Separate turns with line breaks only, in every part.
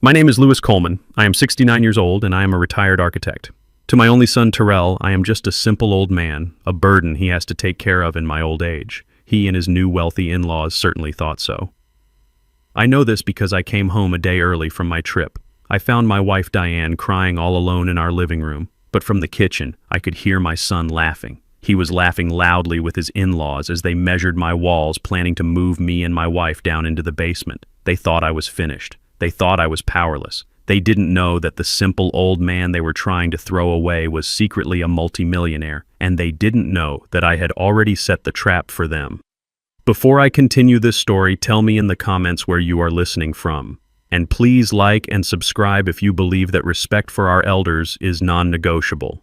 My name is Louis Coleman. I am 69 years old and I am a retired architect. To my only son, Terrell, I am just a simple old man, a burden he has to take care of in my old age. He and his new wealthy in-laws certainly thought so. I know this because I came home a day early from my trip. I found my wife Diane crying all alone in our living room, but from the kitchen, I could hear my son laughing. He was laughing loudly with his in-laws as they measured my walls, planning to move me and my wife down into the basement. They thought I was finished. They thought I was powerless. They didn't know that the simple old man they were trying to throw away was secretly a multimillionaire, and they didn't know that I had already set the trap for them. Before I continue this story, tell me in the comments where you are listening from. And please like and subscribe if you believe that respect for our elders is non-negotiable.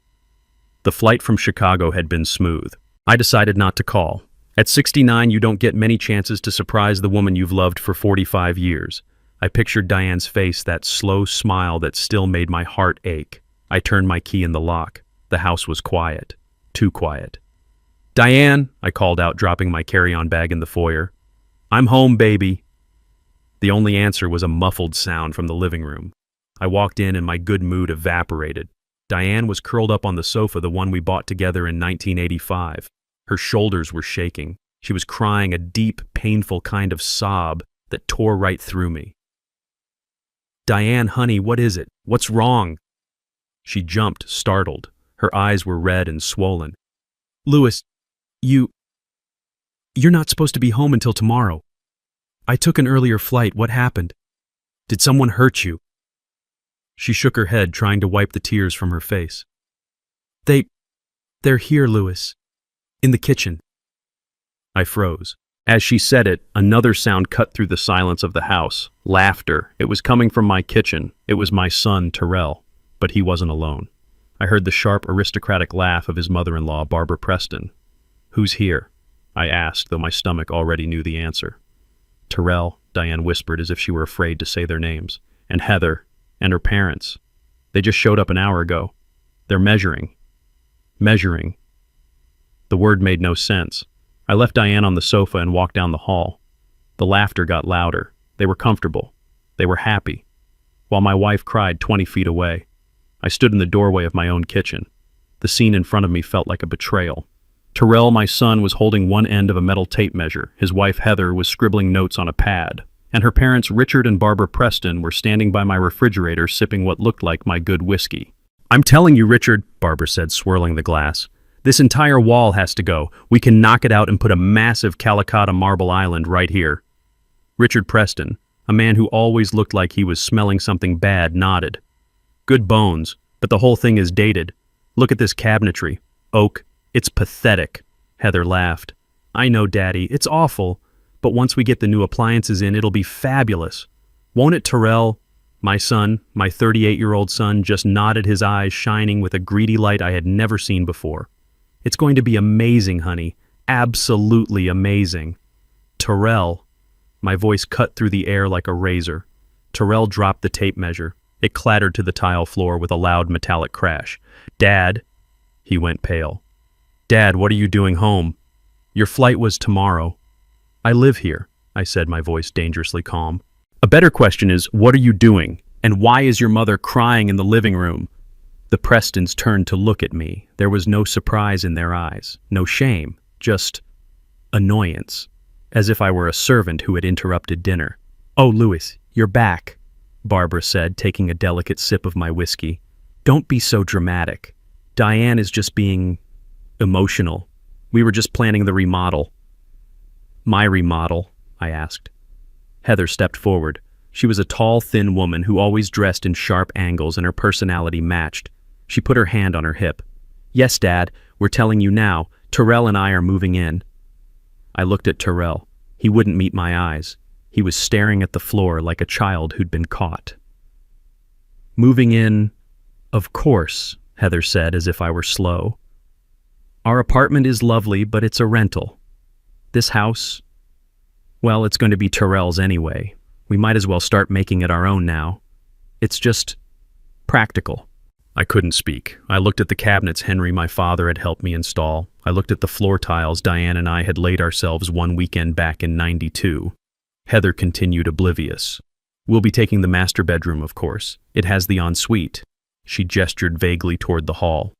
The flight from Chicago had been smooth. I decided not to call. At 69, you don't get many chances to surprise the woman you've loved for 45 years. I pictured Diane's face, that slow smile that still made my heart ache. I turned my key in the lock. The house was quiet. Too quiet. "Diane," I called out, dropping my carry-on bag in the foyer. "I'm home, baby." The only answer was a muffled sound from the living room. I walked in and my good mood evaporated. Diane was curled up on the sofa, the one we bought together in 1985. Her shoulders were shaking. She was crying a deep, painful kind of sob that tore right through me. "Diane, honey, what is it? What's wrong?" She jumped, startled. Her eyes were red and swollen. "Louis, you're not supposed to be home until tomorrow. I took an earlier flight. What happened? Did someone hurt you?" She shook her head, trying to wipe the tears from her face. They're here, Louis. In the kitchen." I froze. As she said it, another sound cut through the silence of the house. Laughter. It was coming from my kitchen. It was my son, Terrell. But he wasn't alone. I heard the sharp, aristocratic laugh of his mother-in-law, Barbara Preston. "Who's here?" I asked, though my stomach already knew the answer. "Terrell," Diane whispered as if she were afraid to say their names. "And Heather. And her parents. They just showed up an hour ago. They're measuring." Measuring. The word made no sense. I left Diane on the sofa and walked down the hall. The laughter got louder. They were comfortable. They were happy. While my wife cried 20 feet away. I stood in the doorway of my own kitchen. The scene in front of me felt like a betrayal. Terrell, my son, was holding one end of a metal tape measure. His wife, Heather, was scribbling notes on a pad. And her parents, Richard and Barbara Preston, were standing by my refrigerator sipping what looked like my good whiskey. "I'm telling you, Richard," Barbara said, swirling the glass. "This entire wall has to go. We can knock it out and put a massive Calicut marble island right here." Richard Preston, a man who always looked like he was smelling something bad, nodded. "Good bones, but the whole thing is dated. Look at this cabinetry. Oak. It's pathetic." Heather laughed. "I know, Daddy. It's awful. But once we get the new appliances in, it'll be fabulous. Won't it, Terrell?" My son, my 38-year-old son, just nodded, his eyes shining with a greedy light I had never seen before. "It's going to be amazing, honey. Absolutely amazing." "Terrell." My voice cut through the air like a razor. Terrell dropped the tape measure. It clattered to the tile floor with a loud metallic crash. "Dad." He went pale. "Dad, what are you doing home? Your flight was tomorrow." "I live here," I said, my voice dangerously calm. "A better question is, what are you doing? And why is your mother crying in the living room?" The Prestons turned to look at me. There was no surprise in their eyes, no shame, just annoyance, as if I were a servant who had interrupted dinner. "Oh, Louis, you're back," Barbara said, taking a delicate sip of my whiskey. "Don't be so dramatic. Diane is just being emotional. We were just planning the remodel." "My remodel?" I asked. Heather stepped forward. She was a tall, thin woman who always dressed in sharp angles, and her personality matched. She put her hand on her hip. "Yes, Dad, we're telling you now. Terrell and I are moving in." I looked at Terrell. He wouldn't meet my eyes. He was staring at the floor like a child who'd been caught. "Moving in, of course," Heather said, as if I were slow. "Our apartment is lovely, but it's a rental. This house, well, it's going to be Terrell's anyway. We might as well start making it our own now. It's just practical." I couldn't speak. I looked at the cabinets Henry, my father, had helped me install. I looked at the floor tiles Diane and I had laid ourselves one weekend back in '92. Heather continued oblivious. We'll be taking the master bedroom, of course. It has the ensuite. She gestured vaguely toward the hall.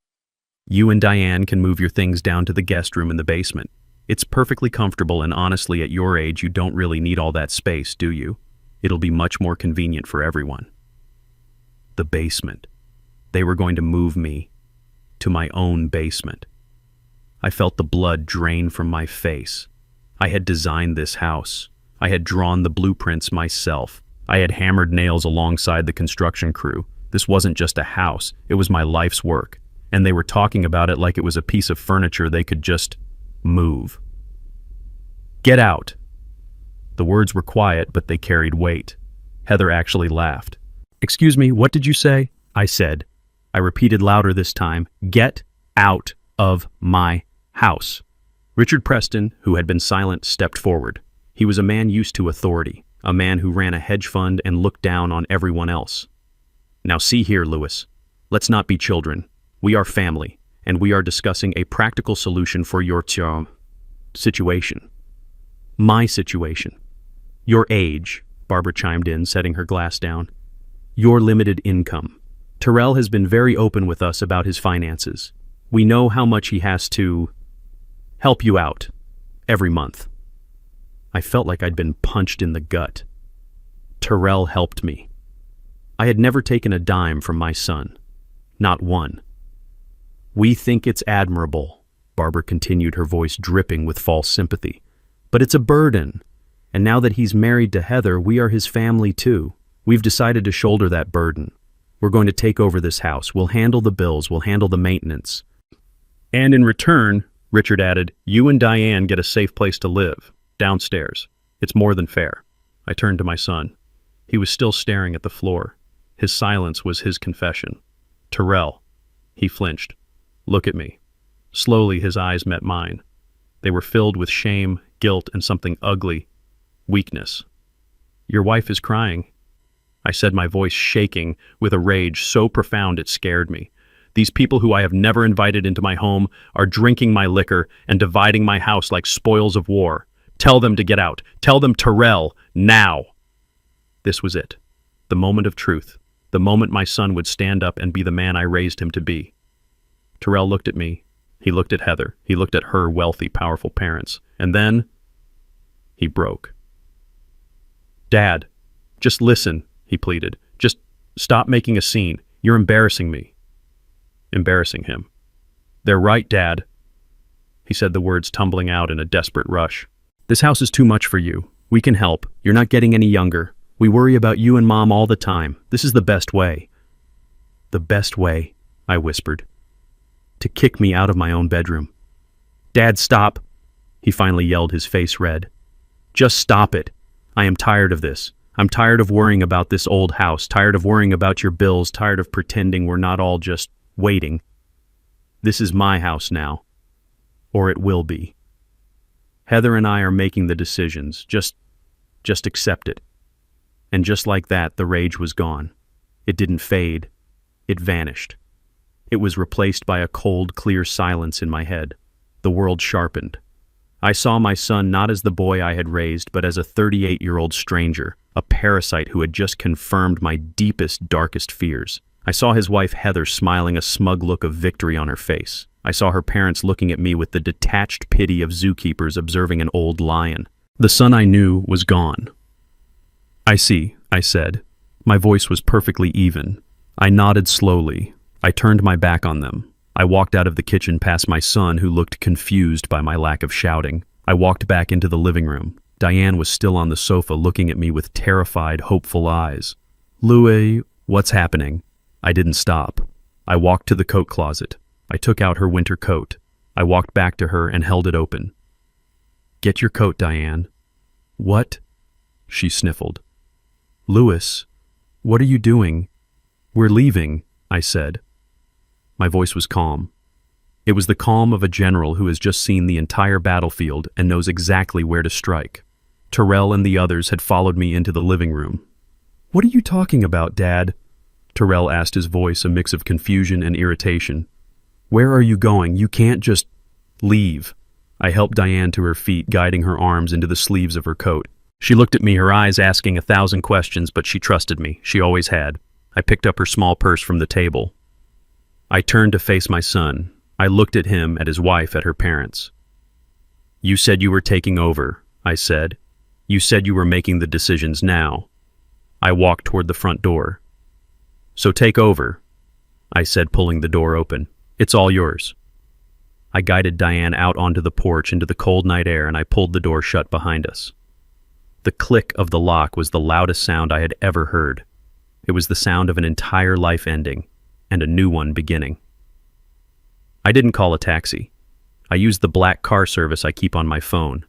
You and Diane can move your things down to the guest room in the basement. It's perfectly comfortable, and honestly, at your age, you don't really need all that space, do you? It'll be much more convenient for everyone. The basement. They were going to move me to my own basement. I felt the blood drain from my face. I had designed this house. I had drawn the blueprints myself. I had hammered nails alongside the construction crew. This wasn't just a house, it was my life's work. And they were talking about it like it was a piece of furniture they could just move. Get out. The words were quiet, but they carried weight. Heather actually laughed. Excuse me, what did you say? I said. I repeated louder this time. Get out of my house. Richard Preston, who had been silent, stepped forward. He was a man used to authority, a man who ran a hedge fund and looked down on everyone else. Now see here, Lewis. Let's not be children. We are family, and we are discussing a practical solution for your situation. My situation. Your age, Barbara chimed in, setting her glass down. Your limited income. Terrell has been very open with us about his finances. We know how much he has to help you out every month. I felt like I'd been punched in the gut. Terrell helped me. I had never taken a dime from my son. Not one. We think it's admirable, Barbara continued, her voice dripping with false sympathy. But it's a burden. And now that he's married to Heather, we are his family too. We've decided to shoulder that burden. We're going to take over this house. We'll handle the bills. We'll handle the maintenance. And in return, Richard added, you and Diane get a safe place to live, downstairs. It's more than fair. I turned to my son. He was still staring at the floor. His silence was his confession. Terrell. He flinched. Look at me. Slowly, his eyes met mine. They were filled with shame, guilt, and something ugly. Weakness. Your wife is crying. I said, my voice shaking with a rage so profound it scared me. These people who I have never invited into my home are drinking my liquor and dividing my house like spoils of war. Tell them to get out. Tell them Terrell, now. This was it. The moment of truth. The moment my son would stand up and be the man I raised him to be. Terrell looked at me. He looked at Heather. He looked at her wealthy, powerful parents. And then he broke. Dad, just listen, he pleaded. Just stop making a scene. You're embarrassing me. Embarrassing him. They're right, Dad. He said the words tumbling out in a desperate rush. This house is too much for you. We can help. You're not getting any younger. We worry about you and Mom all the time. This is the best way. The best way, I whispered. To kick me out of my own bedroom. Dad, stop. He finally yelled, his face red. Just stop it. I am tired of this. I'm tired of worrying about this old house, tired of worrying about your bills, tired of pretending we're not all just waiting. This is my house now. Or it will be. Heather and I are making the decisions. Just accept it. And just like that, the rage was gone. It didn't fade. It vanished. It was replaced by a cold, clear silence in my head. The world sharpened. I saw my son not as the boy I had raised, but as a 38-year-old stranger, a parasite who had just confirmed my deepest, darkest fears. I saw his wife Heather smiling a smug look of victory on her face. I saw her parents looking at me with the detached pity of zookeepers observing an old lion. The son I knew was gone. I see, I said. My voice was perfectly even. I nodded slowly. I turned my back on them. I walked out of the kitchen past my son, who looked confused by my lack of shouting. I walked back into the living room. Diane was still on the sofa looking at me with terrified, hopeful eyes. Louie, what's happening? I didn't stop. I walked to the coat closet. I took out her winter coat. I walked back to her and held it open. Get your coat, Diane. What? She sniffled. Lewis, what are you doing? We're leaving, I said. My voice was calm. It was the calm of a general who has just seen the entire battlefield and knows exactly where to strike. Terrell and the others had followed me into the living room. What are you talking about, Dad? Terrell asked, his voice a mix of confusion and irritation. Where are you going? You can't just leave. I helped Diane to her feet, guiding her arms into the sleeves of her coat. She looked at me, her eyes asking 1,000 questions, but she trusted me. She always had. I picked up her small purse from the table. I turned to face my son. I looked at him, at his wife, at her parents. "You said you were taking over," I said. "You said you were making the decisions now." I walked toward the front door. "So take over," I said, pulling the door open. "It's all yours." I guided Diane out onto the porch into the cold night air, and I pulled the door shut behind us. The click of the lock was the loudest sound I had ever heard. It was the sound of an entire life ending and a new one beginning. I didn't call a taxi. I used the black car service I keep on my phone.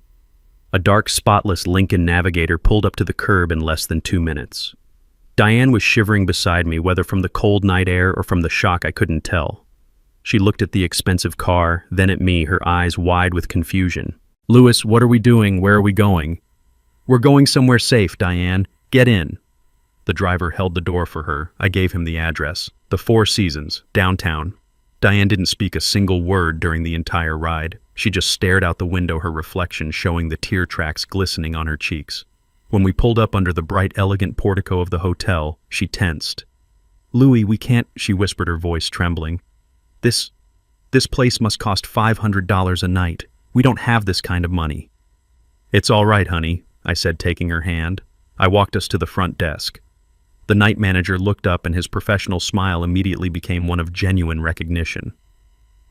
A dark, spotless Lincoln Navigator pulled up to the curb in less than 2 minutes. Diane was shivering beside me, whether from the cold night air or from the shock I couldn't tell. She looked at the expensive car, then at me, her eyes wide with confusion. "Louis, what are we doing? Where are we going?" "We're going somewhere safe, Diane. Get in." The driver held the door for her. I gave him the address. The Four Seasons, downtown. Diane didn't speak a single word during the entire ride. She just stared out the window, her reflection showing the tear tracks glistening on her cheeks. When we pulled up under the bright, elegant portico of the hotel, she tensed. "Louis, we can't," she whispered, her voice trembling. This place must cost $500 a night. We don't have this kind of money." "It's all right, honey," I said, taking her hand. I walked us to the front desk. The night manager looked up, and his professional smile immediately became one of genuine recognition.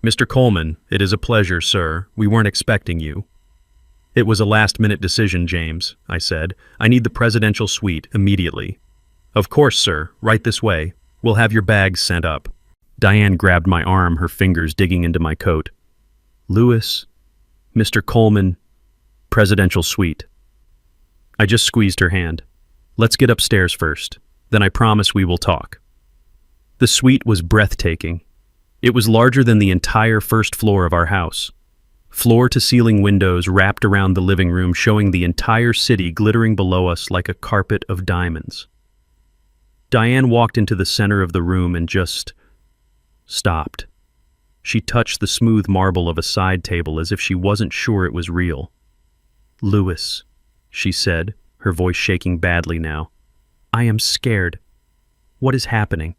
"Mr. Coleman, it is a pleasure, sir. We weren't expecting you." "It was a last-minute decision, James," I said. "I need the presidential suite immediately." "Of course, sir. Right this way. We'll have your bags sent up." Diane grabbed my arm, her fingers digging into my coat. "Louis, Mr. Coleman, presidential suite." I just squeezed her hand. "Let's get upstairs first. Then I promise we will talk." The suite was breathtaking. It was larger than the entire first floor of our house. Floor-to-ceiling windows wrapped around the living room, showing the entire city glittering below us like a carpet of diamonds. Diane walked into the center of the room and just stopped. She touched the smooth marble of a side table as if she wasn't sure it was real. "Louis," she said, her voice shaking badly now. "I am scared. What is happening?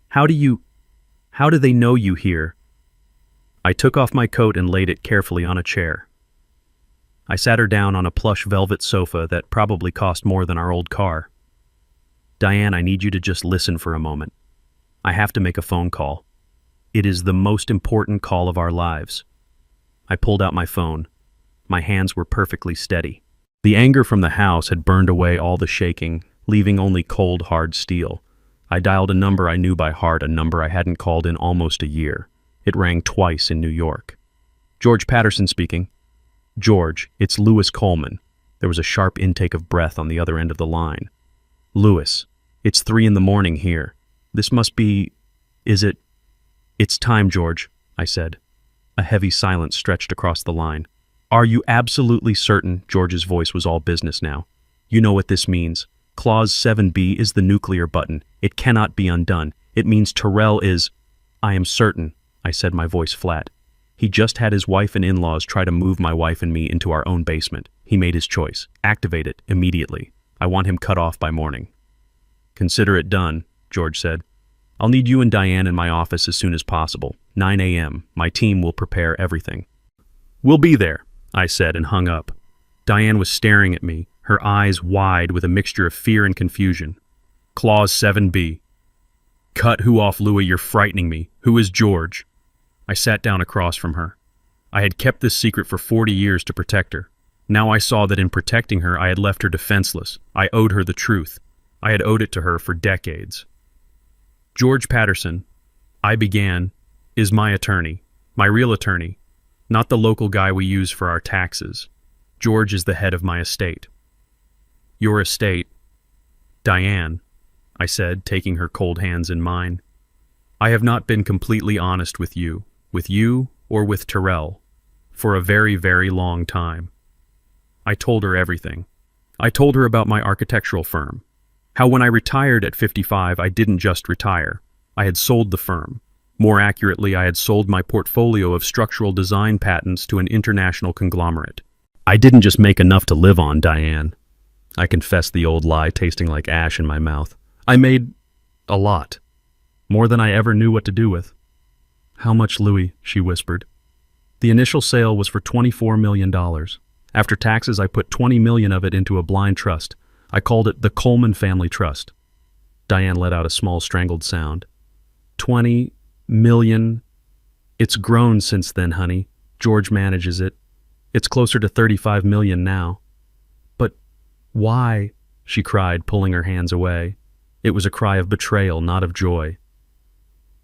How do they know you here?" I took off my coat and laid it carefully on a chair. I sat her down on a plush velvet sofa that probably cost more than our old car. "Diane, I need you to just listen for a moment. I have to make a phone call. It is the most important call of our lives." I pulled out my phone. My hands were perfectly steady. The anger from the house had burned away all the shaking, leaving only cold, hard steel. I dialed a number I knew by heart, a number I hadn't called in almost a year. It rang twice in New York. "George Patterson speaking." "George, it's Louis Coleman." There was a sharp intake of breath on the other end of the line. "Louis, it's 3 a.m. here. This must be... Is it... It's time, George," I said. A heavy silence stretched across the line. "Are you absolutely certain?" George's voice was all business now. "You know what this means. Clause 7B is the nuclear button. It cannot be undone. It means Terrell is..." "I am certain," I said, my voice flat. "He just had his wife and in-laws try to move my wife and me into our own basement. He made his choice. Activate it immediately. I want him cut off by morning." "Consider it done," George said. "I'll need you and Diane in my office as soon as possible. 9 a.m. My team will prepare everything." "We'll be there," I said, and hung up. Diane was staring at me, her eyes wide with a mixture of fear and confusion. "Clause 7B. Cut who off, Louis? You're frightening me. Who is George?" I sat down across from her. I had kept this secret for 40 years to protect her. Now I saw that in protecting her, I had left her defenseless. I owed her the truth. I had owed it to her for decades. "George Patterson," I began, "is my attorney, my real attorney, not the local guy we use for our taxes. George is the head of my estate." "Your estate?" "Diane," I said, taking her cold hands in mine. "I have not been completely honest with you or with Terrell, for a very, very long time. I told her everything. I told her about my architectural firm. How when I retired at 55, I didn't just retire. I had sold the firm. More accurately, I had sold my portfolio of structural design patents to an international conglomerate. I didn't just make enough to live on, Diane. I confessed the old lie, tasting like ash in my mouth. I made a lot. More than I ever knew what to do with. How much, Louis? She whispered. The initial sale was for $24 million. After taxes, I put $20 million of it into a blind trust. I called it the Coleman Family Trust. Diane let out a small strangled sound. 20 million. It's grown since then, honey. George manages it. It's closer to 35 million now. But why? She cried, pulling her hands away. It was a cry of betrayal, not of joy.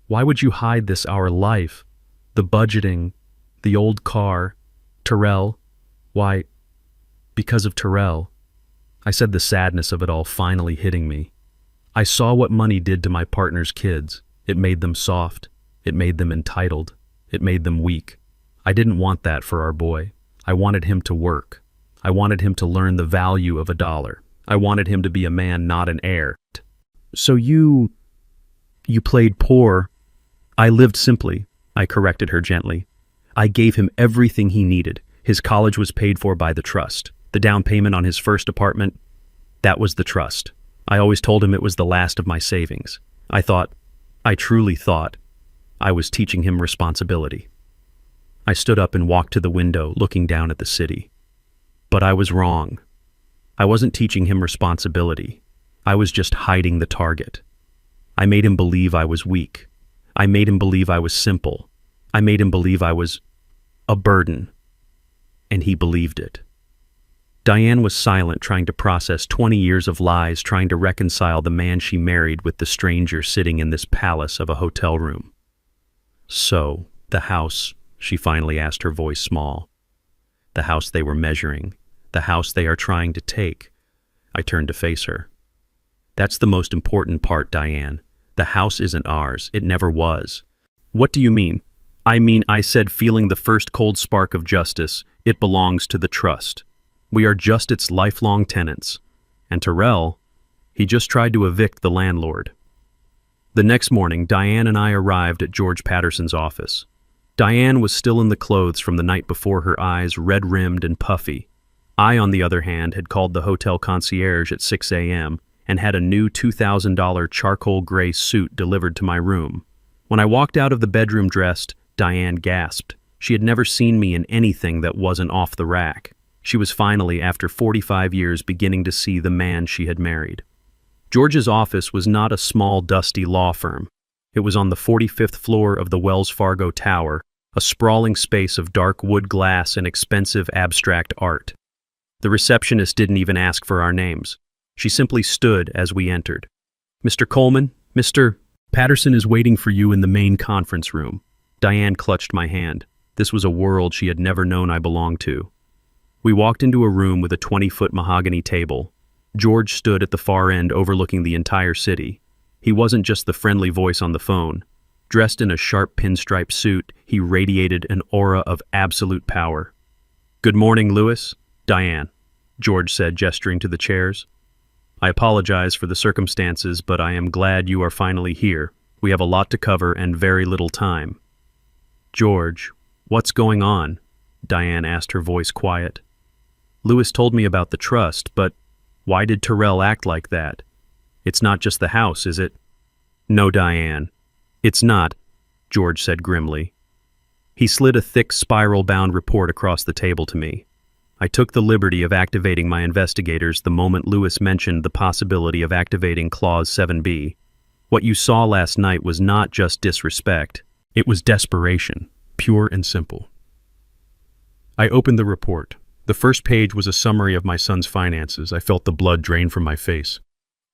Why would you hide this, our life? The budgeting, the old car, Terrell. Why, because of Terrell. I said, the sadness of it all finally hitting me. I saw what money did to my partner's kids. It made them soft. It made them entitled. It made them weak. I didn't want that for our boy. I wanted him to work. I wanted him to learn the value of $1. I wanted him to be a man, not an heir. So you played poor. I lived simply, I corrected her gently. I gave him everything he needed. His college was paid for by the trust. The down payment on his first apartment, that was the trust. I always told him it was the last of my savings. I truly thought, I was teaching him responsibility. I stood up and walked to the window, looking down at the city. But I was wrong. I wasn't teaching him responsibility. I was just hiding the target. I made him believe I was weak. I made him believe I was simple. I made him believe I was a burden. And he believed it. Diane was silent, trying to process 20 years of lies, trying to reconcile the man she married with the stranger sitting in this palace of a hotel room. So, the house, she finally asked, her voice small. The house they were measuring. The house they are trying to take. I turned to face her. That's the most important part, Diane. The house isn't ours. It never was. What do you mean? I said, feeling the first cold spark of justice. It belongs to the trust. We are just its lifelong tenants. And Terrell, he just tried to evict the landlord. The next morning, Diane and I arrived at George Patterson's office. Diane was still in the clothes from the night before, her eyes red-rimmed and puffy. I, on the other hand, had called the hotel concierge at 6 a.m. and had a new $2,000 charcoal gray suit delivered to my room. When I walked out of the bedroom dressed, Diane gasped. She had never seen me in anything that wasn't off the rack. She was finally, after 45 years, beginning to see the man she had married. George's office was not a small, dusty law firm. It was on the 45th floor of the Wells Fargo Tower, a sprawling space of dark wood glass and expensive abstract art. The receptionist didn't even ask for our names. She simply stood as we entered. Mr. Coleman, Mr. Patterson is waiting for you in the main conference room. Diane clutched my hand. This was a world she had never known I belonged to. We walked into a room with a 20-foot mahogany table. George stood at the far end overlooking the entire city. He wasn't just the friendly voice on the phone. Dressed in a sharp pinstripe suit, he radiated an aura of absolute power. Good morning, Louis. Diane, George said, gesturing to the chairs. I apologize for the circumstances, but I am glad you are finally here. We have a lot to cover and very little time. George, what's going on? Diane asked, her voice quiet. Louis told me about the trust, but why did Terrell act like that? It's not just the house, is it? No, Diane. It's not, George said grimly. He slid a thick spiral-bound report across the table to me. I took the liberty of activating my investigators the moment Louis mentioned the possibility of activating Clause 7B. What you saw last night was not just disrespect. It was desperation, pure and simple. I opened the report. The first page was a summary of my son's finances. I felt the blood drain from my face.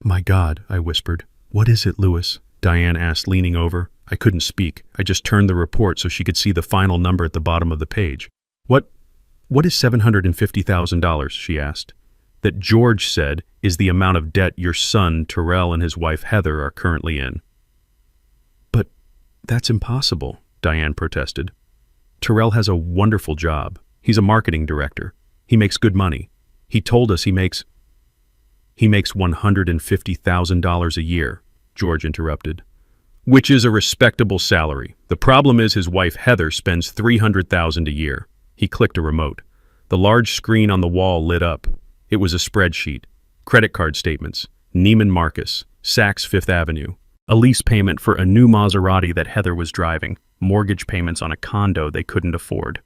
My God, I whispered. What is it, Louis? Diane asked, leaning over. I couldn't speak. I just turned the report so she could see the final number at the bottom of the page. What is $750,000, she asked. That George said is the amount of debt your son, Terrell, and his wife, Heather, are currently in. But that's impossible, Diane protested. Terrell has a wonderful job. He's a marketing director. He makes good money. He told us he makes $150,000 a year, George interrupted. Which is a respectable salary. The problem is his wife, Heather, spends $300,000 a year. He clicked a remote. The large screen on the wall lit up. It was a spreadsheet. Credit card statements. Neiman Marcus, Saks Fifth Avenue. A lease payment for a new Maserati that Heather was driving. Mortgage payments on a condo they couldn't afford.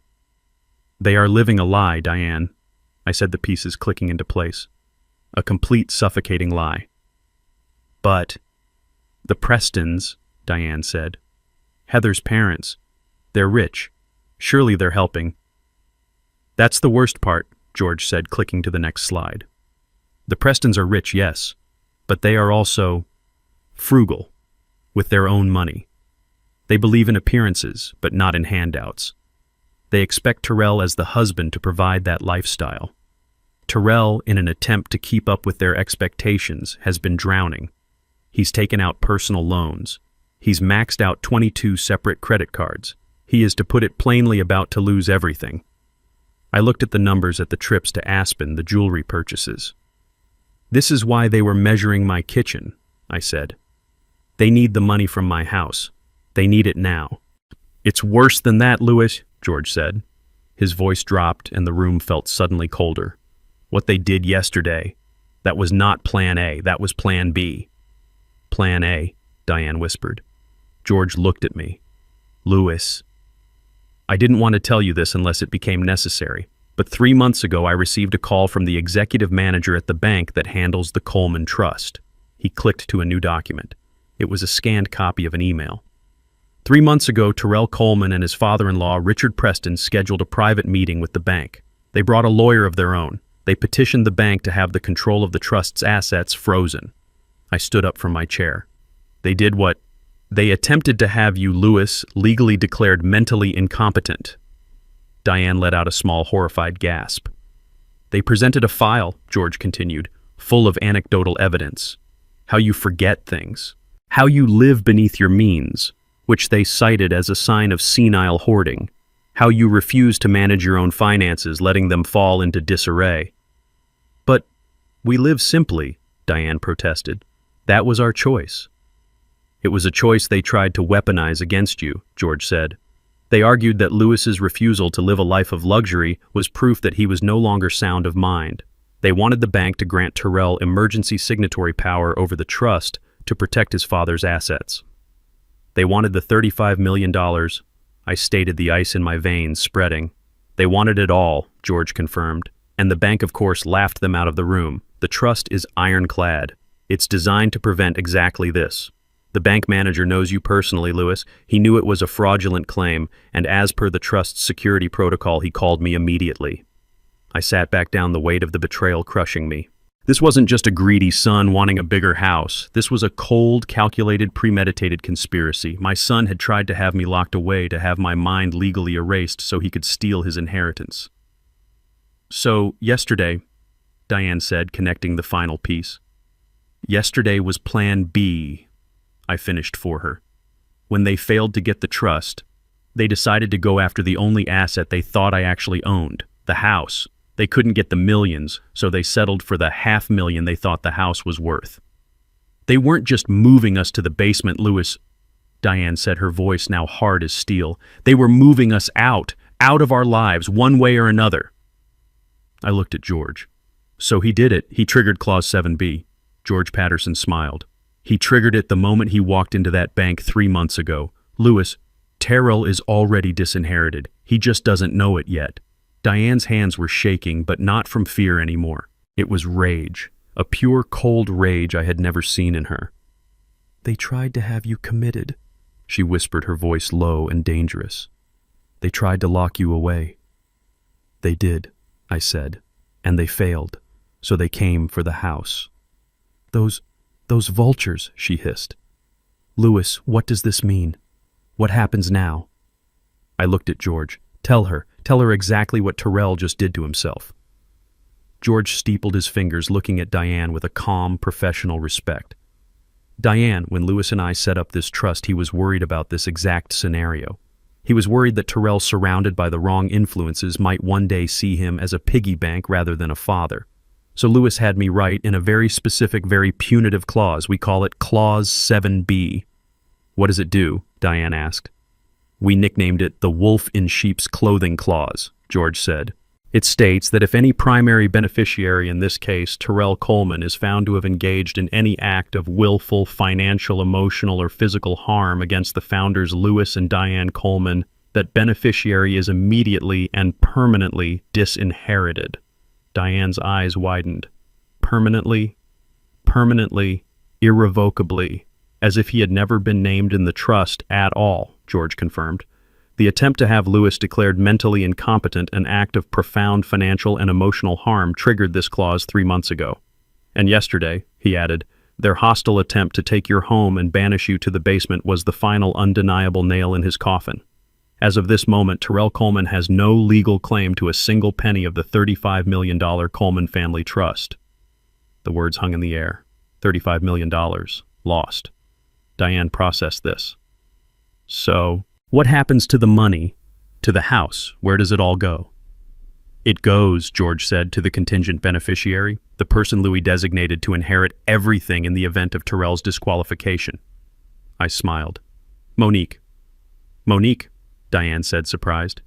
They are living a lie, Diane. I said, the pieces clicking into place. A complete suffocating lie. But the Prestons, Diane said. Heather's parents. They're rich. Surely they're helping. That's the worst part, George said, clicking to the next slide. The Prestons are rich, yes, but they are also frugal, with their own money. They believe in appearances, but not in handouts. They expect Terrell as the husband to provide that lifestyle. Terrell, in an attempt to keep up with their expectations, has been drowning. He's taken out personal loans. He's maxed out 22 separate credit cards. He is, to put it plainly, about to lose everything. I looked at the numbers at the trips to Aspen, the jewelry purchases. This is why they were measuring my kitchen, I said. They need the money from my house. They need it now. It's worse than that, Louis, George said. His voice dropped and the room felt suddenly colder. What they did yesterday, that was not Plan A, that was Plan B. Plan A, Diane whispered. George looked at me. Louis. I didn't want to tell you this unless it became necessary, but 3 months ago I received a call from the executive manager at the bank that handles the Coleman Trust. He clicked to a new document. It was a scanned copy of an email. 3 months ago, Terrell Coleman and his father-in-law, Richard Preston, scheduled a private meeting with the bank. They brought a lawyer of their own. They petitioned the bank to have the control of the trust's assets frozen. I stood up from my chair. They did what? They attempted to have you, Louis, legally declared mentally incompetent. Diane let out a small, horrified gasp. They presented a file, George continued, full of anecdotal evidence. How you forget things. How you live beneath your means, which they cited as a sign of senile hoarding. How you refuse to manage your own finances, letting them fall into disarray. But we live simply, Diane protested. That was our choice. It was a choice they tried to weaponize against you, George said. They argued that Louis's refusal to live a life of luxury was proof that he was no longer sound of mind. They wanted the bank to grant Terrell emergency signatory power over the trust to protect his father's assets. They wanted the $35 million. I stated, the ice in my veins spreading. They wanted it all, George confirmed. And the bank, of course, laughed them out of the room. The trust is ironclad. It's designed to prevent exactly this. The bank manager knows you personally, Louis. He knew it was a fraudulent claim, and as per the trust's security protocol, he called me immediately. I sat back down, the weight of the betrayal crushing me. This wasn't just a greedy son wanting a bigger house. This was a cold, calculated, premeditated conspiracy. My son had tried to have me locked away, to have my mind legally erased so he could steal his inheritance. So, yesterday, Diane said, connecting the final piece. Yesterday was Plan B. I finished for her. When they failed to get the trust, they decided to go after the only asset they thought I actually owned, the house. They couldn't get the millions, so they settled for the $500,000 they thought the house was worth. They weren't just moving us to the basement, Louis, Diane said, her voice now hard as steel. They were moving us out of our lives, one way or another. I looked at George. So he did it. He triggered Clause 7B. George Patterson smiled. He triggered it the moment he walked into that bank 3 months ago. Louis, Terrell is already disinherited. He just doesn't know it yet. Diane's hands were shaking, but not from fear anymore. It was rage, a pure, cold rage I had never seen in her. They tried to have you committed, she whispered, her voice low and dangerous. They tried to lock you away. They did, I said, and they failed, so they came for the house. Those vultures, she hissed. Louis, what does this mean? What happens now? I looked at George. Tell her exactly what Terrell just did to himself. George steepled his fingers, looking at Diane with a calm, professional respect. Diane, when Louis and I set up this trust, he was worried about this exact scenario. He was worried that Terrell, surrounded by the wrong influences, might one day see him as a piggy bank rather than a father. So Louis had me write in a very specific, very punitive clause. We call it Clause 7B. What does it do? Diane asked. We nicknamed it the wolf in sheep's clothing clause, George said. It states that if any primary beneficiary, in this case Terrell Coleman, is found to have engaged in any act of willful financial, emotional, or physical harm against the founders Lewis and Diane Coleman, that beneficiary is immediately and permanently disinherited. Diane's eyes widened. Permanently, irrevocably, as if he had never been named in the trust at all, George confirmed. The attempt to have Lewis declared mentally incompetent, an act of profound financial and emotional harm, triggered this clause 3 months ago. And yesterday, he added, their hostile attempt to take your home and banish you to the basement was the final undeniable nail in his coffin. As of this moment, Terrell Coleman has no legal claim to a single penny of the $35 million Coleman family trust. The words hung in the air. $35 million. Lost. Diane processed this. So, what happens to the money, to the house? Where does it all go? It goes, George said, to the contingent beneficiary, the person Louis designated to inherit everything in the event of Terrell's disqualification. I smiled. Monique. Monique, Diane said, surprised.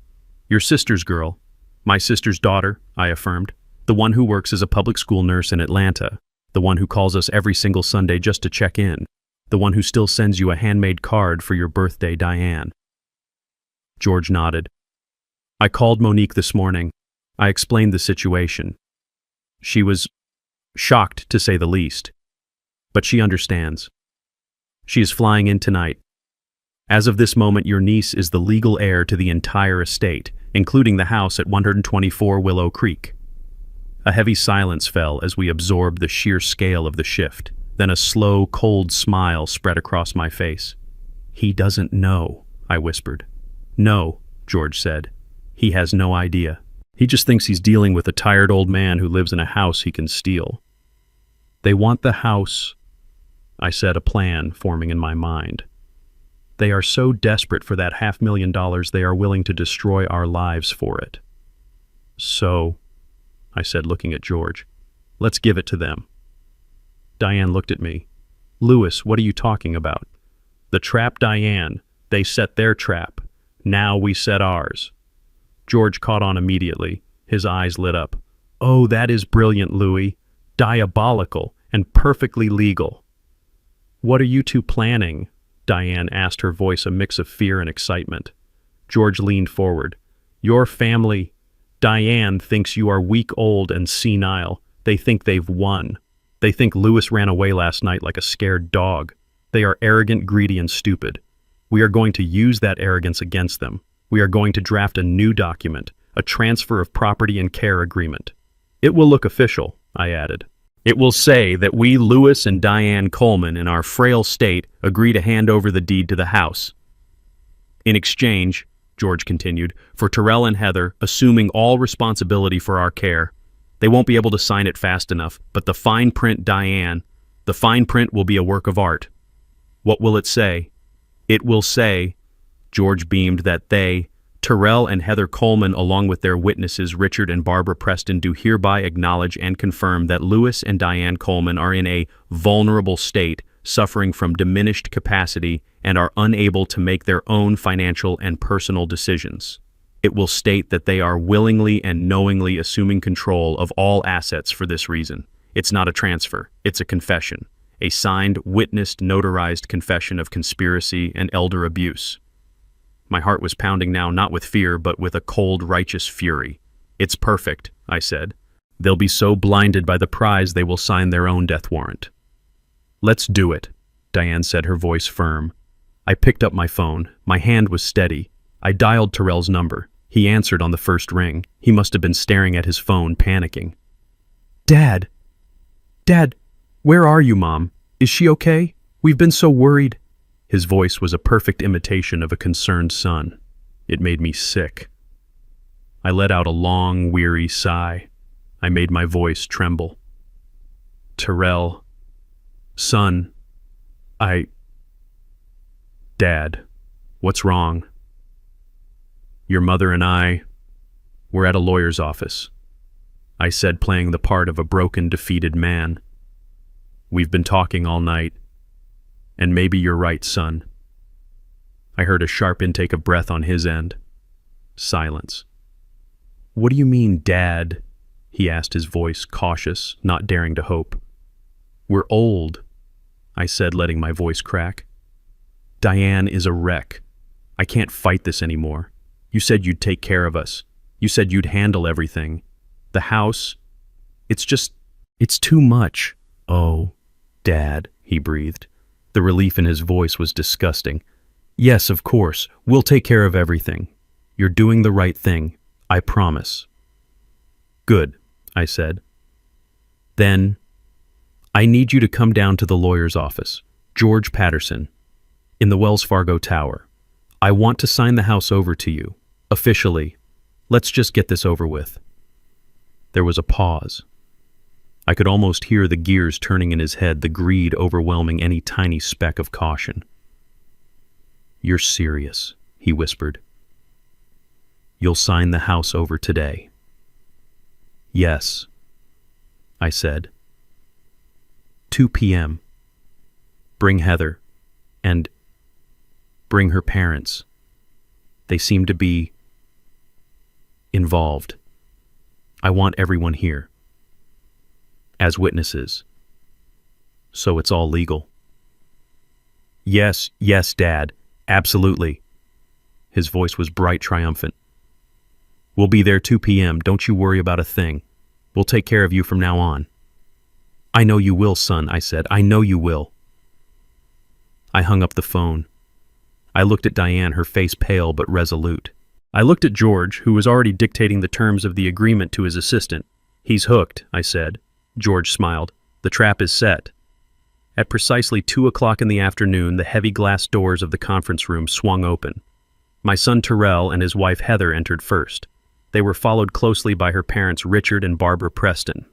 Your sister's girl. My sister's daughter, I affirmed. The one who works as a public school nurse in Atlanta. The one who calls us every single Sunday just to check in. The one who still sends you a handmade card for your birthday, Diane. George nodded. I called Monique this morning. I explained the situation. She was shocked, to say the least. But she understands. She is flying in tonight. As of this moment, your niece is the legal heir to the entire estate, including the house at 124 Willow Creek. A heavy silence fell as we absorbed the sheer scale of the shift. Then a slow, cold smile spread across my face. He doesn't know, I whispered. No, George said. He has no idea. He just thinks he's dealing with a tired old man who lives in a house he can steal. They want the house, I said, a plan forming in my mind. They are so desperate for that $500,000 they are willing to destroy our lives for it. So, I said, looking at George, let's give it to them. Diane looked at me. Lewis, what are you talking about? The trap, Diane. They set their trap. Now we set ours. George caught on immediately. His eyes lit up. Oh, that is brilliant, Louis. Diabolical and perfectly legal. What are you two planning? Diane asked, her voice a mix of fear and excitement. George leaned forward. Your family. Diane thinks you are weak, old, and senile. They think they've won. They think Lewis ran away last night like a scared dog. They are arrogant, greedy, and stupid. We are going to use that arrogance against them. We are going to draft a new document, a transfer of property and care agreement. It will look official, I added. It will say that we, Lewis and Diane Coleman, in our frail state, agree to hand over the deed to the house. In exchange, George continued, for Terrell and Heather assuming all responsibility for our care. They won't be able to sign it fast enough, but the fine print, Diane, the fine print will be a work of art. What will it say? It will say, George beamed, that they, Terrell and Heather Coleman, along with their witnesses Richard and Barbara Preston, do hereby acknowledge and confirm that Lewis and Diane Coleman are in a vulnerable state, suffering from diminished capacity, and are unable to make their own financial and personal decisions. It will state that they are willingly and knowingly assuming control of all assets for this reason. It's not a transfer, it's a confession. A signed, witnessed, notarized confession of conspiracy and elder abuse. My heart was pounding now, not with fear, but with a cold, righteous fury. It's perfect, I said. They'll be so blinded by the prize they will sign their own death warrant. Let's do it, Diane said, her voice firm. I picked up my phone. My hand was steady. I dialed Terrell's number. He answered on the first ring. He must have been staring at his phone, panicking. Dad! Dad! Where are you, Mom? Is she okay? We've been so worried. His voice was a perfect imitation of a concerned son. It made me sick. I let out a long, weary sigh. I made my voice tremble. Terrell. Son. Dad. What's wrong? Your mother and I, we're at a lawyer's office, I said, playing the part of a broken, defeated man. We've been talking all night, and maybe you're right, son. I heard a sharp intake of breath on his end. Silence. What do you mean, Dad? He asked, his voice cautious, not daring to hope. We're old, I said, letting my voice crack. Diane is a wreck. I can't fight this anymore. You said you'd take care of us. You said you'd handle everything. The house, it's too much. Oh, Dad, he breathed. The relief in his voice was disgusting. Yes, of course, we'll take care of everything. You're doing the right thing, I promise. Good, I said. Then, I need you to come down to the lawyer's office, George Patterson, in the Wells Fargo Tower. I want to sign the house over to you, officially. Let's just get this over with. There was a pause. I could almost hear the gears turning in his head, the greed overwhelming any tiny speck of caution. You're serious, he whispered. You'll sign the house over today. Yes, I said. 2 p.m. Bring Heather, and bring her parents. They seem to be involved. I want everyone here as witnesses, so it's all legal. Yes, Dad, absolutely. His voice was bright, triumphant. We'll be there 2 p.m. Don't you worry about a thing. We'll take care of you from now on. I know you will, son, I said. I know you will. I hung up the phone. I looked at Diane, her face pale but resolute. I looked at George, who was already dictating the terms of the agreement to his assistant. He's hooked, I said. George smiled. The trap is set. At precisely 2 o'clock in the afternoon, the heavy glass doors of the conference room swung open. My son Terrell and his wife Heather entered first. They were followed closely by her parents Richard and Barbara Preston.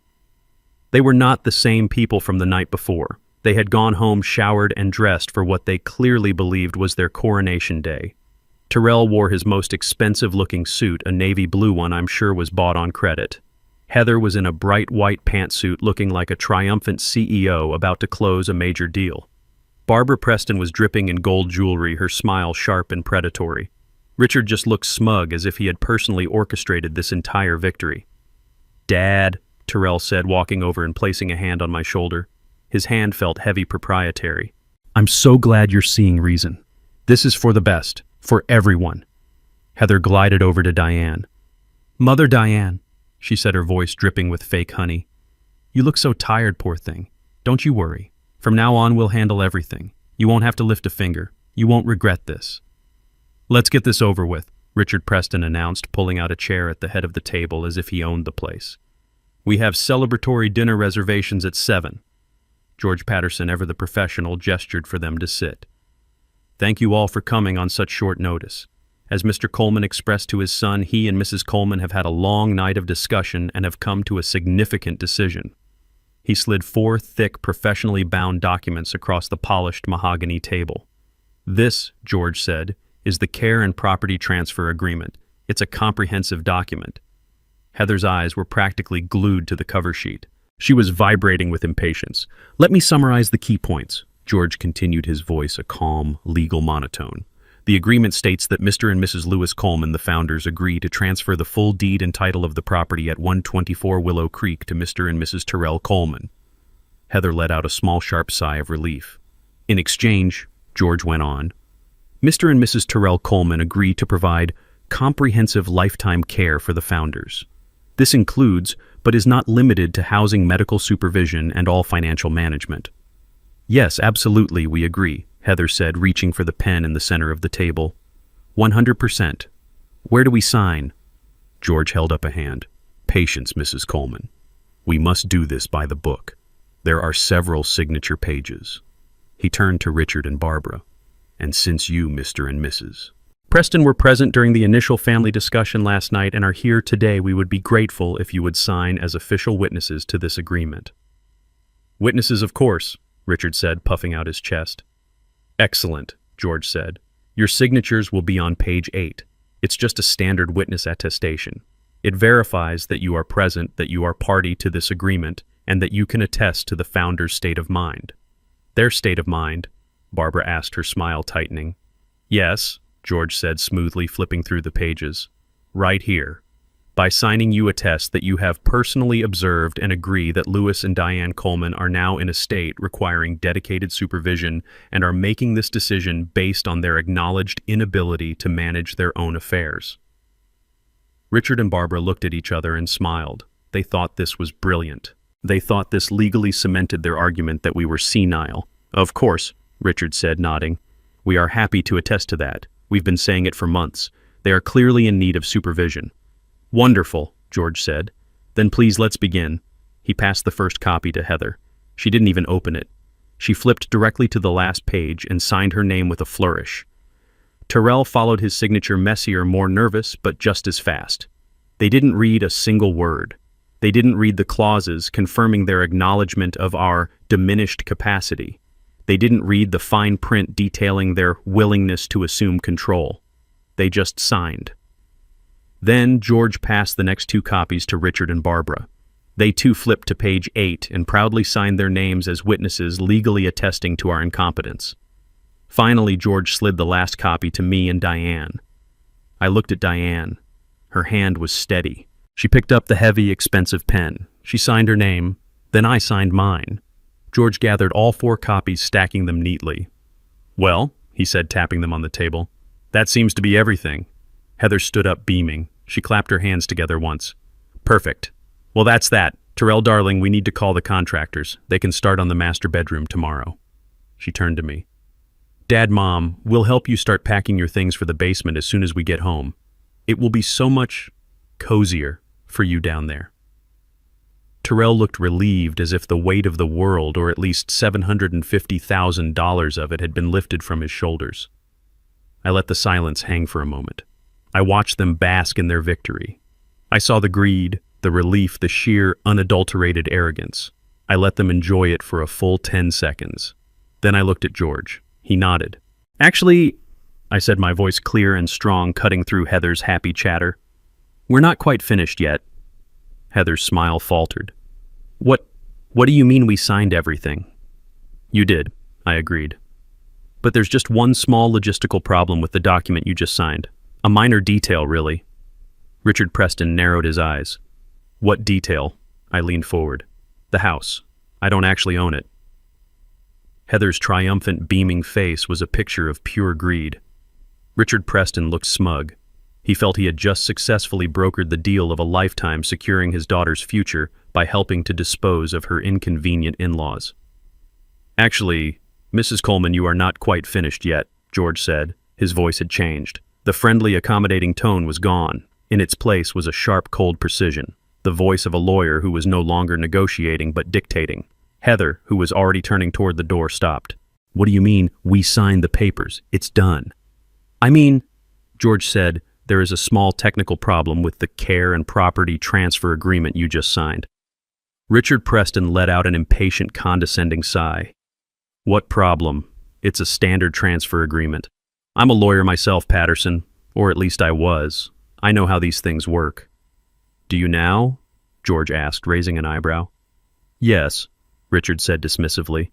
They were not the same people from the night before. They had gone home showered and dressed for what they clearly believed was their coronation day. Terrell wore his most expensive-looking suit, a navy blue one I'm sure was bought on credit. Heather was in a bright white pantsuit looking like a triumphant CEO about to close a major deal. Barbara Preston was dripping in gold jewelry, her smile sharp and predatory. Richard just looked smug, as if he had personally orchestrated this entire victory. Dad, Terrell said, walking over and placing a hand on my shoulder. His hand felt heavy, proprietary. I'm so glad you're seeing reason. This is for the best, for everyone. Heather glided over to Diane. Mother Diane, she said, her voice dripping with fake honey. You look so tired, poor thing. Don't you worry. From now on, we'll handle everything. You won't have to lift a finger. You won't regret this. Let's get this over with, Richard Preston announced, pulling out a chair at the head of the table as if he owned the place. We have celebratory dinner reservations at 7. George Patterson, ever the professional, gestured for them to sit. Thank you all for coming on such short notice. As Mr. Coleman expressed to his son, he and Mrs. Coleman have had a long night of discussion and have come to a significant decision. He slid 4 thick, professionally bound documents across the polished mahogany table. This, George said, is the care and property transfer agreement. It's a comprehensive document. Heather's eyes were practically glued to the cover sheet. She was vibrating with impatience. Let me summarize the key points. George continued, his voice a calm, legal monotone. The agreement states that Mr. and Mrs. Lewis Coleman, the founders, agree to transfer the full deed and title of the property at 124 Willow Creek to Mr. and Mrs. Terrell Coleman. Heather let out a small, sharp sigh of relief. In exchange, George went on, Mr. and Mrs. Terrell Coleman agree to provide comprehensive lifetime care for the founders. This includes, but is not limited to, housing, medical supervision, and all financial management. Yes, absolutely, we agree, Heather said, reaching for the pen in the center of the table. 100%. Where do we sign? George held up a hand. Patience, Mrs. Coleman. We must do this by the book. There are several signature pages. He turned to Richard and Barbara. And since you, Mr. and Mrs. Preston, were present during the initial family discussion last night and are here today, we would be grateful if you would sign as official witnesses to this agreement. Witnesses, of course, Richard said, puffing out his chest. Excellent, George said. Your signatures will be on page 8. It's just a standard witness attestation. It verifies that you are present, that you are party to this agreement, and that you can attest to the founder's state of mind. Their state of mind? Barbara asked, her smile tightening. Yes, George said smoothly, flipping through the pages. Right here. By signing, you attest that you have personally observed and agree that Louis and Diane Coleman are now in a state requiring dedicated supervision and are making this decision based on their acknowledged inability to manage their own affairs. Richard and Barbara looked at each other and smiled. They thought this was brilliant. They thought this legally cemented their argument that we were senile. Of course, Richard said, nodding. We are happy to attest to that. We've been saying it for months. They are clearly in need of supervision. Wonderful, George said. Then please let's begin. He passed the first copy to Heather. She didn't even open it. She flipped directly to the last page and signed her name with a flourish. Terrell followed his signature, messier, more nervous, but just as fast. They didn't read a single word. They didn't read the clauses confirming their acknowledgement of our diminished capacity. They didn't read the fine print detailing their willingness to assume control. They just signed. Then George passed the next two copies to Richard and Barbara. They too flipped to page 8 and proudly signed their names as witnesses legally attesting to our incompetence. Finally, George slid the last copy to me and Diane. I looked at Diane. Her hand was steady. She picked up the heavy, expensive pen. She signed her name. Then I signed mine. George gathered all 4 copies, stacking them neatly. Well, he said, tapping them on the table, that seems to be everything. Heather stood up, beaming. She clapped her hands together once. Perfect. Well, that's that. Terrell, darling, we need to call the contractors. They can start on the master bedroom tomorrow. She turned to me. Dad, Mom, we'll help you start packing your things for the basement as soon as we get home. It will be so much cozier for you down there. Terrell looked relieved, as if the weight of the world, or at least $750,000 of it, had been lifted from his shoulders. I let the silence hang for a moment. I watched them bask in their victory. I saw the greed, the relief, the sheer, unadulterated arrogance. I let them enjoy it for a full 10 seconds. Then I looked at George. He nodded. Actually, I said, my voice clear and strong, cutting through Heather's happy chatter. We're not quite finished yet. Heather's smile faltered. What do you mean we signed everything? You did, I agreed. But there's just one small logistical problem with the document you just signed. A minor detail, really. Richard Preston narrowed his eyes. What detail? I leaned forward. The house. I don't actually own it. Heather's triumphant, beaming face was a picture of pure greed. Richard Preston looked smug. He felt he had just successfully brokered the deal of a lifetime, securing his daughter's future by helping to dispose of her inconvenient in-laws. Actually, Mrs. Coleman, you are not quite finished yet, George said. His voice had changed. The friendly, accommodating tone was gone. In its place was a sharp, cold precision, the voice of a lawyer who was no longer negotiating but dictating. Heather, who was already turning toward the door, stopped. What do you mean, we signed the papers? It's done. I mean, George said, there is a small technical problem with the care and property transfer agreement you just signed. Richard Preston let out an impatient, condescending sigh. What problem? It's a standard transfer agreement. I'm a lawyer myself, Patterson, or at least I was. I know how these things work. Do you now? George asked, raising an eyebrow. Yes, Richard said dismissively.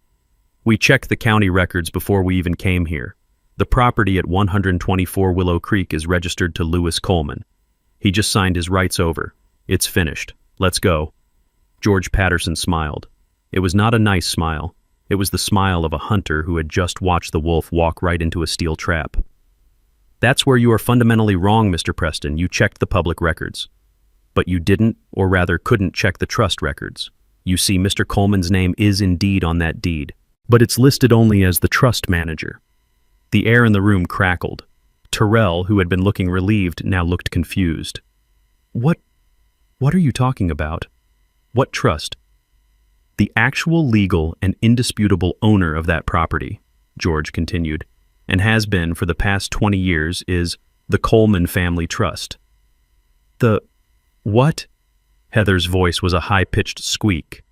We checked the county records before we even came here. The property at 124 Willow Creek is registered to Louis Coleman. He just signed his rights over. It's finished. Let's go. George Patterson smiled. It was not a nice smile. It was the smile of a hunter who had just watched the wolf walk right into a steel trap. That's where you are fundamentally wrong, Mr. Preston. You checked the public records. But you didn't, or rather couldn't, check the trust records. You see, Mr. Coleman's name is indeed on that deed, but it's listed only as the trust manager. The air in the room crackled. Terrell, who had been looking relieved, now looked confused. What are you talking about? What trust? The actual legal and indisputable owner of that property, George continued, and has been for the past 20 years, is the Coleman Family Trust. The what? Heather's voice was a high-pitched squeak.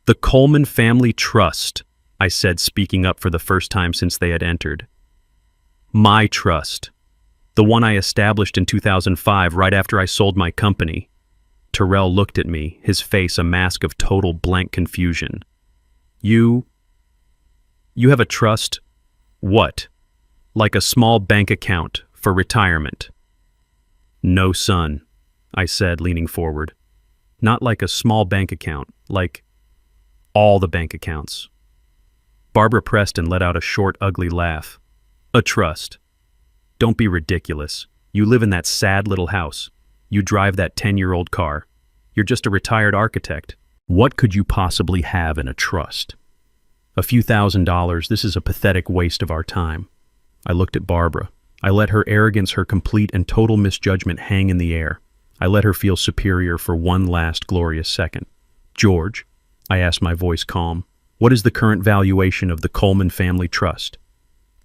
The Coleman Family Trust, I said, speaking up for the first time since they had entered. My trust. The one I established in 2005, right after I sold my company. Terrell looked at me, his face a mask of total blank confusion. You have a trust? What? Like a small bank account for retirement? No, son. I said, leaning forward. Not like a small bank account, like all the bank accounts. Barbara Preston let out a short, ugly laugh. A trust. Don't be ridiculous. You live in that sad little house. You drive that 10-year-old car. You're just a retired architect. What could you possibly have in a trust? A few $1,000s, this is a pathetic waste of our time. I looked at Barbara. I let her arrogance, her complete and total misjudgment hang in the air. I let her feel superior for one last glorious second. George, I asked, my voice calm, what is the current valuation of the Coleman Family Trust?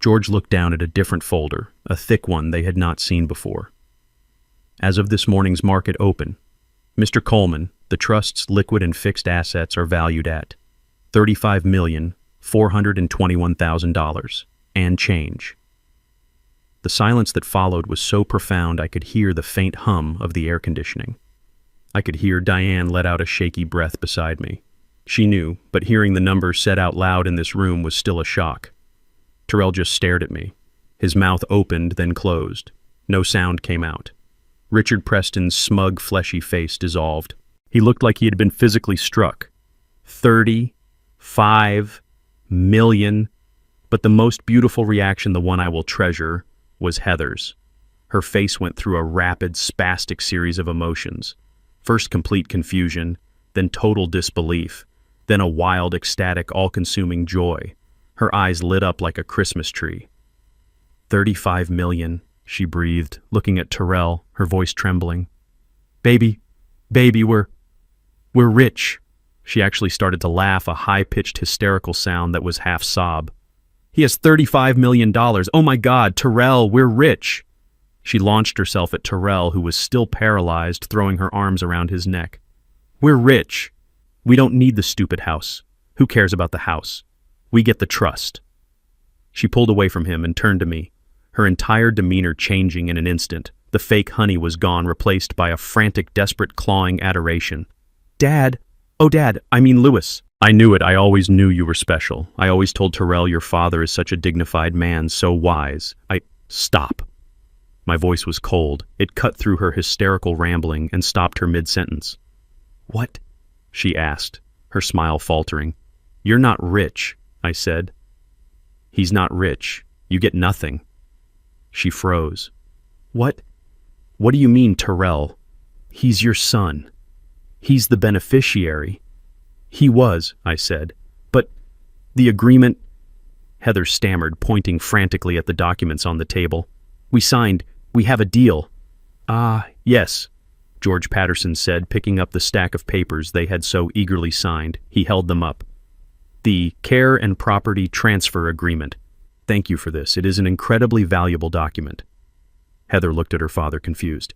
George looked down at a different folder, a thick one they had not seen before. As of this morning's market open, Mr. Coleman, the trust's liquid and fixed assets are valued at $35,421,000 and change. The silence that followed was so profound I could hear the faint hum of the air conditioning. I could hear Diane let out a shaky breath beside me. She knew, but hearing the number said out loud in this room was still a shock. Terrell just stared at me. His mouth opened, then closed. No sound came out. Richard Preston's smug, fleshy face dissolved. He looked like he had been physically struck. 35 million. But the most beautiful reaction, the one I will treasure, was Heather's. Her face went through a rapid, spastic series of emotions. First complete confusion, then total disbelief, then a wild, ecstatic, all-consuming joy. Her eyes lit up like a Christmas tree. 35 million, she breathed, looking at Terrell, her voice trembling. Baby, we're rich. She actually started to laugh, a high-pitched, hysterical sound that was half sob. He has $35 million. Oh my God, Terrell, we're rich. She launched herself at Terrell, who was still paralyzed, throwing her arms around his neck. We're rich. We don't need the stupid house. Who cares about the house? We get the trust. She pulled away from him and turned to me, her entire demeanor changing in an instant. The fake honey was gone, replaced by a frantic, desperate, clawing adoration. Dad! Oh, Dad, I mean Lewis. I knew it. I always knew you were special. I always told Terrell your father is such a dignified man, so wise. Stop. My voice was cold. It cut through her hysterical rambling and stopped her mid-sentence. What? She asked, her smile faltering. You're not rich, I said. He's not rich. You get nothing. She froze. What? What do you mean, Terrell? He's your son. He's the beneficiary. He was, I said. But the agreement... Heather stammered, pointing frantically at the documents on the table. We signed. We have a deal. Ah, yes, George Patterson said, picking up the stack of papers they had so eagerly signed. He held them up. The Care and Property Transfer Agreement. Thank you for this. It is an incredibly valuable document. Heather looked at her father, confused.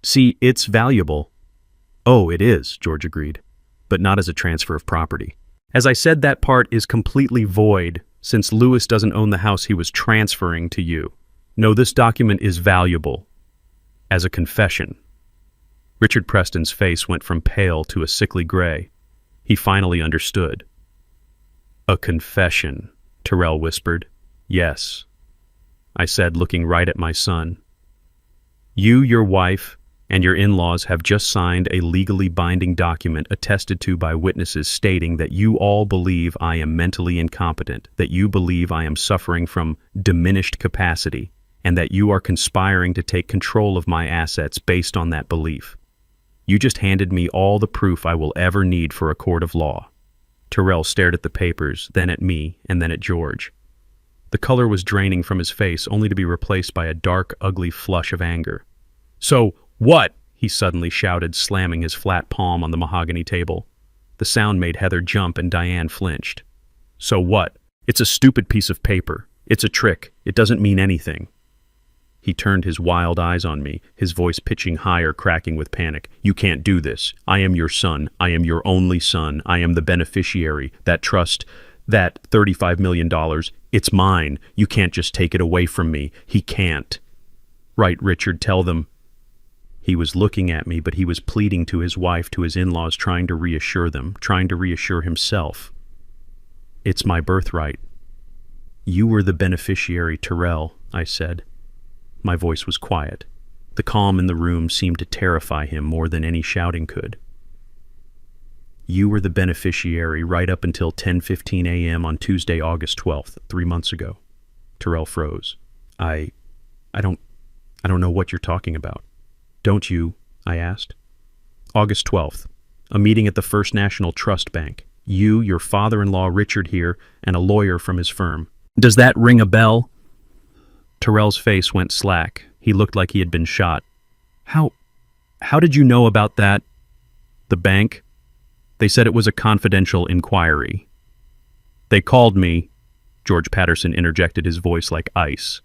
See, it's valuable. Oh, it is, George agreed, but not as a transfer of property. As I said, that part is completely void, since Lewis doesn't own the house he was transferring to you. No, this document is valuable as a confession. Richard Preston's face went from pale to a sickly gray. He finally understood. A confession, Terrell whispered. Yes, I said, looking right at my son. You, your wife, and your in-laws have just signed a legally binding document attested to by witnesses stating that you all believe I am mentally incompetent, that you believe I am suffering from diminished capacity, and that you are conspiring to take control of my assets based on that belief. You just handed me all the proof I will ever need for a court of law. Terrell stared at the papers, then at me, and then at George. The color was draining from his face, only to be replaced by a dark, ugly flush of anger. So, what? He suddenly shouted, slamming his flat palm on the mahogany table. The sound made Heather jump and Diane flinched. So what? It's a stupid piece of paper. It's a trick. It doesn't mean anything. He turned his wild eyes on me, his voice pitching higher, cracking with panic. You can't do this. I am your son. I am your only son. I am the beneficiary. That trust, that $35 million, it's mine. You can't just take it away from me. He can't. Right, Richard, tell them. He was looking at me, but he was pleading to his wife, to his in-laws, trying to reassure them, trying to reassure himself. It's my birthright. You were the beneficiary, Terrell, I said. My voice was quiet. The calm in the room seemed to terrify him more than any shouting could. You were the beneficiary right up until 10:15 a.m. on Tuesday, August 12th, 3 months ago. Terrell froze. I don't know what you're talking about. Don't you? I asked. August 12th, a meeting at the First National Trust Bank. You, your father-in-law Richard here, and a lawyer from his firm. Does that ring a bell? Terrell's face went slack. He looked like he had been shot. How did you know about that? The bank? They said it was a confidential inquiry. They called me, George Patterson interjected, his voice like ice.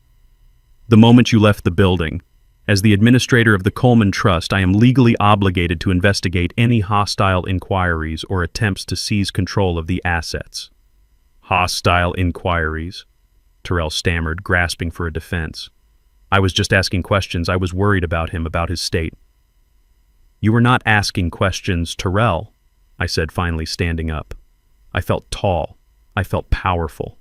The moment you left the building. As the administrator of the Coleman Trust, I am legally obligated to investigate any hostile inquiries or attempts to seize control of the assets. Hostile inquiries? Terrell stammered, grasping for a defense. I was just asking questions. I was worried about him, about his state. You were not asking questions, Terrell, I said, finally standing up. I felt tall. I felt powerful.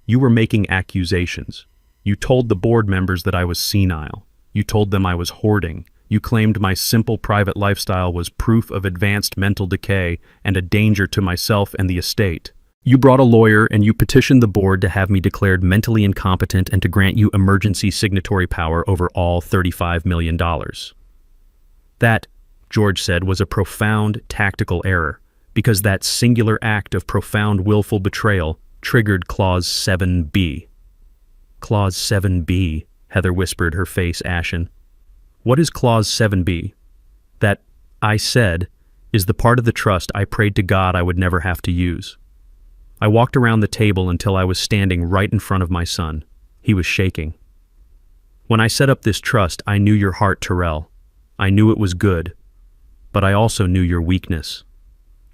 You were making accusations. You told the board members that I was senile. You told them I was hoarding. You claimed my simple private lifestyle was proof of advanced mental decay and a danger to myself and the estate. You brought a lawyer and you petitioned the board to have me declared mentally incompetent and to grant you emergency signatory power over all $35 million. That, George said, was a profound tactical error, because that singular act of profound willful betrayal triggered Clause 7B. Clause 7B, Heather whispered, her face ashen. What is Clause 7B? That, I said, is the part of the trust I prayed to God I would never have to use. I walked around the table until I was standing right in front of my son. He was shaking. When I set up this trust, I knew your heart, Terrell. I knew it was good, but I also knew your weakness.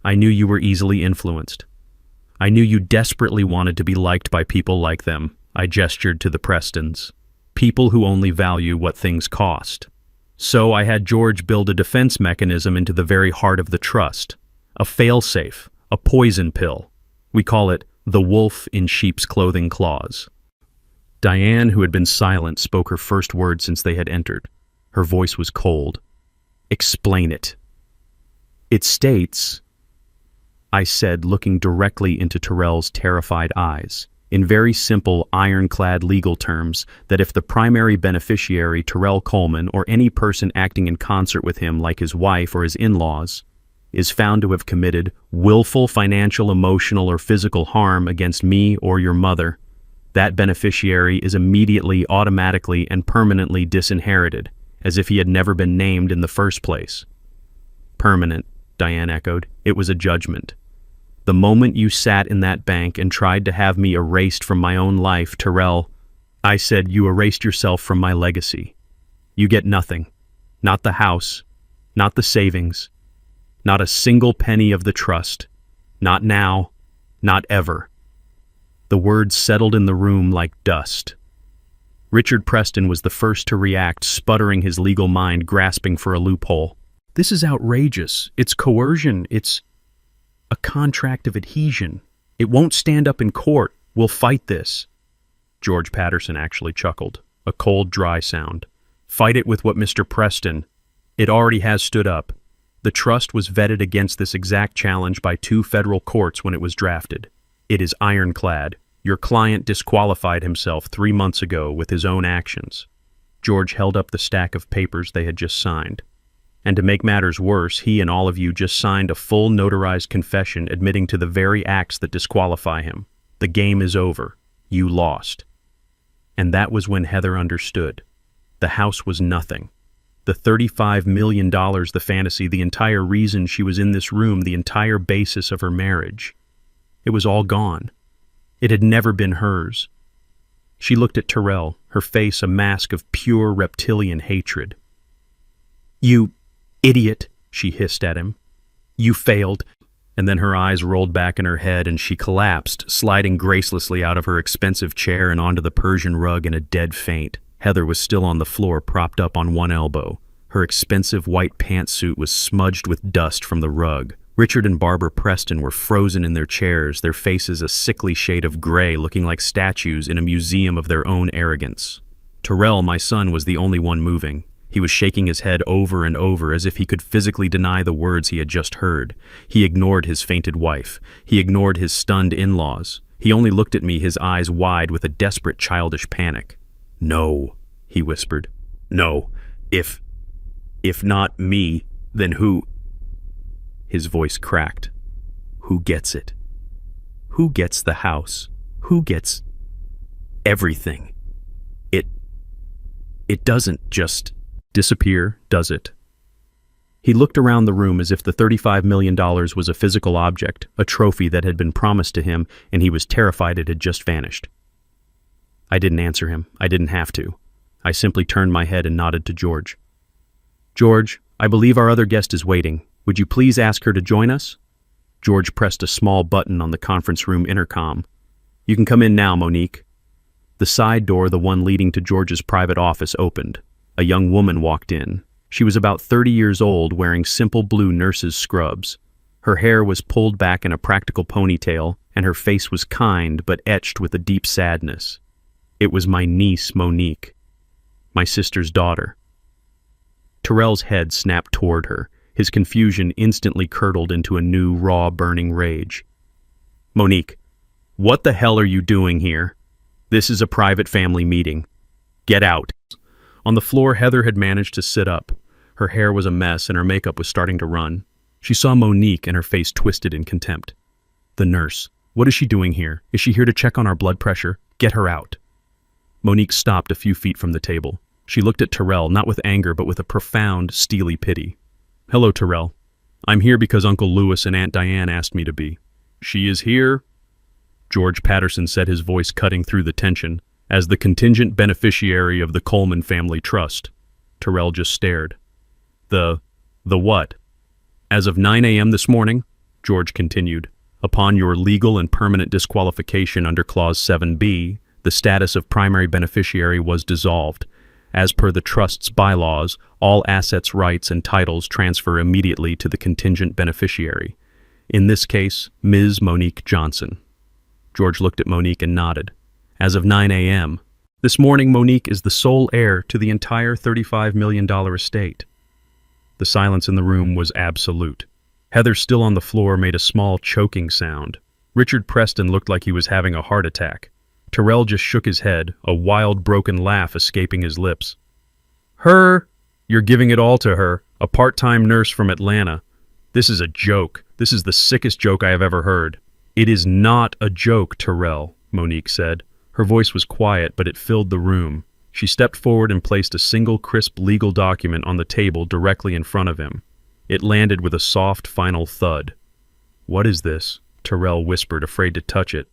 I knew you were easily influenced. I knew you desperately wanted to be liked by people like them. I gestured to the Prestons. People who only value what things cost. So I had George build a defense mechanism into the very heart of the trust. A fail-safe, a poison pill. We call it the wolf in sheep's clothing clause. Diane, who had been silent, spoke her first word since they had entered. Her voice was cold. Explain it. It states, I said, looking directly into Terrell's terrified eyes, in very simple, ironclad legal terms, that if the primary beneficiary, Terrell Coleman, or any person acting in concert with him, like his wife or his in-laws, is found to have committed willful financial, emotional, or physical harm against me or your mother, that beneficiary is immediately, automatically, and permanently disinherited, as if he had never been named in the first place. Permanent, Diane echoed. It was a judgment. The moment you sat in that bank and tried to have me erased from my own life, Terrell, I said you erased yourself from my legacy. You get nothing. Not the house, not the savings, not a single penny of the trust. Not now, not ever. The words settled in the room like dust. Richard Preston was the first to react, sputtering, his legal mind grasping for a loophole. This is outrageous. It's coercion. It's a contract of adhesion. It won't stand up in court. We'll fight this. George Patterson actually chuckled. A cold, dry sound. Fight it with what, Mr. Preston? It already has stood up. The trust was vetted against this exact challenge by 2 federal courts when it was drafted. It is ironclad. Your client disqualified himself 3 months ago with his own actions. George held up the stack of papers they had just signed. And to make matters worse, he and all of you just signed a full notarized confession admitting to the very acts that disqualify him. The game is over. You lost. And that was when Heather understood. The house was nothing. The $35 million, the fantasy, the entire reason she was in this room, the entire basis of her marriage. It was all gone. It had never been hers. She looked at Terrell, her face a mask of pure reptilian hatred. You idiot, she hissed at him. You failed. And then her eyes rolled back in her head and she collapsed, sliding gracelessly out of her expensive chair and onto the Persian rug in a dead faint. Heather was still on the floor, propped up on one elbow. Her expensive white pantsuit was smudged with dust from the rug. Richard and Barbara Preston were frozen in their chairs, their faces a sickly shade of gray, looking like statues in a museum of their own arrogance. Terrell, my son, was the only one moving. He was shaking his head over and over as if he could physically deny the words he had just heard. He ignored his fainted wife. He ignored his stunned in-laws. He only looked at me, his eyes wide with a desperate childish panic. "No," he whispered. "No. If not me, then who?" His voice cracked. "Who gets it? Who gets the house? Who gets everything? It doesn't just disappear, does it?" He looked around the room as if the $35 million was a physical object, a trophy that had been promised to him, and he was terrified it had just vanished. I didn't answer him. I didn't have to. I simply turned my head and nodded to George. "George, I believe our other guest is waiting. Would you please ask her to join us?" George pressed a small button on the conference room intercom. "You can come in now, Monique." The side door, the one leading to George's private office, opened. A young woman walked in. She was about 30 years old, wearing simple blue nurse's scrubs. Her hair was pulled back in a practical ponytail, and her face was kind but etched with a deep sadness. It was my niece, Monique, my sister's daughter. Terrell's head snapped toward her. His confusion instantly curdled into a new, raw, burning rage. "Monique, what the hell are you doing here? This is a private family meeting. Get out." On the floor, Heather had managed to sit up. Her hair was a mess and her makeup was starting to run. She saw Monique and her face twisted in contempt. "The nurse. What is she doing here? Is she here to check on our blood pressure? Get her out." Monique stopped a few feet from the table. She looked at Terrell, not with anger, but with a profound, steely pity. "Hello, Terrell. I'm here because Uncle Lewis and Aunt Diane asked me to be." "She is here," George Patterson said, his voice cutting through the tension, "as the contingent beneficiary of the Coleman Family Trust." Terrell just stared. The what?" "As of 9 a.m. this morning," George continued, "upon your legal and permanent disqualification under Clause 7B, the status of primary beneficiary was dissolved. As per the Trust's bylaws, all assets, rights, and titles transfer immediately to the contingent beneficiary. In this case, Ms. Monique Johnson." George looked at Monique and nodded. "As of 9 a.m. this morning, Monique is the sole heir to the entire $35 million estate." The silence in the room was absolute. Heather, still on the floor, made a small choking sound. Richard Preston looked like he was having a heart attack. Terrell just shook his head, a wild, broken laugh escaping his lips. "Her? You're giving it all to her, a part-time nurse from Atlanta. This is a joke. This is the sickest joke I have ever heard." "It is not a joke, Terrell," Monique said. Her voice was quiet, but it filled the room. She stepped forward and placed a single crisp legal document on the table directly in front of him. It landed with a soft, final thud. "What is this?" Terrell whispered, afraid to touch it.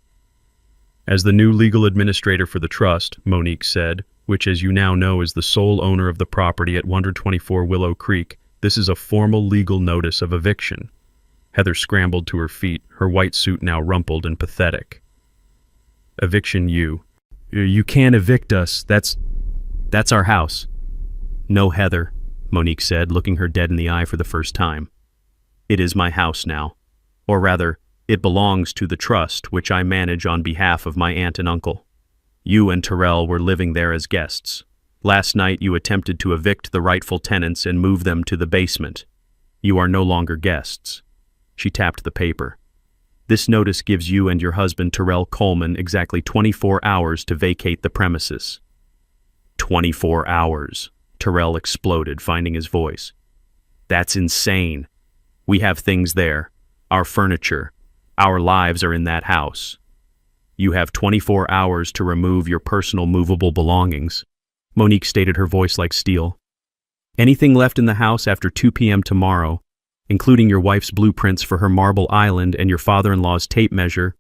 "As the new legal administrator for the trust," Monique said, "which as you now know is the sole owner of the property at 124 Willow Creek, this is a formal legal notice of eviction." Heather scrambled to her feet, her white suit now rumpled and pathetic. "Eviction, you can't evict us. That's our house." "No, Heather," Monique said, looking her dead in the eye for the first time. "It is my house now. Or rather, it belongs to the trust, which I manage on behalf of my aunt and uncle. You and Terrell were living there as guests. Last night you attempted to evict the rightful tenants and move them to the basement. You are no longer guests." She tapped the paper. "This notice gives you and your husband, Terrell Coleman, exactly 24 hours to vacate the premises." 24 hours, Terrell exploded, finding his voice. "That's insane. We have things there. Our furniture. Our lives are in that house. You have 24 hours to remove your personal movable belongings." Monique stated, her voice like steel. "Anything left in the house after 2 p.m. tomorrow, including your wife's blueprints for her marble island and your father-in-law's tape measure,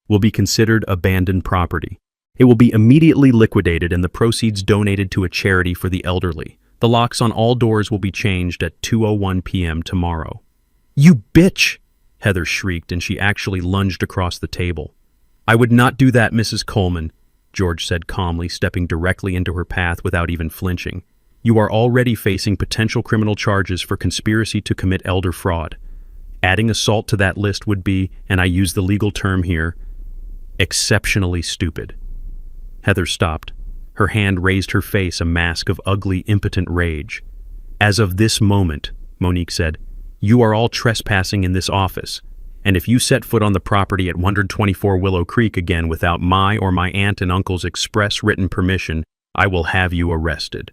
will be considered abandoned property. It will be immediately liquidated and the proceeds donated to a charity for the elderly. The locks on all doors will be changed at 2:01 p.m. tomorrow." "You bitch!" Heather shrieked, and she actually lunged across the table. "I would not do that, Mrs. Coleman," George said calmly, stepping directly into her path without even flinching. "You are already facing potential criminal charges for conspiracy to commit elder fraud. Adding assault to that list would be, and I use the legal term here, exceptionally stupid." Heather stopped. Her hand raised her face, a mask of ugly, impotent rage. "As of this moment," Monique said, "you are all trespassing in this office, and if you set foot on the property at 124 Willow Creek again without my or my aunt and uncle's express written permission, I will have you arrested."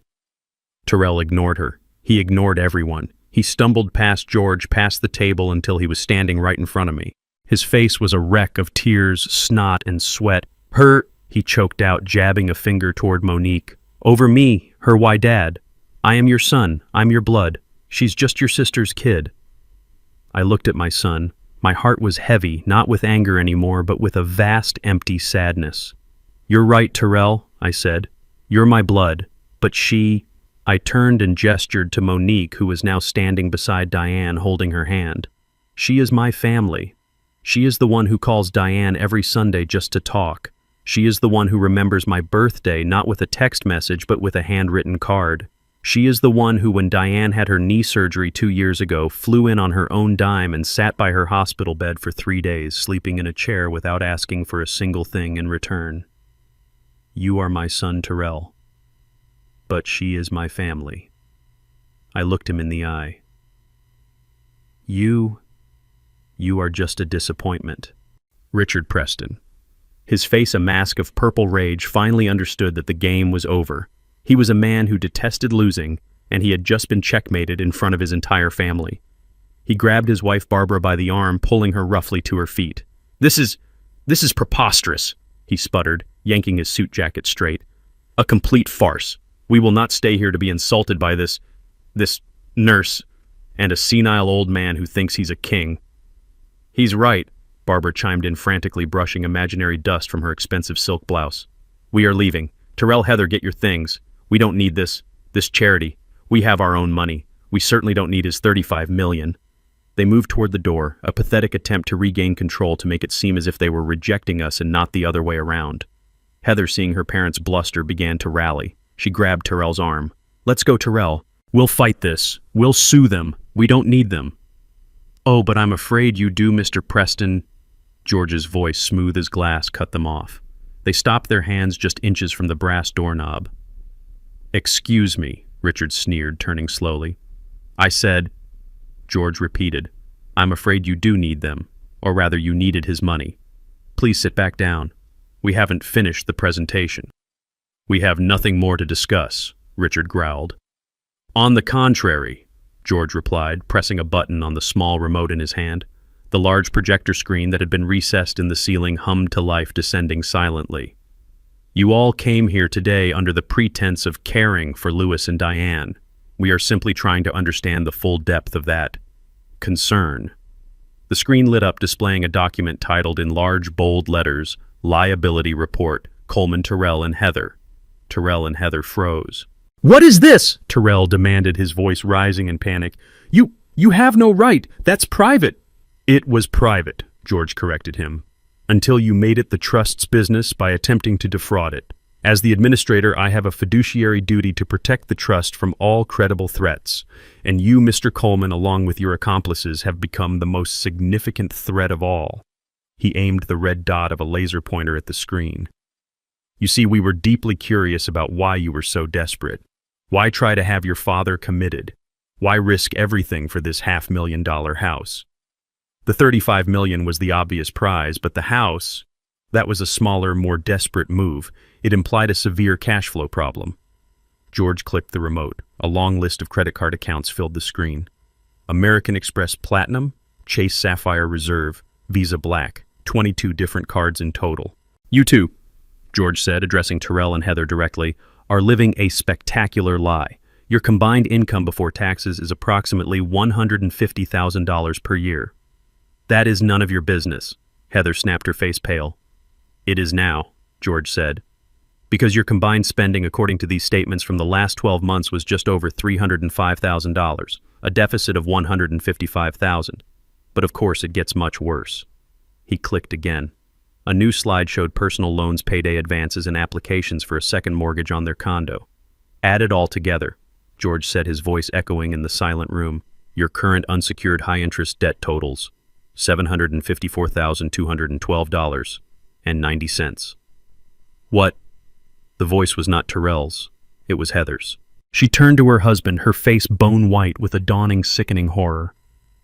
Terrell ignored her. He ignored everyone. He stumbled past George, past the table, until he was standing right in front of me. His face was a wreck of tears, snot, and sweat. "Her," he choked out, jabbing a finger toward Monique. "Over me, her why dad. I am your son, I'm your blood. She's just your sister's kid." I looked at my son. My heart was heavy, not with anger anymore, but with a vast, empty sadness. "You're right, Terrell," I said. "You're my blood. But she—" I turned and gestured to Monique, who was now standing beside Diane, holding her hand. "She is my family. She is the one who calls Diane every Sunday just to talk. She is the one who remembers my birthday, not with a text message, but with a handwritten card. She is the one who, when Diane had her knee surgery 2 years ago, flew in on her own dime and sat by her hospital bed for 3 days, sleeping in a chair without asking for a single thing in return. You are my son, Terrell. But she is my family." I looked him in the eye. You are just a disappointment." Richard Preston, his face a mask of purple rage, finally understood that the game was over. He was a man who detested losing, and he had just been checkmated in front of his entire family. He grabbed his wife Barbara by the arm, pulling her roughly to her feet. This is preposterous," he sputtered, yanking his suit jacket straight. "A complete farce. We will not stay here to be insulted by this nurse and a senile old man who thinks he's a king." "He's right," Barbara chimed in frantically, brushing imaginary dust from her expensive silk blouse. "We are leaving. Terrell, Heather, get your things. We don't need this charity. We have our own money. We certainly don't need his $35 million. They moved toward the door, a pathetic attempt to regain control to make it seem as if they were rejecting us and not the other way around. Heather, seeing her parents bluster, began to rally. She grabbed Terrell's arm. "Let's go, Terrell. We'll fight this. We'll sue them. We don't need them." "Oh, but I'm afraid you do, Mr. Preston." George's voice, smooth as glass, cut them off. They stopped, their hands just inches from the brass doorknob. "Excuse me," Richard sneered, turning slowly. "I said," George repeated, "I'm afraid you do need them, or rather you needed his money. Please sit back down. We haven't finished the presentation." "We have nothing more to discuss," Richard growled. "On the contrary," George replied, pressing a button on the small remote in his hand. The large projector screen that had been recessed in the ceiling hummed to life, descending silently. "You all came here today under the pretense of caring for Louis and Diane. We are simply trying to understand the full depth of that concern." The screen lit up, displaying a document titled in large, bold letters, "Liability Report, Coleman Terrell and Heather." Terrell and Heather froze. "What is this?" Terrell demanded, his voice rising in panic. You have no right. That's private." "It was private," George corrected him, "until you made it the trust's business by attempting to defraud it. As the administrator, I have a fiduciary duty to protect the trust from all credible threats, and you, Mr. Coleman, along with your accomplices, have become the most significant threat of all." He aimed the red dot of a laser pointer at the screen. "You see, we were deeply curious about why you were so desperate. Why try to have your father committed? Why risk everything for this $500,000 house? The $35 million was the obvious prize, but the house, that was a smaller, more desperate move. It implied a severe cash flow problem." George clicked the remote. A long list of credit card accounts filled the screen. American Express Platinum, Chase Sapphire Reserve, Visa Black, 22 different cards in total. "You two," George said, addressing Terrell and Heather directly, "are living a spectacular lie. Your combined income before taxes is approximately $150,000 per year." "That is none of your business." Heather snapped, her face pale. "It is now," George said, "because your combined spending according to these statements from the last 12 months was just over $305,000, a deficit of $155,000. But of course it gets much worse." He clicked again. A new slide showed personal loans, payday advances, and applications for a second mortgage on their condo. "Add it all together," George said, his voice echoing in the silent room. "Your current unsecured high-interest debt totals $754,212.90. "What?" The voice was not Terrell's. It was Heather's. She turned to her husband, her face bone-white with a dawning, sickening horror.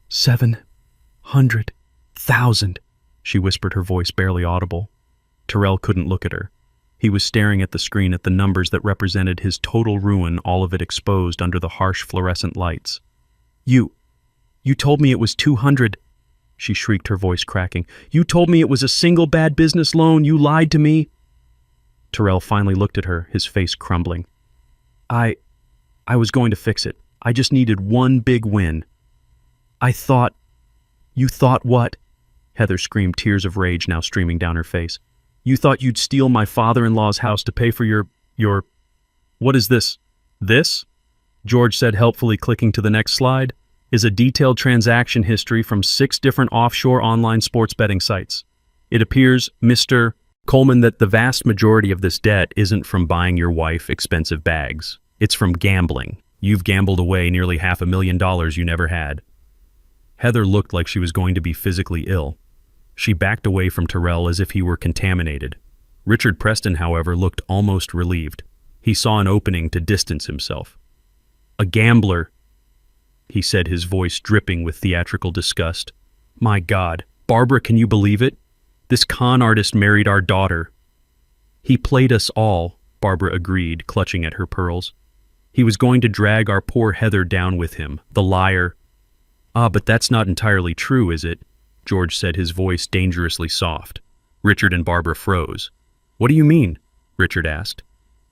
700,000, she whispered, her voice barely audible. Terrell couldn't look at her. He was staring at the screen, at the numbers that represented his total ruin, all of it exposed under the harsh fluorescent lights. You told me it was 200, she shrieked, her voice cracking. You told me it was a single bad business loan. You lied to me. Terrell finally looked at her, his face crumbling. I was going to fix it. I just needed one big win. You thought what? Heather screamed, tears of rage now streaming down her face. You thought you'd steal my father-in-law's house to pay for your... What is this? This? George said helpfully, clicking to the next slide, is a detailed transaction history from 6 different offshore online sports betting sites. It appears, Mr. Coleman, that the vast majority of this debt isn't from buying your wife expensive bags. It's from gambling. You've gambled away nearly $500,000 you never had. Heather looked like she was going to be physically ill. She backed away from Terrell as if he were contaminated. Richard Preston, however, looked almost relieved. He saw an opening to distance himself. A gambler, he said, his voice dripping with theatrical disgust. My God, Barbara, can you believe it? This con artist married our daughter. He played us all, Barbara agreed, clutching at her pearls. He was going to drag our poor Heather down with him, the liar. Ah, but that's not entirely true, is it? George said, his voice dangerously soft. Richard and Barbara froze. What do you mean? Richard asked.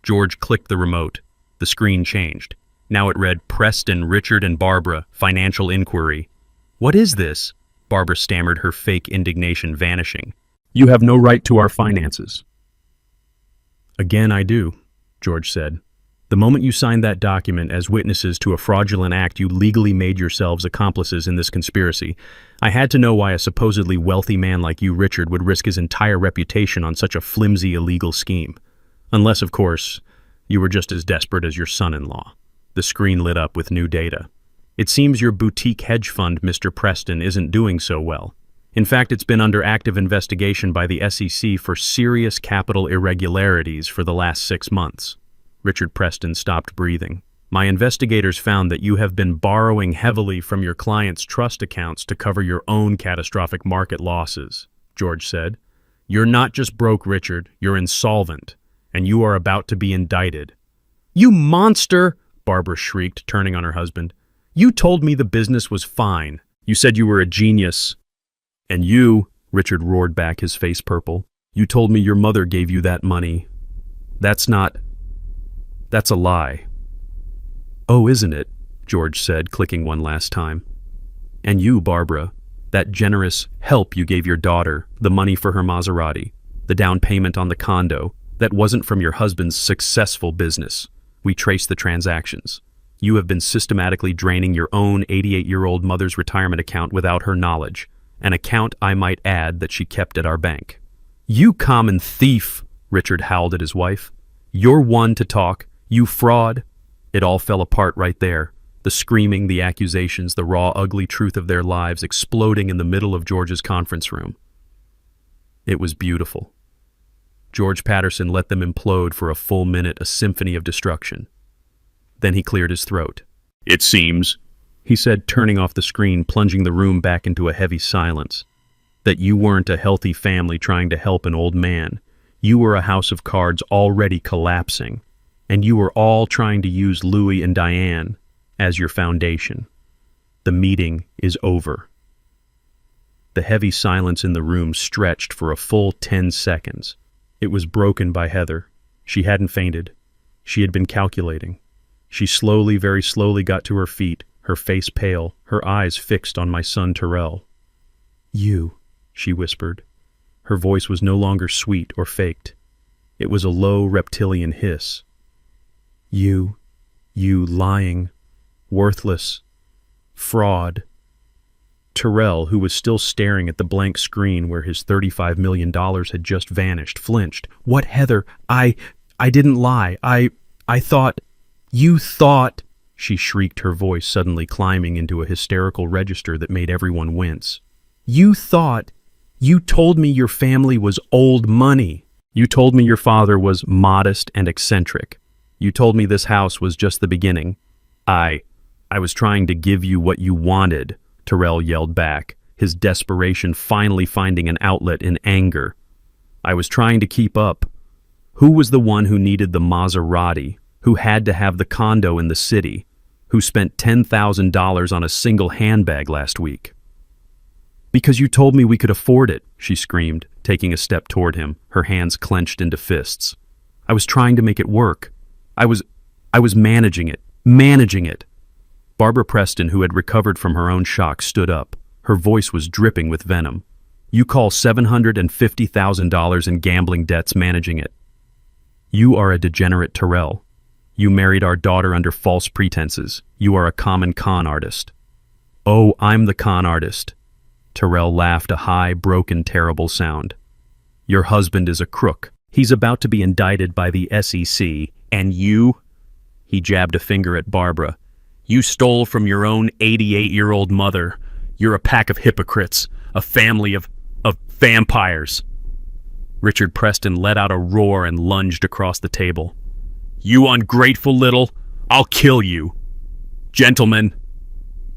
George clicked the remote. The screen changed. Now it read, Preston, Richard, and Barbara, financial inquiry. What is this? Barbara stammered, her fake indignation vanishing. You have no right to our finances. Again, I do, George said. The moment you signed that document as witnesses to a fraudulent act, you legally made yourselves accomplices in this conspiracy. I had to know why a supposedly wealthy man like you, Richard, would risk his entire reputation on such a flimsy, illegal scheme. Unless, of course, you were just as desperate as your son-in-law. The screen lit up with new data. It seems your boutique hedge fund, Mr. Preston, isn't doing so well. In fact, it's been under active investigation by the SEC for serious capital irregularities for the last 6 months. Richard Preston stopped breathing. My investigators found that you have been borrowing heavily from your clients' trust accounts to cover your own catastrophic market losses, George said. You're not just broke, Richard, you're insolvent, and you are about to be indicted. You monster! Barbara shrieked, turning on her husband. You told me the business was fine. You said you were a genius. And you, Richard roared back, his face purple, you told me your mother gave you that money. That's a lie. Oh, isn't it? George said, clicking one last time. And you, Barbara, that generous help you gave your daughter, the money for her Maserati, the down payment on the condo, that wasn't from your husband's successful business. We traced the transactions. You have been systematically draining your own 88-year-old mother's retirement account without her knowledge, an account, I might add, that she kept at our bank. You common thief, Richard howled at his wife. You're one to talk. You fraud. It all fell apart right there. The screaming, the accusations, the raw, ugly truth of their lives exploding in the middle of George's conference room. It was beautiful. George Patterson let them implode for a full minute, a symphony of destruction. Then he cleared his throat. It seems, he said, turning off the screen, plunging the room back into a heavy silence, that you weren't a healthy family trying to help an old man. You were a house of cards already collapsing, and you were all trying to use Louis and Diane as your foundation. The meeting is over. The heavy silence in the room stretched for a full 10 seconds. It was broken by Heather. She hadn't fainted. She had been calculating. She slowly, very slowly got to her feet, her face pale, her eyes fixed on my son Terrell. You, she whispered. Her voice was no longer sweet or faked. It was a low reptilian hiss. You lying, worthless, fraud. Terrell, who was still staring at the blank screen where his $35 million had just vanished, flinched. What, Heather? I didn't lie. I thought... You thought... She shrieked, her voice suddenly climbing into a hysterical register that made everyone wince. You thought... You told me your family was old money. You told me your father was modest and eccentric. You told me this house was just the beginning. I was trying to give you what you wanted, Terrell yelled back, his desperation finally finding an outlet in anger. I was trying to keep up. Who was the one who needed the Maserati, who had to have the condo in the city, who spent $10,000 on a single handbag last week? Because you told me we could afford it, she screamed, taking a step toward him, her hands clenched into fists. I was trying to make it work. I was managing it. Barbara Preston, who had recovered from her own shock, stood up. Her voice was dripping with venom. You call $750,000 in gambling debts managing it. You are a degenerate, Terrell. You married our daughter under false pretenses. You are a common con artist. Oh, I'm the con artist. Terrell laughed a high, broken, terrible sound. Your husband is a crook. He's about to be indicted by the SEC, and you? He jabbed a finger at Barbara. You stole from your own 88-year-old mother. You're a pack of hypocrites, a family of vampires. Richard Preston let out a roar and lunged across the table. You ungrateful little, I'll kill you. Gentlemen.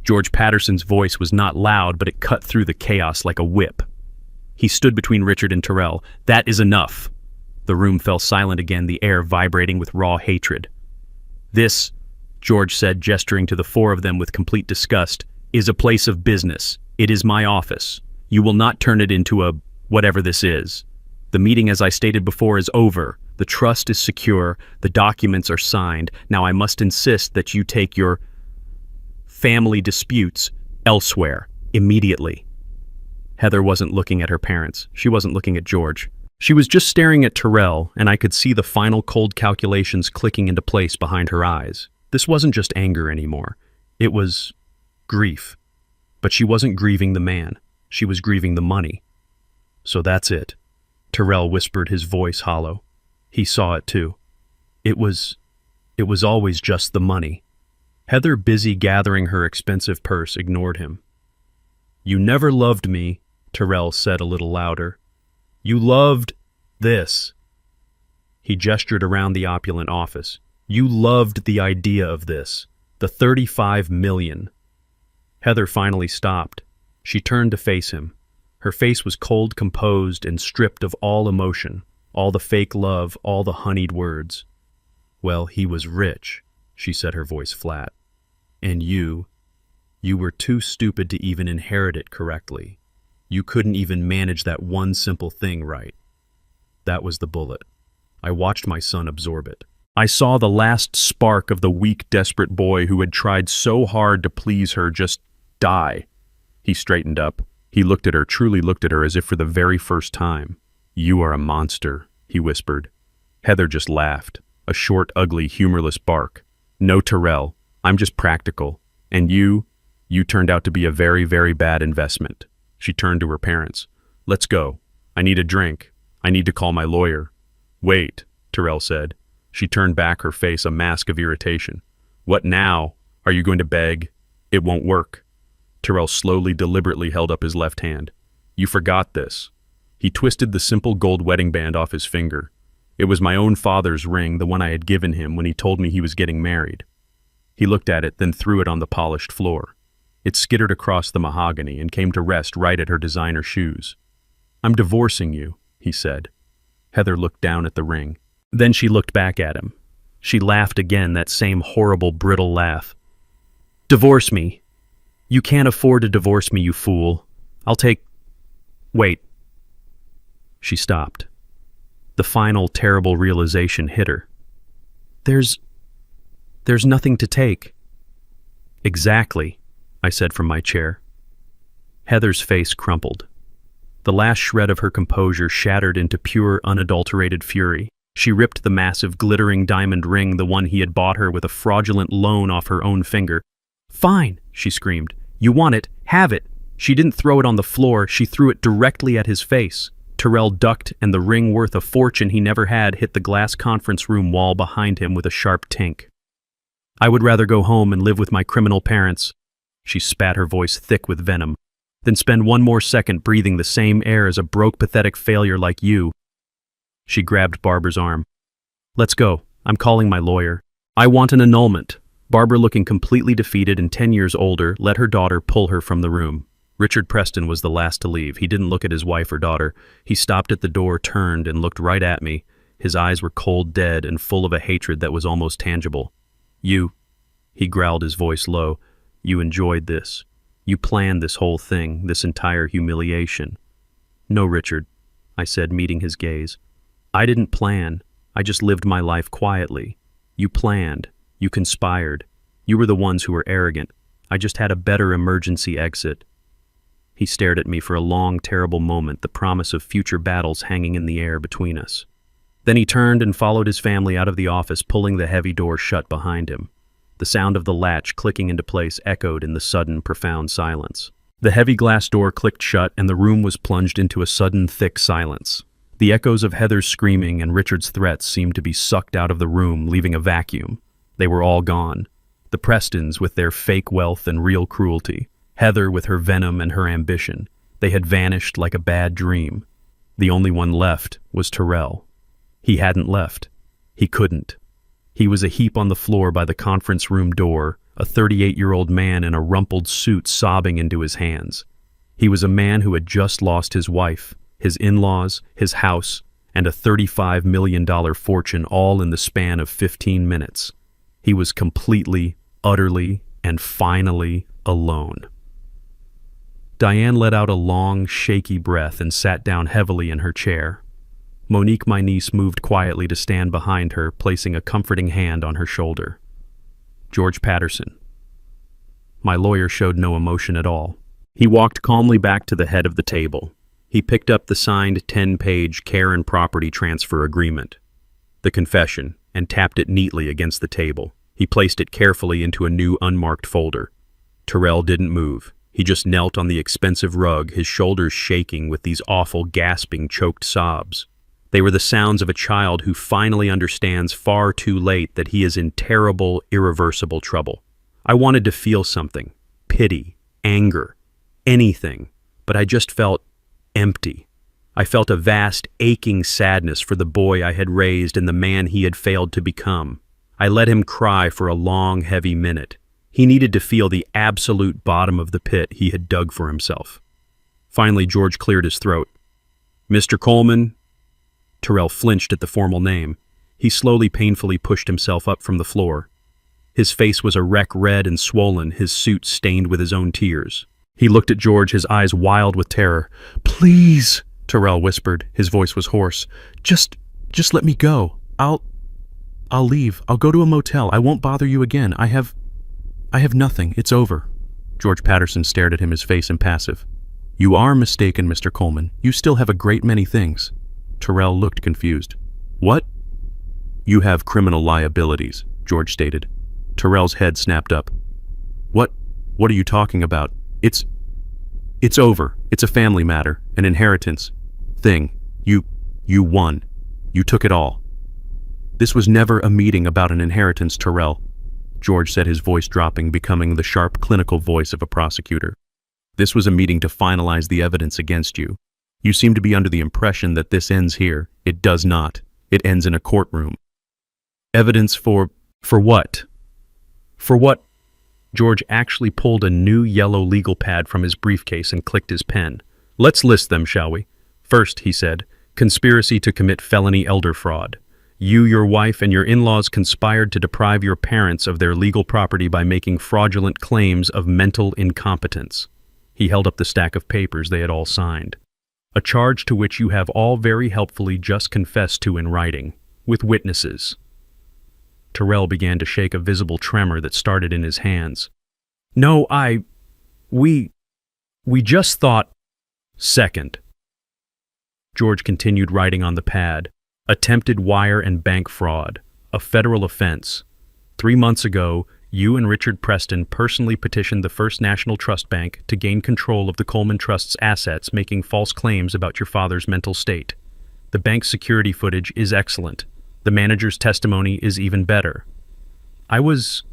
George Patterson's voice was not loud, but it cut through the chaos like a whip. He stood between Richard and Terrell. That is enough. The room fell silent again, the air vibrating with raw hatred. This, George said, gesturing to the four of them with complete disgust, is a place of business. It is my office. You will not turn it into a whatever this is. The meeting, as I stated before, is over. The trust is secure. The documents are signed. Now I must insist that you take your family disputes elsewhere, immediately. Heather wasn't looking at her parents. She wasn't looking at George. She was just staring at Terrell, and I could see the final cold calculations clicking into place behind her eyes. This wasn't just anger anymore. It was grief. But she wasn't grieving the man. She was grieving the money. So that's it. Terrell whispered, his voice hollow. He saw it too. It was always just the money. Heather, busy gathering her expensive purse, ignored him. You never loved me, Terrell said a little louder. You loved this. He gestured around the opulent office. You loved the idea of this, the 35 million. Heather finally stopped. She turned to face him. Her face was cold, composed, and stripped of all emotion, all the fake love, all the honeyed words. Well, he was rich, she said, her voice flat. And you were too stupid to even inherit it correctly. You couldn't even manage that one simple thing right. That was the bullet. I watched my son absorb it. I saw the last spark of the weak, desperate boy who had tried so hard to please her just die. He straightened up. He looked at her, truly looked at her as if for the very first time. You are a monster, he whispered. Heather just laughed, a short, ugly, humorless bark. No, Terrell, I'm just practical. And you turned out to be a very, very bad investment. She turned to her parents. Let's go. I need a drink. I need to call my lawyer. Wait, Terrell said. She turned back, her face a mask of irritation. What now? Are you going to beg? It won't work. Terrell slowly, deliberately held up his left hand. You forgot this. He twisted the simple gold wedding band off his finger. It was my own father's ring, the one I had given him when he told me he was getting married. He looked at it, then threw it on the polished floor. It skittered across the mahogany and came to rest right at her designer shoes. I'm divorcing you, he said. Heather looked down at the ring. Then she looked back at him. She laughed again, that same horrible, brittle laugh. Divorce me. You can't afford to divorce me, you fool. Wait. She stopped. The final, terrible realization hit her. There's nothing to take. Exactly, I said from my chair. Heather's face crumpled. The last shred of her composure shattered into pure, unadulterated fury. She ripped the massive, glittering diamond ring, the one he had bought her with a fraudulent loan, off her own finger. Fine, she screamed. You want it? Have it. She didn't throw it on the floor. She threw it directly at his face. Terrell ducked, and the ring, worth a fortune he never had, hit the glass conference room wall behind him with a sharp tink. I would rather go home and live with my criminal parents. She spat, her voice thick with venom. Than spend one more second breathing the same air as a broke, pathetic failure like you. She grabbed Barbara's arm. Let's go. I'm calling my lawyer. I want an annulment. Barbara, looking completely defeated and 10 years older, let her daughter pull her from the room. Richard Preston was the last to leave. He didn't look at his wife or daughter. He stopped at the door, turned, and looked right at me. His eyes were cold dead and full of a hatred that was almost tangible. You, he growled, his voice low, you enjoyed this. You planned this whole thing, this entire humiliation. No, Richard, I said, meeting his gaze. I didn't plan. I just lived my life quietly. You planned. You conspired. You were the ones who were arrogant. I just had a better emergency exit. He stared at me for a long, terrible moment, the promise of future battles hanging in the air between us. Then he turned and followed his family out of the office, pulling the heavy door shut behind him. The sound of the latch clicking into place echoed in the sudden, profound silence. The heavy glass door clicked shut, and the room was plunged into a sudden, thick silence. The echoes of Heather's screaming and Richard's threats seemed to be sucked out of the room, leaving a vacuum. They were all gone. The Prestons with their fake wealth and real cruelty. Heather with her venom and her ambition. They had vanished like a bad dream. The only one left was Terrell. He hadn't left. He couldn't. He was a heap on the floor by the conference room door, a 38-year-old man in a rumpled suit sobbing into his hands. He was a man who had just lost his wife, his in-laws, his house, and a $35 million fortune, all in the span of 15 minutes. He was completely, utterly, and finally alone. Diane let out a long, shaky breath and sat down heavily in her chair. Monique, my niece, moved quietly to stand behind her, placing a comforting hand on her shoulder. George Patterson. My lawyer showed no emotion at all. He walked calmly back to the head of the table. He picked up the signed 10-page care and property transfer agreement, the confession, and tapped it neatly against the table. He placed it carefully into a new unmarked folder. Terrell didn't move. He just knelt on the expensive rug, his shoulders shaking with these awful, gasping, choked sobs. They were the sounds of a child who finally understands far too late that he is in terrible, irreversible trouble. I wanted to feel something, pity, anger, anything, but I just felt empty. I felt a vast, aching sadness for the boy I had raised and the man he had failed to become. I let him cry for a long, heavy minute. He needed to feel the absolute bottom of the pit he had dug for himself. Finally, George cleared his throat. Mr. Coleman. Terrell flinched at the formal name. He slowly, painfully pushed himself up from the floor. His face was a wreck, red and swollen, his suit stained with his own tears. He looked at George, his eyes wild with terror. Please, Terrell whispered. His voice was hoarse. Just let me go. I'll leave. I'll go to a motel. I won't bother you again. I have nothing. It's over. George Patterson stared at him, his face impassive. You are mistaken, Mr. Coleman. You still have a great many things. Terrell looked confused. What? You have criminal liabilities, George stated. Terrell's head snapped up. What are you talking about? It's over. It's a family matter, an inheritance thing. You won. You took it all. This was never a meeting about an inheritance, Terrell, George said, his voice dropping, becoming the sharp, clinical voice of a prosecutor. This was a meeting to finalize the evidence against you. You seem to be under the impression that this ends here. It does not. It ends in a courtroom. Evidence for what? For what? George actually pulled a new yellow legal pad from his briefcase and clicked his pen. Let's list them, shall we? First, he said, conspiracy to commit felony elder fraud. You, your wife, and your in-laws conspired to deprive your parents of their legal property by making fraudulent claims of mental incompetence. He held up the stack of papers they had all signed. A charge to which you have all very helpfully just confessed to in writing, with witnesses. Terrell began to shake, a visible tremor that started in his hands. No, we just thought... Second. George continued writing on the pad. Attempted wire and bank fraud, a federal offense. 3 months ago, you and Richard Preston personally petitioned the First National Trust Bank to gain control of the Coleman Trust's assets, making false claims about your father's mental state. The bank's security footage is excellent. The manager's testimony is even better. I was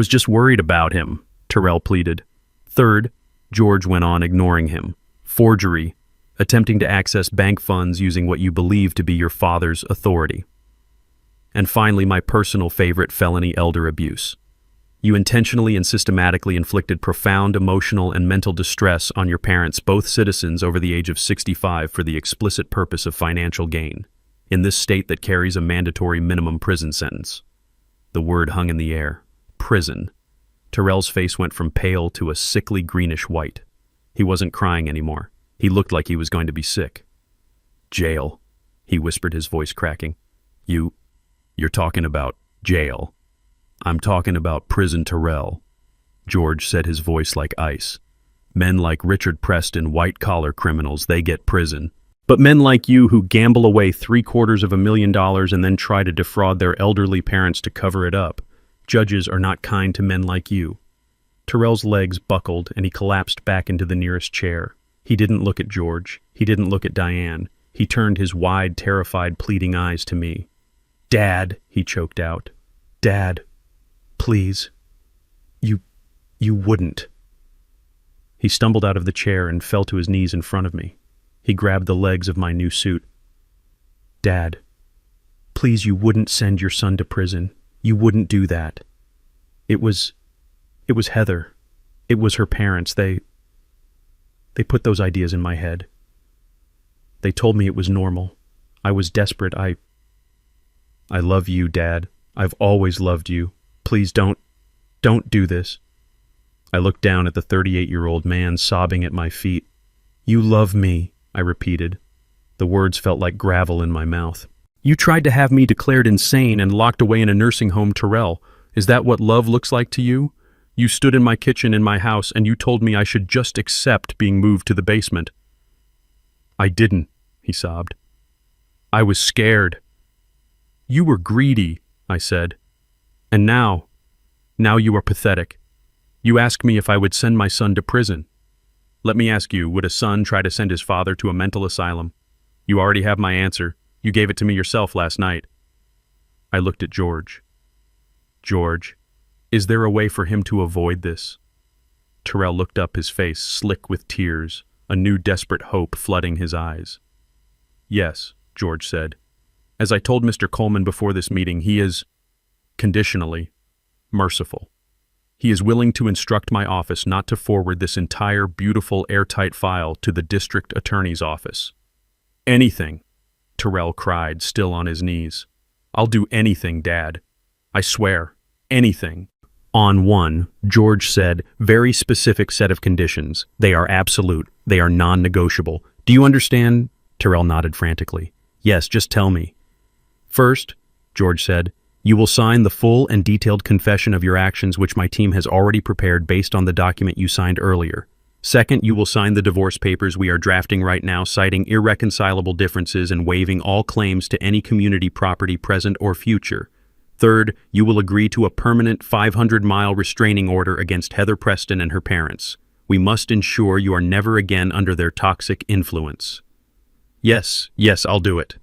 just worried about him, Terrell pleaded. Third, George went on, ignoring him. Forgery, attempting to access bank funds using what you believe to be your father's authority. And finally, my personal favorite, felony elder abuse. You intentionally and systematically inflicted profound emotional and mental distress on your parents, both citizens over the age of 65, for the explicit purpose of financial gain, in this state that carries a mandatory minimum prison sentence. The word hung in the air. Prison. Terrell's face went from pale to a sickly greenish white. He wasn't crying anymore. He looked like he was going to be sick. Jail, he whispered, his voice cracking. You're talking about jail. I'm talking about prison, Terrell. George said, his voice like ice. Men like Richard Preston, white-collar criminals, they get prison. But men like you who gamble away $750,000 and then try to defraud their elderly parents to cover it up, judges are not kind to men like you. Terrell's legs buckled and he collapsed back into the nearest chair. He didn't look at George. He didn't look at Diane. He turned his wide, terrified, pleading eyes to me. Dad, he choked out. Dad, please. You wouldn't. He stumbled out of the chair and fell to his knees in front of me. He grabbed the legs of my new suit. Dad, please, you wouldn't send your son to prison. You wouldn't do that. It was Heather. It was her parents. They put those ideas in my head. They told me it was normal. I was desperate. I love you, Dad. I've always loved you. Please don't do this. I looked down at the 38-year-old man sobbing at my feet. You love me, I repeated. The words felt like gravel in my mouth. You tried to have me declared insane and locked away in a nursing home, Terrell. Is that what love looks like to you? You stood in my kitchen in my house and you told me I should just accept being moved to the basement. I didn't, he sobbed. I was scared. You were greedy, I said. And now you are pathetic. You ask me if I would send my son to prison. Let me ask you, would a son try to send his father to a mental asylum? You already have my answer. You gave it to me yourself last night. I looked at George. George, is there a way for him to avoid this? Terrell looked up, his face slick with tears, a new desperate hope flooding his eyes. Yes, George said. As I told Mr. Coleman before this meeting, he is, conditionally, merciful. He is willing to instruct my office not to forward this entire beautiful airtight file to the district attorney's office. Anything, Terrell cried, still on his knees. I'll do anything, Dad. I swear, anything. On one, George said, very specific set of conditions. They are absolute. They are non-negotiable. Do you understand? Terrell nodded frantically. Yes, just tell me. First, George said, you will sign the full and detailed confession of your actions which my team has already prepared based on the document you signed earlier. Second, you will sign the divorce papers we are drafting right now, citing irreconcilable differences and waiving all claims to any community property present or future. Third, you will agree to a permanent 500-mile restraining order against Heather Preston and her parents. We must ensure you are never again under their toxic influence. Yes, I'll do it,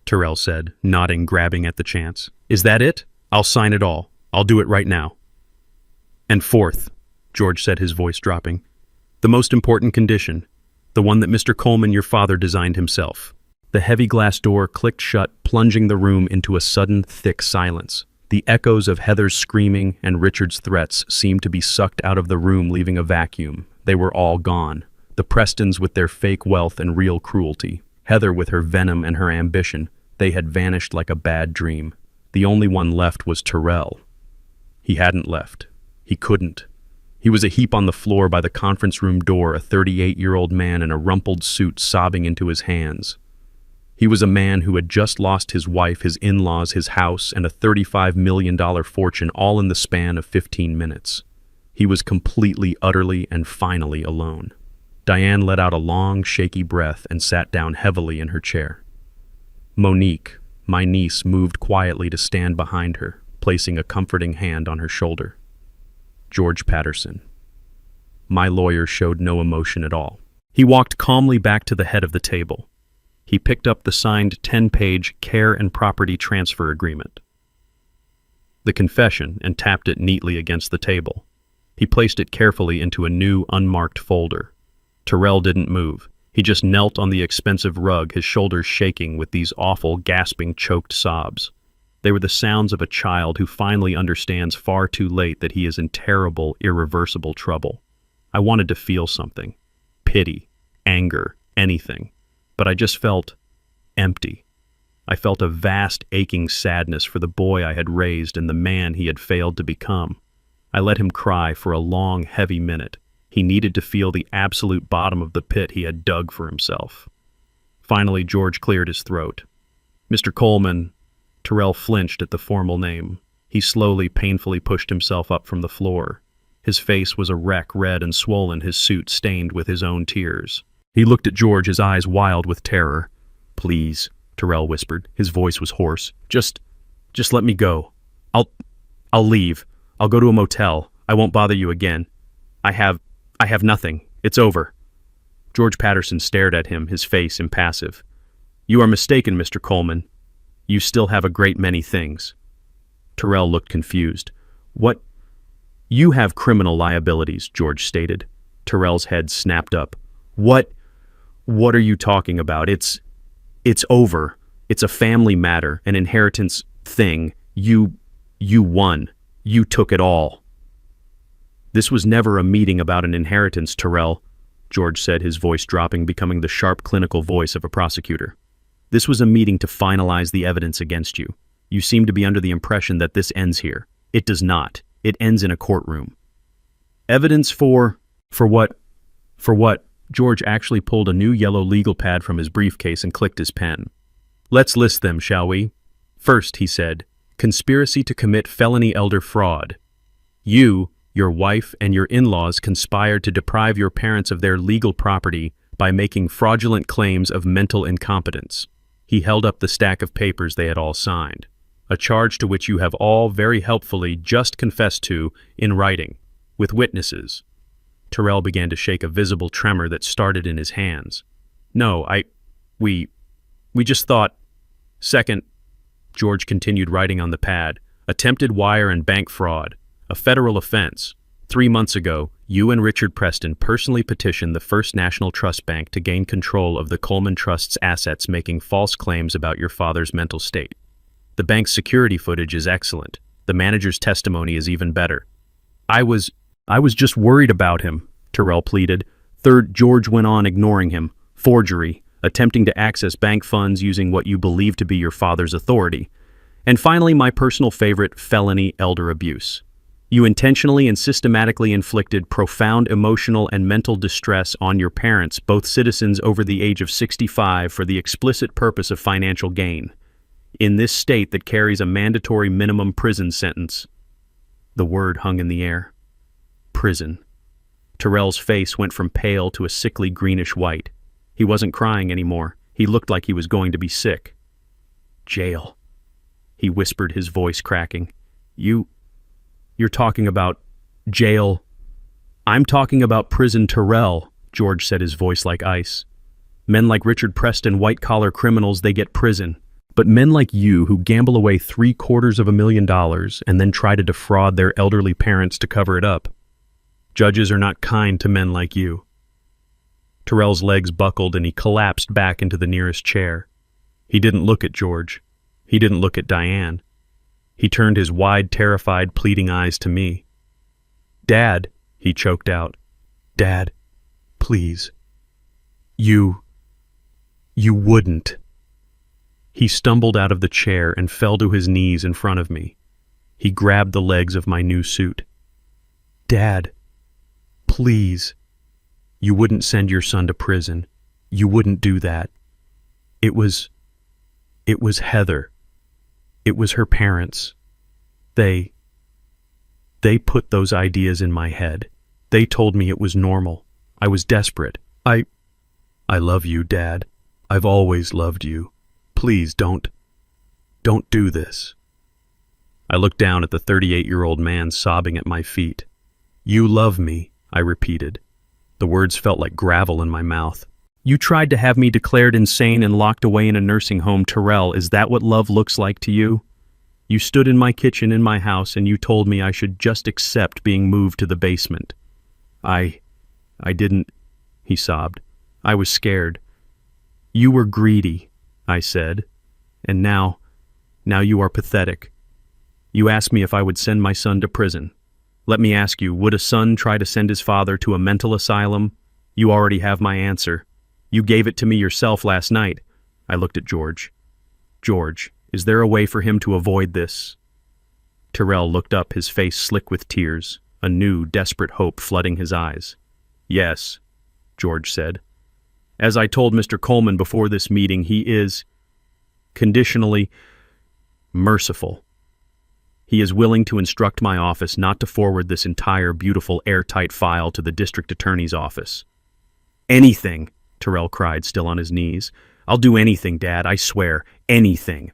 Terrell said, nodding, grabbing at the chance. Is that it? I'll sign it all. I'll do it right now. And fourth, George said, his voice dropping, the most important condition, the one that Mr. Coleman, your father, designed himself. The heavy glass door clicked shut, plunging the room into a sudden, thick silence. The echoes of Heather's screaming and Richard's threats seemed to be sucked out of the room, leaving a vacuum. They were all gone. The Prestons with their fake wealth and real cruelty. Heather with her venom and her ambition. They had vanished like a bad dream. The only one left was Terrell. He hadn't left. He couldn't. He was a heap on the floor by the conference room door, a 38-year-old man in a rumpled suit sobbing into his hands. He was a man who had just lost his wife, his in-laws, his house, and a $35 million fortune, all in the span of 15 minutes. He was completely, utterly, and finally alone. Diane let out a long, shaky breath and sat down heavily in her chair. Monique, my niece, moved quietly to stand behind her, placing a comforting hand on her shoulder. George Patterson. My lawyer showed no emotion at all. He walked calmly back to the head of the table. He picked up the signed 10-page care and property transfer agreement, the confession, and tapped it neatly against the table. He placed it carefully into a new, unmarked folder. Terrell didn't move. He just knelt on the expensive rug, his shoulders shaking with these awful, gasping, choked sobs. They were the sounds of a child who finally understands far too late that he is in terrible, irreversible trouble. I wanted to feel something. Pity, anger, anything. But I just felt empty. I felt a vast, aching sadness for the boy I had raised and the man he had failed to become. I let him cry for a long, heavy minute. He needed to feel the absolute bottom of the pit he had dug for himself. Finally, George cleared his throat. "Mr. Coleman." Terrell flinched at the formal name. He slowly, painfully pushed himself up from the floor. His face was a wreck, red and swollen, his suit stained with his own tears. He looked at George, his eyes wild with terror. "Please," Terrell whispered. His voice was hoarse. Just let me go. I'll leave. I'll go to a motel. I won't bother you again. I have nothing. It's over." George Patterson stared at him, his face impassive. "You are mistaken, Mr. Coleman. You still have a great many things." Terrell looked confused. "What? You have criminal liabilities," George stated. Terrell's head snapped up. What are you talking about? It's over. It's a family matter, an inheritance thing. You won. You took it all." "This was never a meeting about an inheritance, Terrell," George said, his voice dropping, becoming the sharp clinical voice of a prosecutor. "This was a meeting to finalize the evidence against you. You seem to be under the impression that this ends here. It does not. It ends in a courtroom." "Evidence for what? For what?" George actually pulled a new yellow legal pad from his briefcase and clicked his pen. "Let's list them, shall we? First," he said, "conspiracy to commit felony elder fraud. You, your wife, and your in-laws conspired to deprive your parents of their legal property by making fraudulent claims of mental incompetence." He held up the stack of papers they had all signed. "A charge to which you have all very helpfully just confessed to in writing, with witnesses." Terrell began to shake a visible tremor that started in his hands. "No, we just thought." "Second," George continued writing on the pad, "attempted wire and bank fraud, a federal offense. 3 months ago, you and Richard Preston personally petitioned the First National Trust Bank to gain control of the Coleman Trust's assets, making false claims about your father's mental state. The bank's security footage is excellent. The manager's testimony is even better." I was just worried about him," Terrell pleaded. "Third," George went on, ignoring him, "forgery, attempting to access bank funds using what you believe to be your father's authority. And finally, my personal favorite, felony elder abuse. You intentionally and systematically inflicted profound emotional and mental distress on your parents, both citizens over the age of 65, for the explicit purpose of financial gain. In this state that carries a mandatory minimum prison sentence." The word hung in the air. Prison. Terrell's face went from pale to a sickly greenish white. He wasn't crying anymore. He looked like he was going to be sick. "Jail," he whispered, his voice cracking. You're talking about jail." "I'm talking about prison, Terrell," George said, his voice like ice. "Men like Richard Preston, white-collar criminals, they get prison. But men like you, who gamble away $750,000 and then try to defraud their elderly parents to cover it up, judges are not kind to men like you." Terrell's legs buckled and he collapsed back into the nearest chair. He didn't look at George. He didn't look at Diane. He turned his wide, terrified, pleading eyes to me. "Dad," he choked out. "Dad, please. You wouldn't." He stumbled out of the chair and fell to his knees in front of me. He grabbed the legs of my new suit. "Dad, please. You wouldn't send your son to prison. You wouldn't do that. It was Heather. It was her parents. They put those ideas in my head. They told me it was normal. I was desperate. I love you, Dad. I've always loved you. Please don't do this." I looked down at the 38-year-old man sobbing at my feet. "You love me," I repeated. The words felt like gravel in my mouth. "You tried to have me declared insane and locked away in a nursing home, Terrell. Is that what love looks like to you? You stood in my kitchen in my house and you told me I should just accept being moved to the basement. I didn't," he sobbed. I was scared. You were greedy, I said, and now you are pathetic. You asked me if I would send my son to prison. Let me ask you, would a son try to send his father to a mental asylum? You already have my answer. You gave it to me yourself last night. I looked at George. George, is there a way for him to avoid this? Tyrell looked up, his face slick with tears, a new, desperate hope flooding his eyes. Yes, George said. As I told Mr. Coleman before this meeting, he is conditionally merciful. He is willing to instruct my office not to forward this entire beautiful airtight file to the district attorney's office. Anything, Tyrell cried, still on his knees. I'll do anything, Dad, I swear, anything.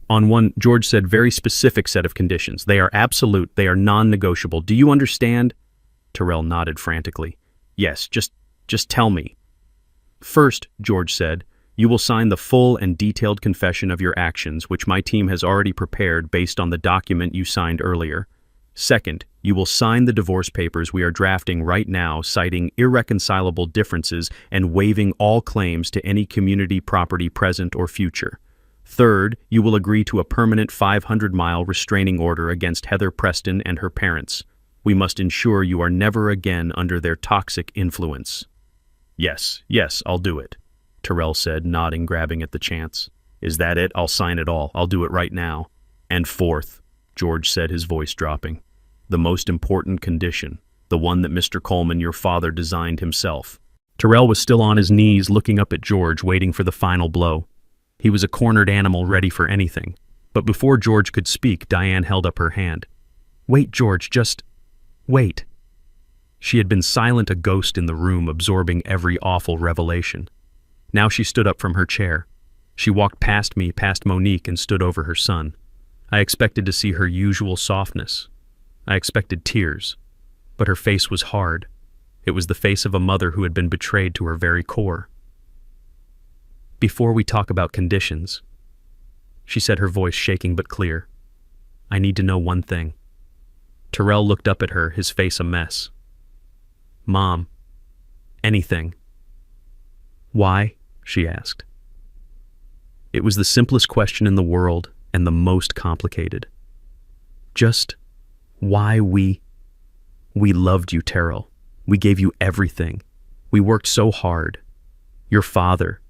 On one, George said, very specific set of conditions. They are absolute, they are non-negotiable. Do you understand? Tyrell nodded frantically. Yes, just tell me. First, George said, you will sign the full and detailed confession of your actions, which my team has already prepared based on the document you signed earlier. Second, you will sign the divorce papers we are drafting right now, citing irreconcilable differences and waiving all claims to any community property present or future. Third, you will agree to a permanent 500-mile restraining order against Heather Preston and her parents. We must ensure you are never again under their toxic influence. Yes, I'll do it, Tyrell said, nodding, grabbing at the chance. Is that it? I'll sign it all. I'll do it right now. And fourth, George said, his voice dropping, the most important condition, the one that Mr. Coleman, your father, designed himself. Tyrell was still on his knees, looking up at George, waiting for the final blow. He was a cornered animal ready for anything. But before George could speak, Diane held up her hand. Wait, George, just wait. She had been silent, a ghost in the room, absorbing every awful revelation. Now she stood up from her chair. She walked past me, past Monique, and stood over her son. I expected to see her usual softness. I expected tears. But her face was hard. It was the face of a mother who had been betrayed to her very core. Before we talk about conditions, she said, her voice shaking but clear, I need to know one thing. Tyrell looked up at her, his face a mess. Mom, anything. Why? She asked. It was the simplest question in the world and the most complicated. Just why we loved you, Tyrell. We gave you everything. We worked so hard. Your father,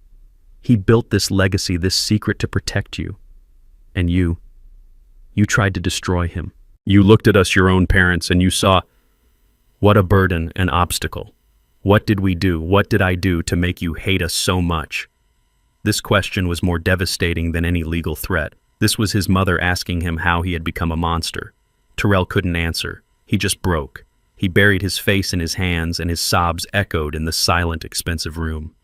he built this legacy, this secret to protect you. And you tried to destroy him. You looked at us, your own parents, and you saw what a burden, an obstacle. What did we do? What did I do to make you hate us so much? This question was more devastating than any legal threat. This was his mother asking him how he had become a monster. Tyrell couldn't answer. He just broke. He buried his face in his hands, and his sobs echoed in the silent, expensive room.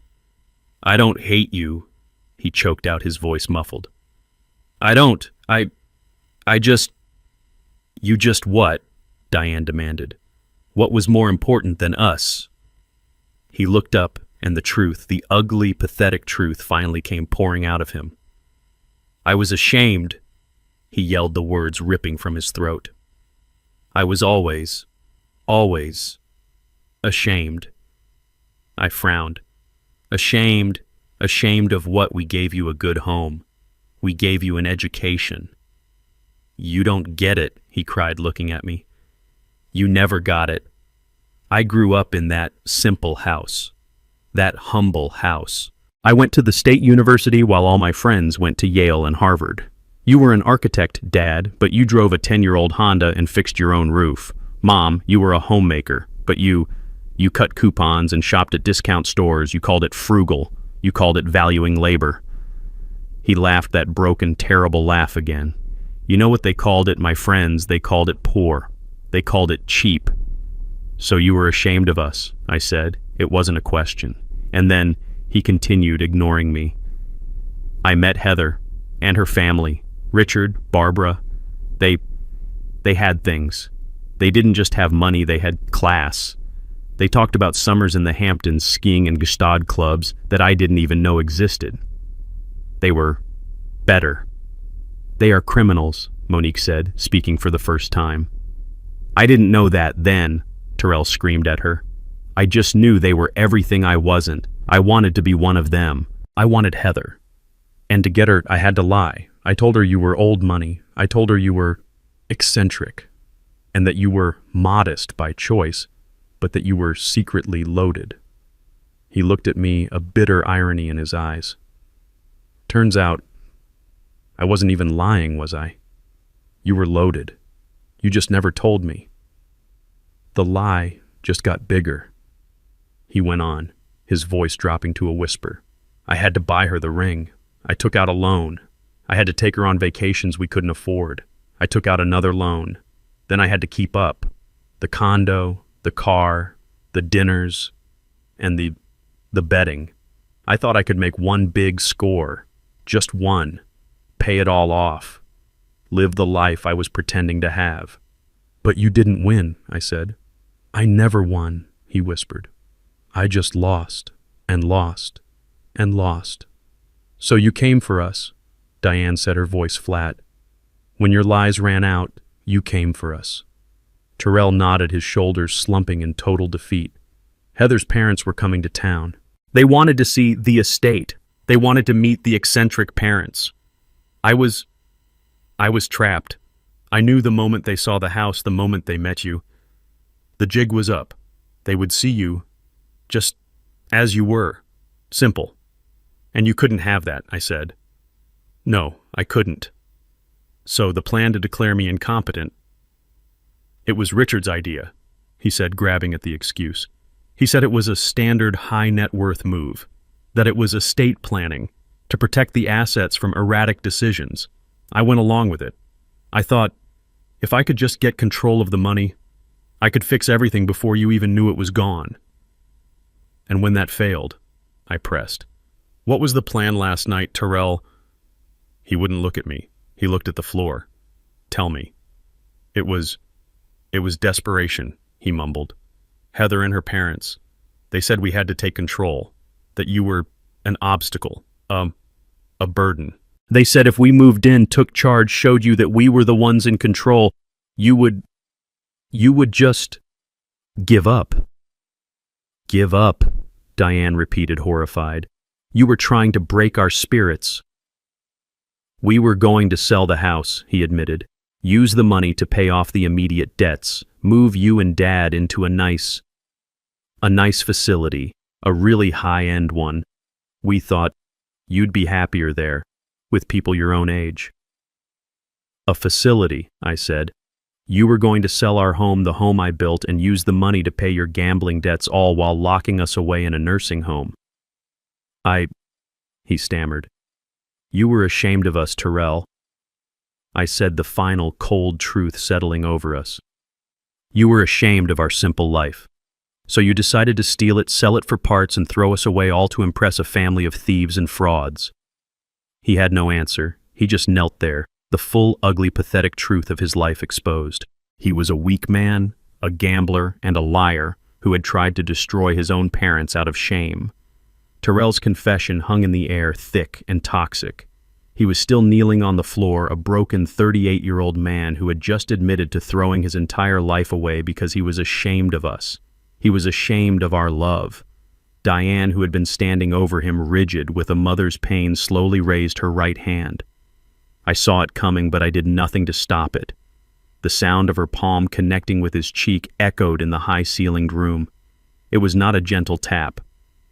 I don't hate you, he choked out, his voice muffled. I don't. You just what? Diane demanded. What was more important than us? He looked up, and the truth, the ugly, pathetic truth, finally came pouring out of him. I was ashamed, he yelled, the words ripping from his throat. I was always ashamed. I frowned. Ashamed of what? We gave you a good home. We gave you an education. You don't get it, he cried, looking at me. You never got it. I grew up in that simple house, that humble house. I went to the State University while all my friends went to Yale and Harvard. You were an architect, Dad, but you drove a 10-year-old Honda and fixed your own roof. Mom, you were a homemaker, but you cut coupons and shopped at discount stores. You called it frugal. You called it valuing labor. He laughed that broken, terrible laugh again. You know what they called it, my friends? They called it poor. They called it cheap. So you were ashamed of us, I said. It wasn't a question. And then he continued, ignoring me. I met Heather and her family. Richard, Barbara. They had things. They didn't just have money, they had class. They talked about summers in the Hamptons, skiing in Gestad clubs that I didn't even know existed. They were better. They are criminals, Monique said, speaking for the first time. I didn't know that then, Tyrell screamed at her. I just knew they were everything I wasn't. I wanted to be one of them. I wanted Heather. And to get her, I had to lie. I told her you were old money. I told her you were eccentric, and that you were modest by choice, but that you were secretly loaded. He looked at me, a bitter irony in his eyes. Turns out, I wasn't even lying, was I? You were loaded. You just never told me. The lie just got bigger. He went on, his voice dropping to a whisper. I had to buy her the ring. I took out a loan. I had to take her on vacations we couldn't afford. I took out another loan. Then I had to keep up. The condo, the car, the dinners, and the betting. I thought I could make one big score. Just one. Pay it all off. Live the life I was pretending to have. But you didn't win, I said. I never won, he whispered. I just lost, and lost, and lost. So you came for us, Diane said, her voice flat. When your lies ran out, you came for us. Terrell nodded, his shoulders slumping in total defeat. Heather's parents were coming to town. They wanted to see the estate. They wanted to meet the eccentric parents. I was trapped. I knew the moment they saw the house, the moment they met you. The jig was up. They would see you just as you were. Simple. And you couldn't have that, I said. No, I couldn't. So the plan to declare me incompetent, it was Richard's idea, he said, grabbing at the excuse. He said it was a standard high net worth move, that it was estate planning to protect the assets from erratic decisions. I went along with it. I thought, if I could just get control of the money, I could fix everything before you even knew it was gone. And when that failed, I pressed. What was the plan last night, Terrell? He wouldn't look at me. He looked at the floor. Tell me. It was desperation, he mumbled. Heather and her parents. They said we had to take control, that you were an obstacle, a burden. They said if we moved in, took charge, showed you that we were the ones in control, you would just give up. Give up, Diane repeated, horrified. You were trying to break our spirits. We were going to sell the house, he admitted. Use the money to pay off the immediate debts. Move you and Dad into a nice facility, a really high-end one. We thought you'd be happier there, with people your own age. A facility, I said. You were going to sell our home, the home I built, and use the money to pay your gambling debts, all while locking us away in a nursing home. He stammered. You were ashamed of us, Terrell. I said, the final cold truth settling over us. You were ashamed of our simple life. So you decided to steal it, sell it for parts, and throw us away, all to impress a family of thieves and frauds. He had no answer. He just knelt there, the full, ugly, pathetic truth of his life exposed. He was a weak man, a gambler, and a liar who had tried to destroy his own parents out of shame. Terrell's confession hung in the air, thick and toxic. He was still kneeling on the floor, a broken 38-year-old man who had just admitted to throwing his entire life away because he was ashamed of us. He was ashamed of our love. Diane, who had been standing over him rigid with a mother's pain, slowly raised her right hand. I saw it coming, but I did nothing to stop it. The sound of her palm connecting with his cheek echoed in the high-ceilinged room. It was not a gentle tap.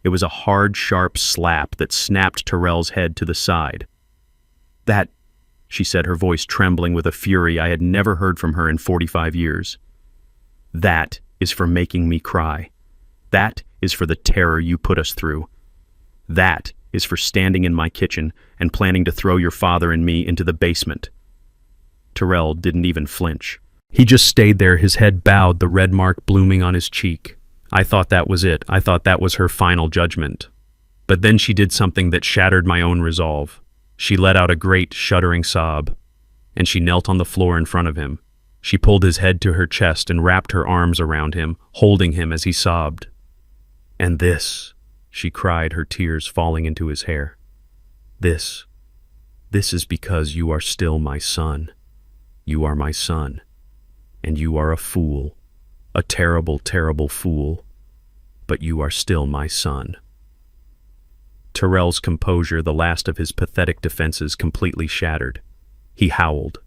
It was a hard, sharp slap that snapped Terrell's head to the side. That, she said, her voice trembling with a fury I had never heard from her in 45 years. That is for making me cry. That is for the terror you put us through. That is for standing in my kitchen and planning to throw your father and me into the basement. Terrell didn't even flinch. He just stayed there, his head bowed, the red mark blooming on his cheek. I thought that was it. I thought that was her final judgment. But then she did something that shattered my own resolve. She let out a great, shuddering sob, and she knelt on the floor in front of him. She pulled his head to her chest and wrapped her arms around him, holding him as he sobbed. And this, she cried, her tears falling into his hair. This is because you are still my son. You are my son, and you are a fool, a terrible, terrible fool. but you are still my son." Terrell's composure, the last of his pathetic defenses, completely shattered. He howled.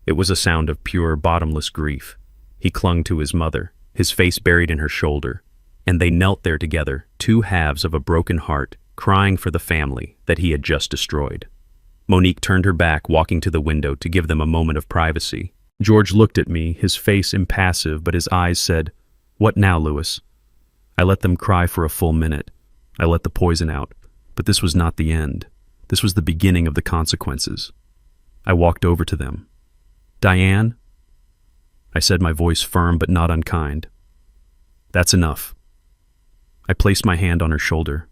It was a sound of pure, bottomless grief. He clung to his mother, his face buried in her shoulder, and they knelt there together, two halves of a broken heart, crying for the family that he had just destroyed. Monique turned her back, walking to the window to give them a moment of privacy. George looked at me, his face impassive, but his eyes said, "What now, Louis?" I let them cry for a full minute. I let the poison out, but this was not the end. This was the beginning of the consequences. I walked over to them. "Diane?" I said, my voice firm but not unkind. "That's enough." I placed my hand on her shoulder.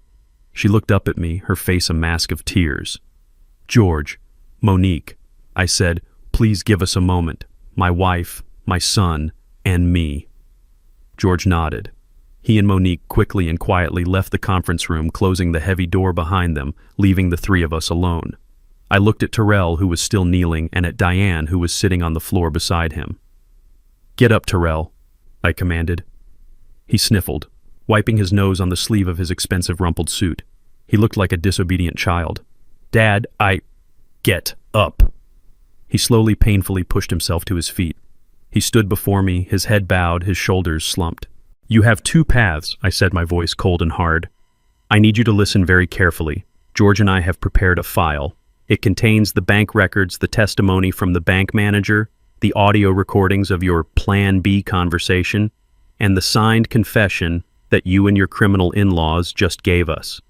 She looked up at me, her face a mask of tears. "George, Monique," I said, "please give us a moment. My wife, my son, and me." George nodded. He and Monique quickly and quietly left the conference room, closing the heavy door behind them, leaving the three of us alone. I looked at Terrell, who was still kneeling, and at Diane, who was sitting on the floor beside him. "Get up, Terrell," I commanded. He sniffled, wiping his nose on the sleeve of his expensive rumpled suit. He looked like a disobedient child. "Dad, Get up." He slowly, painfully pushed himself to his feet. He stood before me, his head bowed, his shoulders slumped. "You have two paths," I said, my voice cold and hard. "I need you to listen very carefully. George and I have prepared a file. It contains the bank records, the testimony from the bank manager, the audio recordings of your Plan B conversation, and the signed confession that you and your criminal in-laws just gave us.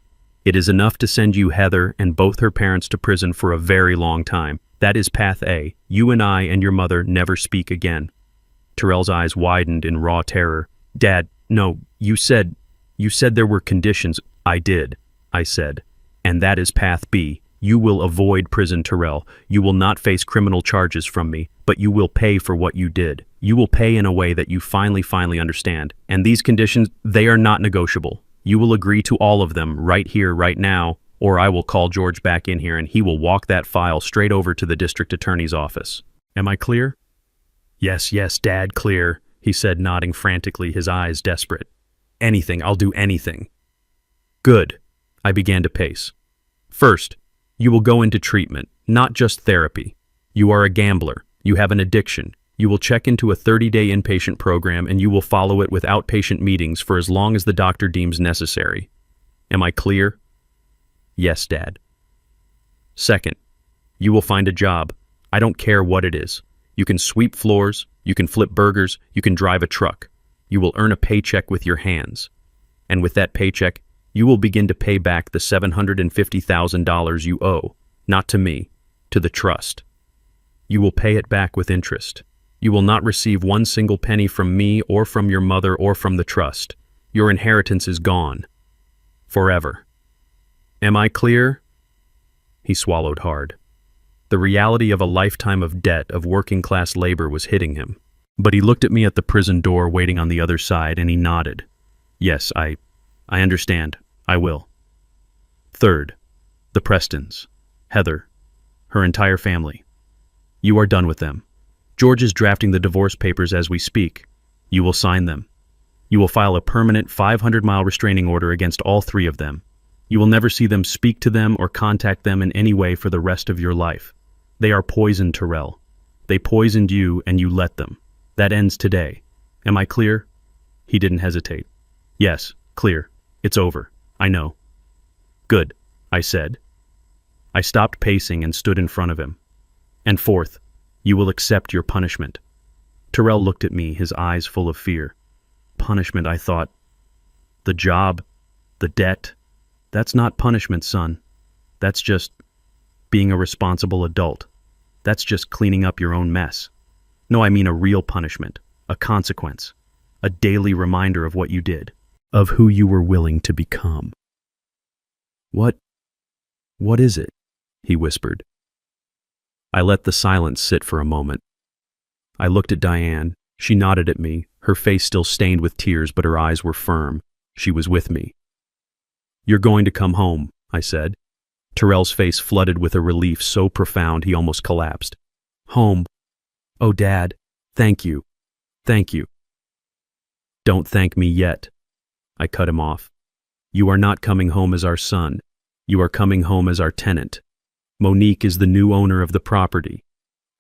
It is enough to send you, Heather, and both her parents to prison for a very long time. That is path A. You and I and your mother never speak again." Terrell's eyes widened in raw terror. "Dad, no, you said there were conditions." "I did," I said. "And that is path B. You will avoid prison, Terrell. You will not face criminal charges from me, but you will pay for what you did. You will pay in a way that you finally understand. And these conditions, they are not negotiable. You will agree to all of them right here, right now, or I will call George back in here and he will walk that file straight over to the district attorney's office. Am I clear?" Yes, Dad, clear," he said, nodding frantically, his eyes desperate. "Anything, I'll do anything." "Good." I began to pace. "First, you will go into treatment, not just therapy. You are a gambler. You have an addiction. You will check into a 30-day inpatient program and you will follow it with outpatient meetings for as long as the doctor deems necessary. Am I clear?" "Yes, Dad." "Second, you will find a job. I don't care what it is. You can sweep floors, you can flip burgers, you can drive a truck. You will earn a paycheck with your hands. And with that paycheck, you will begin to pay back the $750,000 you owe, not to me, to the trust. You will pay it back with interest. You will not receive one single penny from me or from your mother or from the trust. Your inheritance is gone. Forever. Am I clear?" He swallowed hard. The reality of a lifetime of debt, of working-class labor, was hitting him. But he looked at me at the prison door waiting on the other side, and he nodded. "Yes, I understand. I will." Third, the Prestons, Heather, her entire family. You are done with them. George is drafting the divorce papers as we speak. You will sign them. You will file a permanent 500-mile restraining order against all three of them. You will never see them, speak to them, or contact them in any way for the rest of your life. They are poisoned, Terrell. They poisoned you, and you let them. That ends today. Am I clear?" He didn't hesitate. "Yes, clear. It's over. I know." "Good," I said. I stopped pacing and stood in front of him. "And fourth, you will accept your punishment." Terrell looked at me, his eyes full of fear. Punishment, I thought. The job, the debt, that's not punishment, son. That's just being a responsible adult. That's just cleaning up your own mess. No, I mean a real punishment, a consequence, a daily reminder of what you did, of who you were willing to become. What is it?" he whispered. I let the silence sit for a moment. I looked at Diane. She nodded at me, her face still stained with tears, but her eyes were firm. She was with me. "You're going to come home," I said. Terrell's face flooded with a relief so profound he almost collapsed. "Home. Oh, Dad, thank you. Thank you." "Don't thank me yet." I cut him off. You are not coming home as our son. You are coming home as our tenant. Monique is the new owner of the property.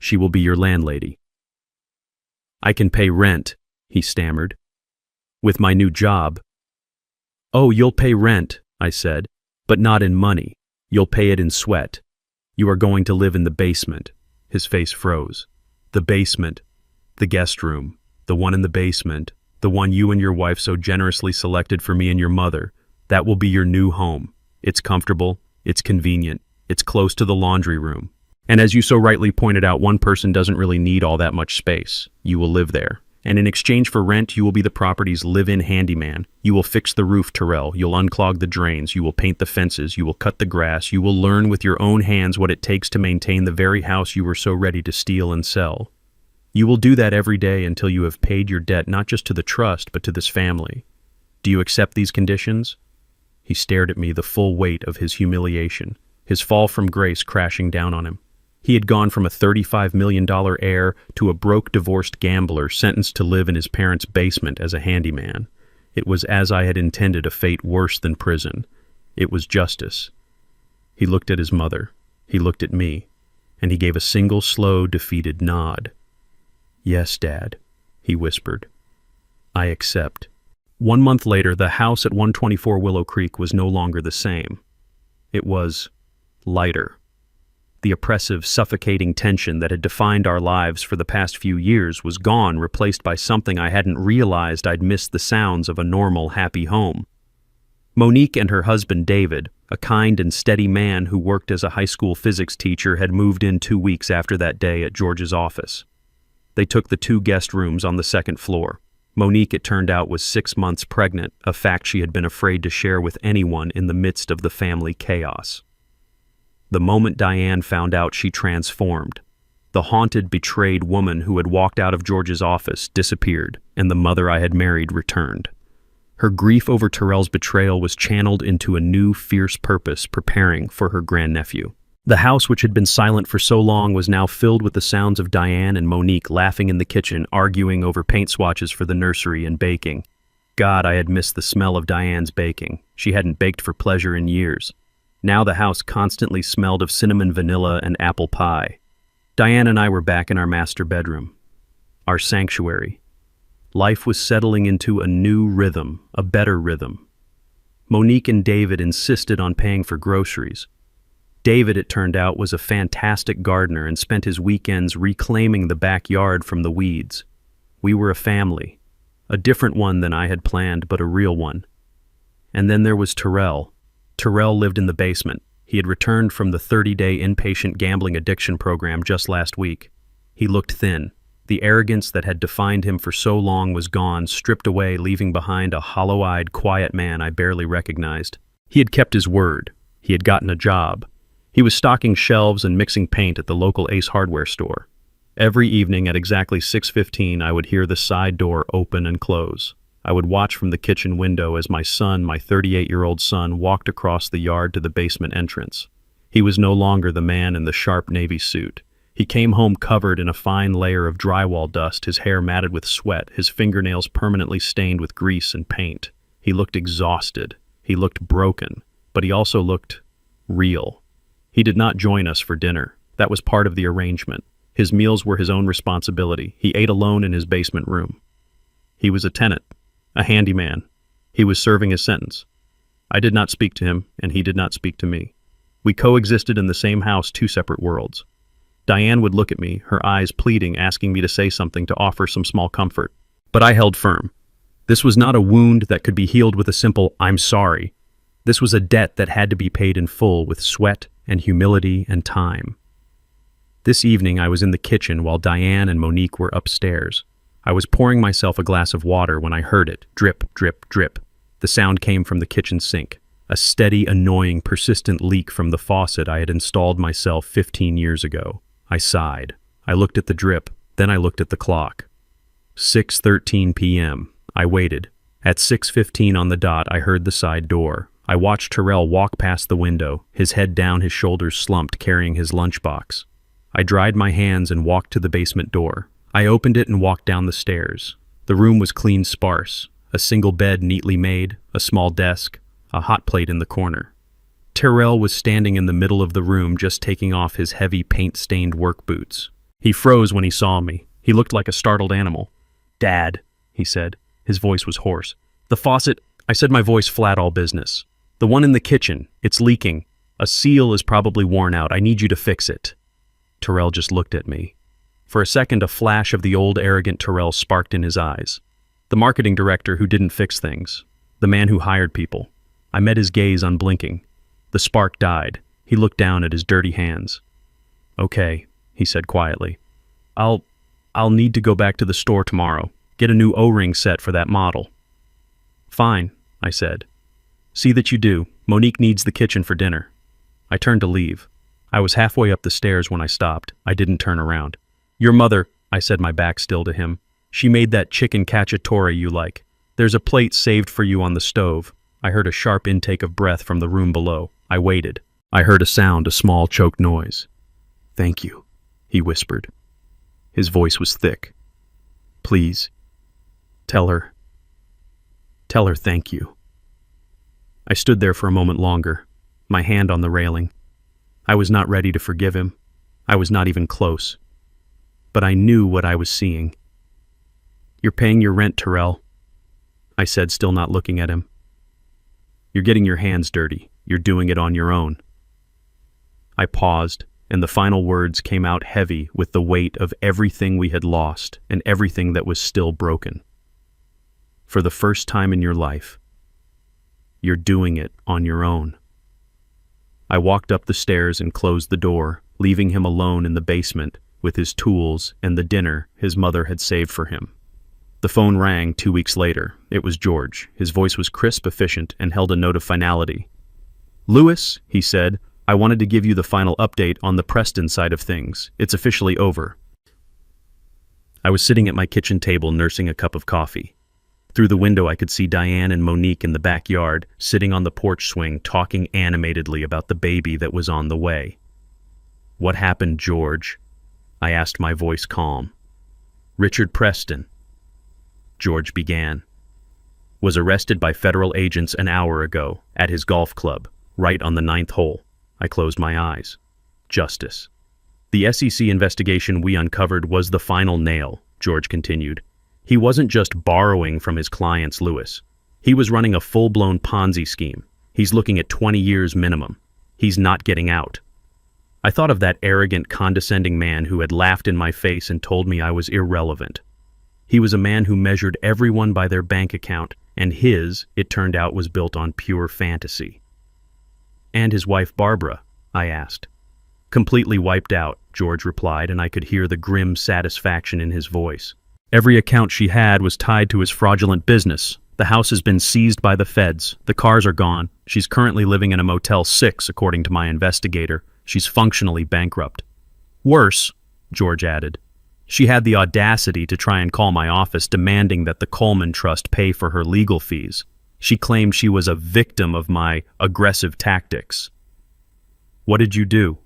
She will be your landlady. I can pay rent, he stammered. With my new job. Oh, you'll pay rent, I said, but not in money. You'll pay it in sweat. You are going to live in the basement. His face froze. The basement. The guest room. The one in the basement. The one you and your wife so generously selected for me and your mother. That will be your new home. It's comfortable. It's convenient. It's close to the laundry room. And as you so rightly pointed out, one person doesn't really need all that much space. You will live there. And in exchange for rent, you will be the property's live-in handyman. You will fix the roof, Terrell. You'll unclog the drains. You will paint the fences. You will cut the grass. You will learn with your own hands what it takes to maintain the very house you were so ready to steal and sell. You will do that every day until you have paid your debt not just to the trust, but to this family. Do you accept these conditions? He stared at me, the full weight of his humiliation, his fall from grace crashing down on him. He had gone from a $35 million heir to a broke, divorced gambler sentenced to live in his parents' basement as a handyman. It was as I had intended, a fate worse than prison. It was justice. He looked at his mother. He looked at me. And he gave a single, slow, defeated nod. Yes, Dad, he whispered. I accept. 1 month later, the house at 124 Willow Creek was no longer the same. It was lighter. The oppressive, suffocating tension that had defined our lives for the past few years was gone, replaced by something I hadn't realized. I'd missed the sounds of a normal, happy home. Monique and her husband David, a kind and steady man who worked as a high school physics teacher, had moved in 2 weeks after that day at George's office. They took the 2 guest rooms on the second floor. Monique, it turned out, was 6 months pregnant, a fact she had been afraid to share with anyone in the midst of the family chaos. The moment Diane found out, she transformed. The haunted, betrayed woman who had walked out of George's office disappeared, and the mother I had married returned. Her grief over Terrell's betrayal was channeled into a new, fierce purpose, preparing for her grandnephew. The house, which had been silent for so long, was now filled with the sounds of Diane and Monique laughing in the kitchen, arguing over paint swatches for the nursery, and baking. God, I had missed the smell of Diane's baking. She hadn't baked for pleasure in years. Now the house constantly smelled of cinnamon vanilla and apple pie. Diane and I were back in our master bedroom, our sanctuary. Life was settling into a new rhythm, a better rhythm. Monique and David insisted on paying for groceries. David, it turned out, was a fantastic gardener and spent his weekends reclaiming the backyard from the weeds. We were a family, a different one than I had planned, but a real one. And then there was Terrell. Terrell lived in the basement. He had returned from the 30-day inpatient gambling addiction program just last week. He looked thin. The arrogance that had defined him for so long was gone, stripped away, leaving behind a hollow-eyed, quiet man I barely recognized. He had kept his word. He had gotten a job. He was stocking shelves and mixing paint at the local Ace Hardware store. Every evening at exactly 6:15, I would hear the side door open and close. I would watch from the kitchen window as my son, my 38-year-old son, walked across the yard to the basement entrance. He was no longer the man in the sharp navy suit. He came home covered in a fine layer of drywall dust, his hair matted with sweat, his fingernails permanently stained with grease and paint. He looked exhausted. He looked broken, but he also looked real. He did not join us for dinner. That was part of the arrangement. His meals were his own responsibility. He ate alone in his basement room. He was a tenant. A handyman. He was serving his sentence. I did not speak to him, and he did not speak to me. We coexisted in the same house, 2 separate worlds. Diane would look at me, her eyes pleading, asking me to say something, to offer some small comfort. But I held firm. This was not a wound that could be healed with a simple, "I'm sorry." This was a debt that had to be paid in full with sweat and humility and time. This evening I was in the kitchen while Diane and Monique were upstairs. I was pouring myself a glass of water when I heard it, drip, drip, drip. The sound came from the kitchen sink, a steady, annoying, persistent leak from the faucet I had installed myself 15 years ago. I sighed. I looked at the drip, then I looked at the clock. 6:13 p.m. I waited. At 6:15 on the dot, I heard the side door. I watched Terrell walk past the window, his head down, his shoulders slumped, carrying his lunchbox. I dried my hands and walked to the basement door. I opened it and walked down the stairs. The room was clean, sparse. A single bed neatly made, a small desk, a hot plate in the corner. Tyrell was standing in the middle of the room just taking off his heavy paint-stained work boots. He froze when he saw me. He looked like a startled animal. "Dad," he said. His voice was hoarse. "The faucet," I said, my voice flat all business. "The one in the kitchen, it's leaking. A seal is probably worn out. I need you to fix it." Tyrell just looked at me. For a second, a flash of the old arrogant Tyrell sparked in his eyes. The marketing director who didn't fix things. The man who hired people. I met his gaze unblinking. The spark died. He looked down at his dirty hands. "Okay," he said quietly. I'll need to go back to the store tomorrow. Get a new O-ring set for that model." "Fine," I said. "See that you do. Monique needs the kitchen for dinner." I turned to leave. I was halfway up the stairs when I stopped. I didn't turn around. "Your mother," I said, my back still to him. "She made that chicken cacciatore you like. There's a plate saved for you on the stove." I heard a sharp intake of breath from the room below. I waited. I heard a sound, a small choked noise. "Thank you," he whispered. His voice was thick. "Please, tell her thank you." I stood there for a moment longer, my hand on the railing. I was not ready to forgive him. I was not even close. But I knew what I was seeing. "You're paying your rent, Tyrell," I said, still not looking at him. "You're getting your hands dirty. You're doing it on your own." I paused, and the final words came out heavy with the weight of everything we had lost and everything that was still broken. "For the first time in your life, you're doing it on your own." I walked up the stairs and closed the door, leaving him alone in the basement with his tools and the dinner his mother had saved for him. The phone rang 2 weeks later. It was George. His voice was crisp, efficient, and held a note of finality. "Lewis," he said, "I wanted to give you the final update on the Preston side of things. It's officially over." I was sitting at my kitchen table nursing a cup of coffee. Through the window I could see Diane and Monique in the backyard, sitting on the porch swing, talking animatedly about the baby that was on the way. "What happened, George?" I asked, my voice calm. "Richard Preston," George began, "was arrested by federal agents an hour ago at his golf club, right on the 9th hole." I closed my eyes. Justice. "The SEC investigation we uncovered was the final nail," George continued. "He wasn't just borrowing from his clients, Lewis. He was running a full-blown Ponzi scheme. He's looking at 20 years minimum. He's not getting out." I thought of that arrogant, condescending man who had laughed in my face and told me I was irrelevant. He was a man who measured everyone by their bank account, and his, it turned out, was built on pure fantasy. "And his wife Barbara?" I asked. "Completely wiped out," George replied, and I could hear the grim satisfaction in his voice. "Every account she had was tied to his fraudulent business. The house has been seized by the feds. The cars are gone. She's currently living in a Motel 6, according to my investigator. She's functionally bankrupt. Worse," George added, "she had the audacity to try and call my office demanding that the Coleman Trust pay for her legal fees. She claimed she was a victim of my aggressive tactics." "What did you do?"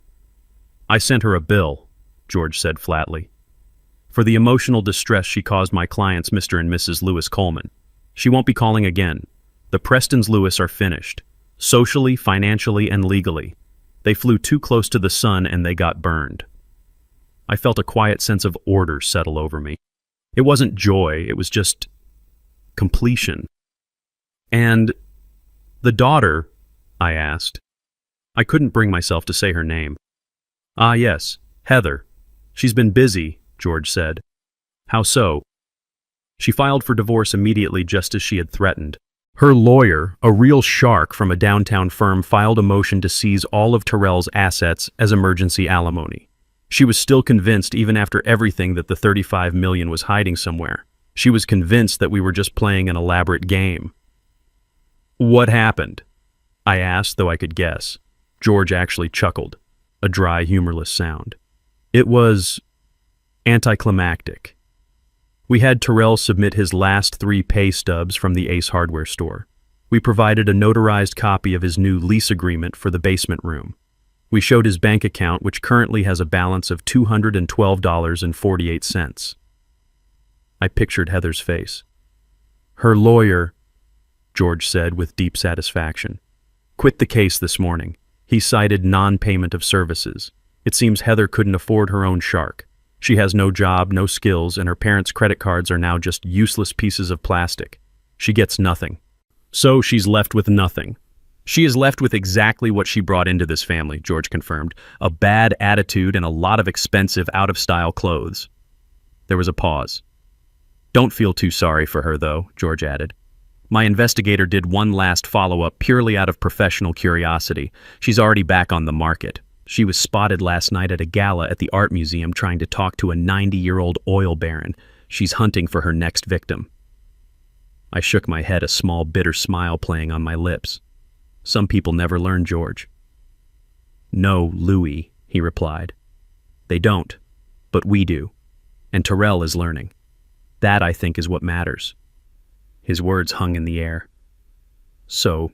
"I sent her a bill," George said flatly, "for the emotional distress she caused my clients, Mr. and Mrs. Lewis Coleman. She won't be calling again. The Prestons Lewis are finished, socially, financially, and legally. They flew too close to the sun and they got burned." I felt a quiet sense of order settle over me. It wasn't joy, it was just completion. "And the daughter?" I asked. I couldn't bring myself to say her name. "Ah, yes, Heather. She's been busy," George said. "How so?" "She filed for divorce immediately, just as she had threatened. Her lawyer, a real shark from a downtown firm, filed a motion to seize all of Tyrell's assets as emergency alimony. She was still convinced, even after everything, that the $35 million was hiding somewhere. She was convinced that we were just playing an elaborate game." "What happened?" I asked, though I could guess. George actually chuckled, a dry, humorless sound. "It was anticlimactic. We had Tyrell submit his last 3 pay stubs from the Ace Hardware store. We provided a notarized copy of his new lease agreement for the basement room. We showed his bank account, which currently has a balance of $212.48. I pictured Heather's face. Her lawyer, George said with deep satisfaction, quit the case this morning. He cited non-payment of services. It seems Heather couldn't afford her own shark. She has no job, no skills, and her parents' credit cards are now just useless pieces of plastic. She gets nothing. So she's left with nothing. She is left with exactly what she brought into this family, George confirmed, a bad attitude and a lot of expensive, out-of-style clothes. There was a pause. Don't feel too sorry for her, though, George added. My investigator did one last follow-up purely out of professional curiosity. She's already back on the market. She was spotted last night at a gala at the art museum trying to talk to a 90-year-old oil baron. She's hunting for her next victim. I shook my head, a small, bitter smile playing on my lips. Some people never learn, George. No, Louis, he replied. They don't, but we do. And Terrell is learning. That, I think, is what matters. His words hung in the air. So,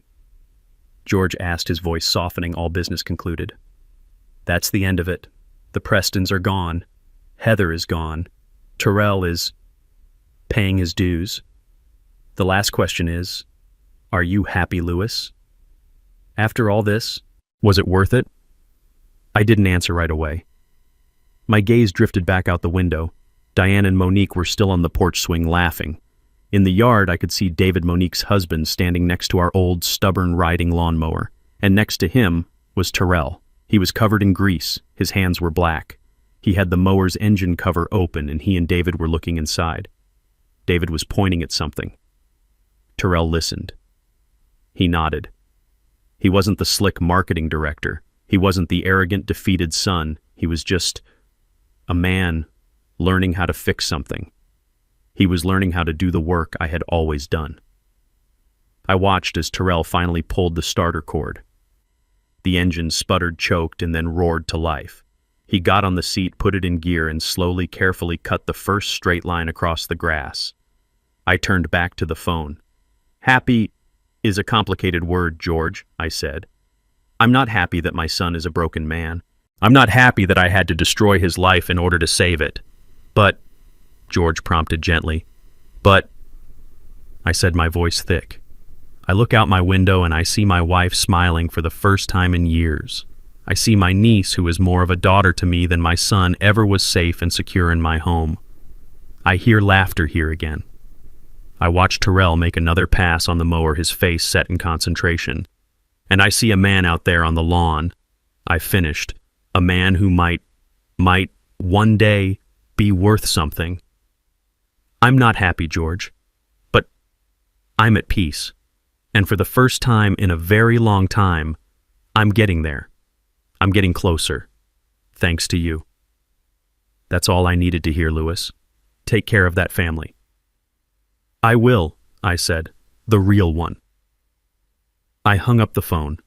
George asked, his voice softening, all business concluded. That's the end of it. The Prestons are gone. Heather is gone. Terrell is paying his dues. The last question is, are you happy, Louis? After all this, was it worth it? I didn't answer right away. My gaze drifted back out the window. Diane and Monique were still on the porch swing laughing. In the yard, I could see David, Monique's husband, standing next to our old, stubborn riding lawnmower, and next to him was Terrell. He was covered in grease. His hands were black. He had the mower's engine cover open, and he and David were looking inside. David was pointing at something. Terrell listened. He nodded. He wasn't the slick marketing director. He wasn't the arrogant, defeated son. He was just a man learning how to fix something. He was learning how to do the work I had always done. I watched as Terrell finally pulled the starter cord. The engine sputtered, choked, and then roared to life. He got on the seat, put it in gear, and slowly, carefully cut the first straight line across the grass. I turned back to the phone. Happy is a complicated word, George, I said. I'm not happy that my son is a broken man. I'm not happy that I had to destroy his life in order to save it. But, George prompted gently. But, I said, my voice thick. I look out my window and I see my wife smiling for the first time in years. I see my niece, who is more of a daughter to me than my son ever was, safe and secure in my home. I hear laughter here again. I watch Terrell make another pass on the mower, his face set in concentration. And I see a man out there on the lawn. I finished. A man who might one day be worth something. I'm not happy, George, but I'm at peace. And for the first time in a very long time, I'm getting there. I'm getting closer. Thanks to you. That's all I needed to hear, Louis. Take care of that family. I will, I said, the real one. I hung up the phone.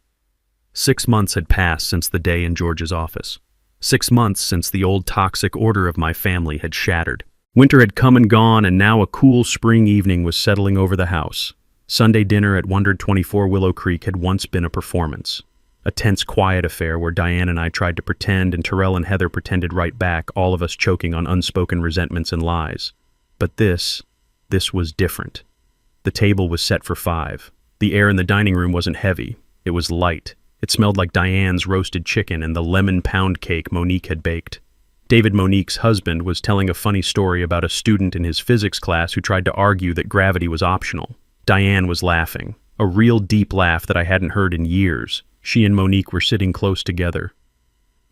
6 months had passed since the day in George's office. 6 months since the old toxic order of my family had shattered. Winter had come and gone, and now a cool spring evening was settling over the house. Sunday dinner at 124 Willow Creek had once been a performance. A tense, quiet affair where Diane and I tried to pretend and Terrell and Heather pretended right back, all of us choking on unspoken resentments and lies. But this was different. The table was set for 5. The air in the dining room wasn't heavy. It was light. It smelled like Diane's roasted chicken and the lemon pound cake Monique had baked. David, Monique's husband, was telling a funny story about a student in his physics class who tried to argue that gravity was optional. Diane was laughing, a real deep laugh that I hadn't heard in years. She and Monique were sitting close together.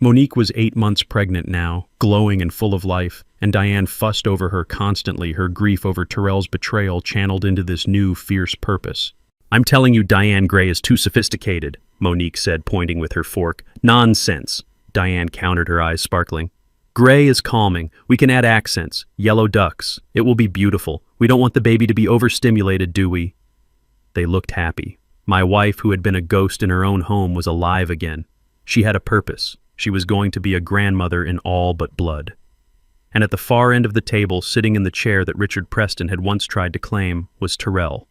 Monique was 8 months pregnant now, glowing and full of life, and Diane fussed over her constantly, her grief over Terrell's betrayal channeled into this new, fierce purpose. I'm telling you, Diane Gray is too sophisticated, Monique said, pointing with her fork. Nonsense, Diane countered, her eyes sparkling. Gray is calming. We can add accents. Yellow ducks. It will be beautiful. We don't want the baby to be overstimulated, do we? They looked happy. My wife, who had been a ghost in her own home, was alive again. She had a purpose. She was going to be a grandmother in all but blood. And at the far end of the table, sitting in the chair that Richard Preston had once tried to claim, was Terrell.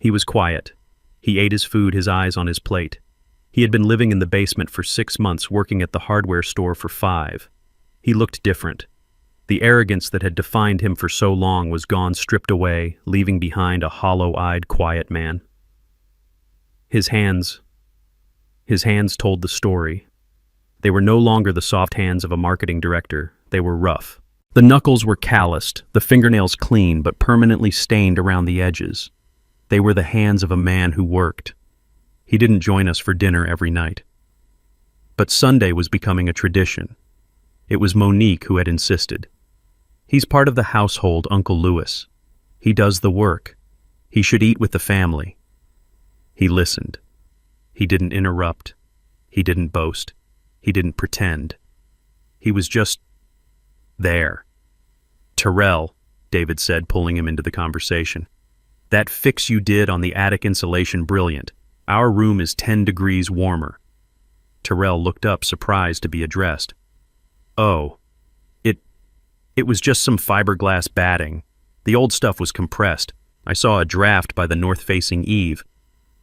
He was quiet. He ate his food, his eyes on his plate. He had been living in the basement for 6 months, working at the hardware store for 5. He looked different. The arrogance that had defined him for so long was gone, stripped away, leaving behind a hollow-eyed, quiet man. His hands told the story. They were no longer the soft hands of a marketing director. They were rough. The knuckles were calloused, the fingernails clean but permanently stained around the edges. They were the hands of a man who worked. He didn't join us for dinner every night. But Sunday was becoming a tradition. It was Monique who had insisted. He's part of the household, Uncle Louis. He does the work. He should eat with the family. He listened. He didn't interrupt. He didn't boast. He didn't pretend. He was just there. "Terrell," David said, pulling him into the conversation. "That fix you did on the attic insulation, brilliant. Our room is 10 degrees warmer." Terrell looked up, surprised to be addressed. "Oh, it was just some fiberglass batting. The old stuff was compressed. I saw a draft by the north-facing eave."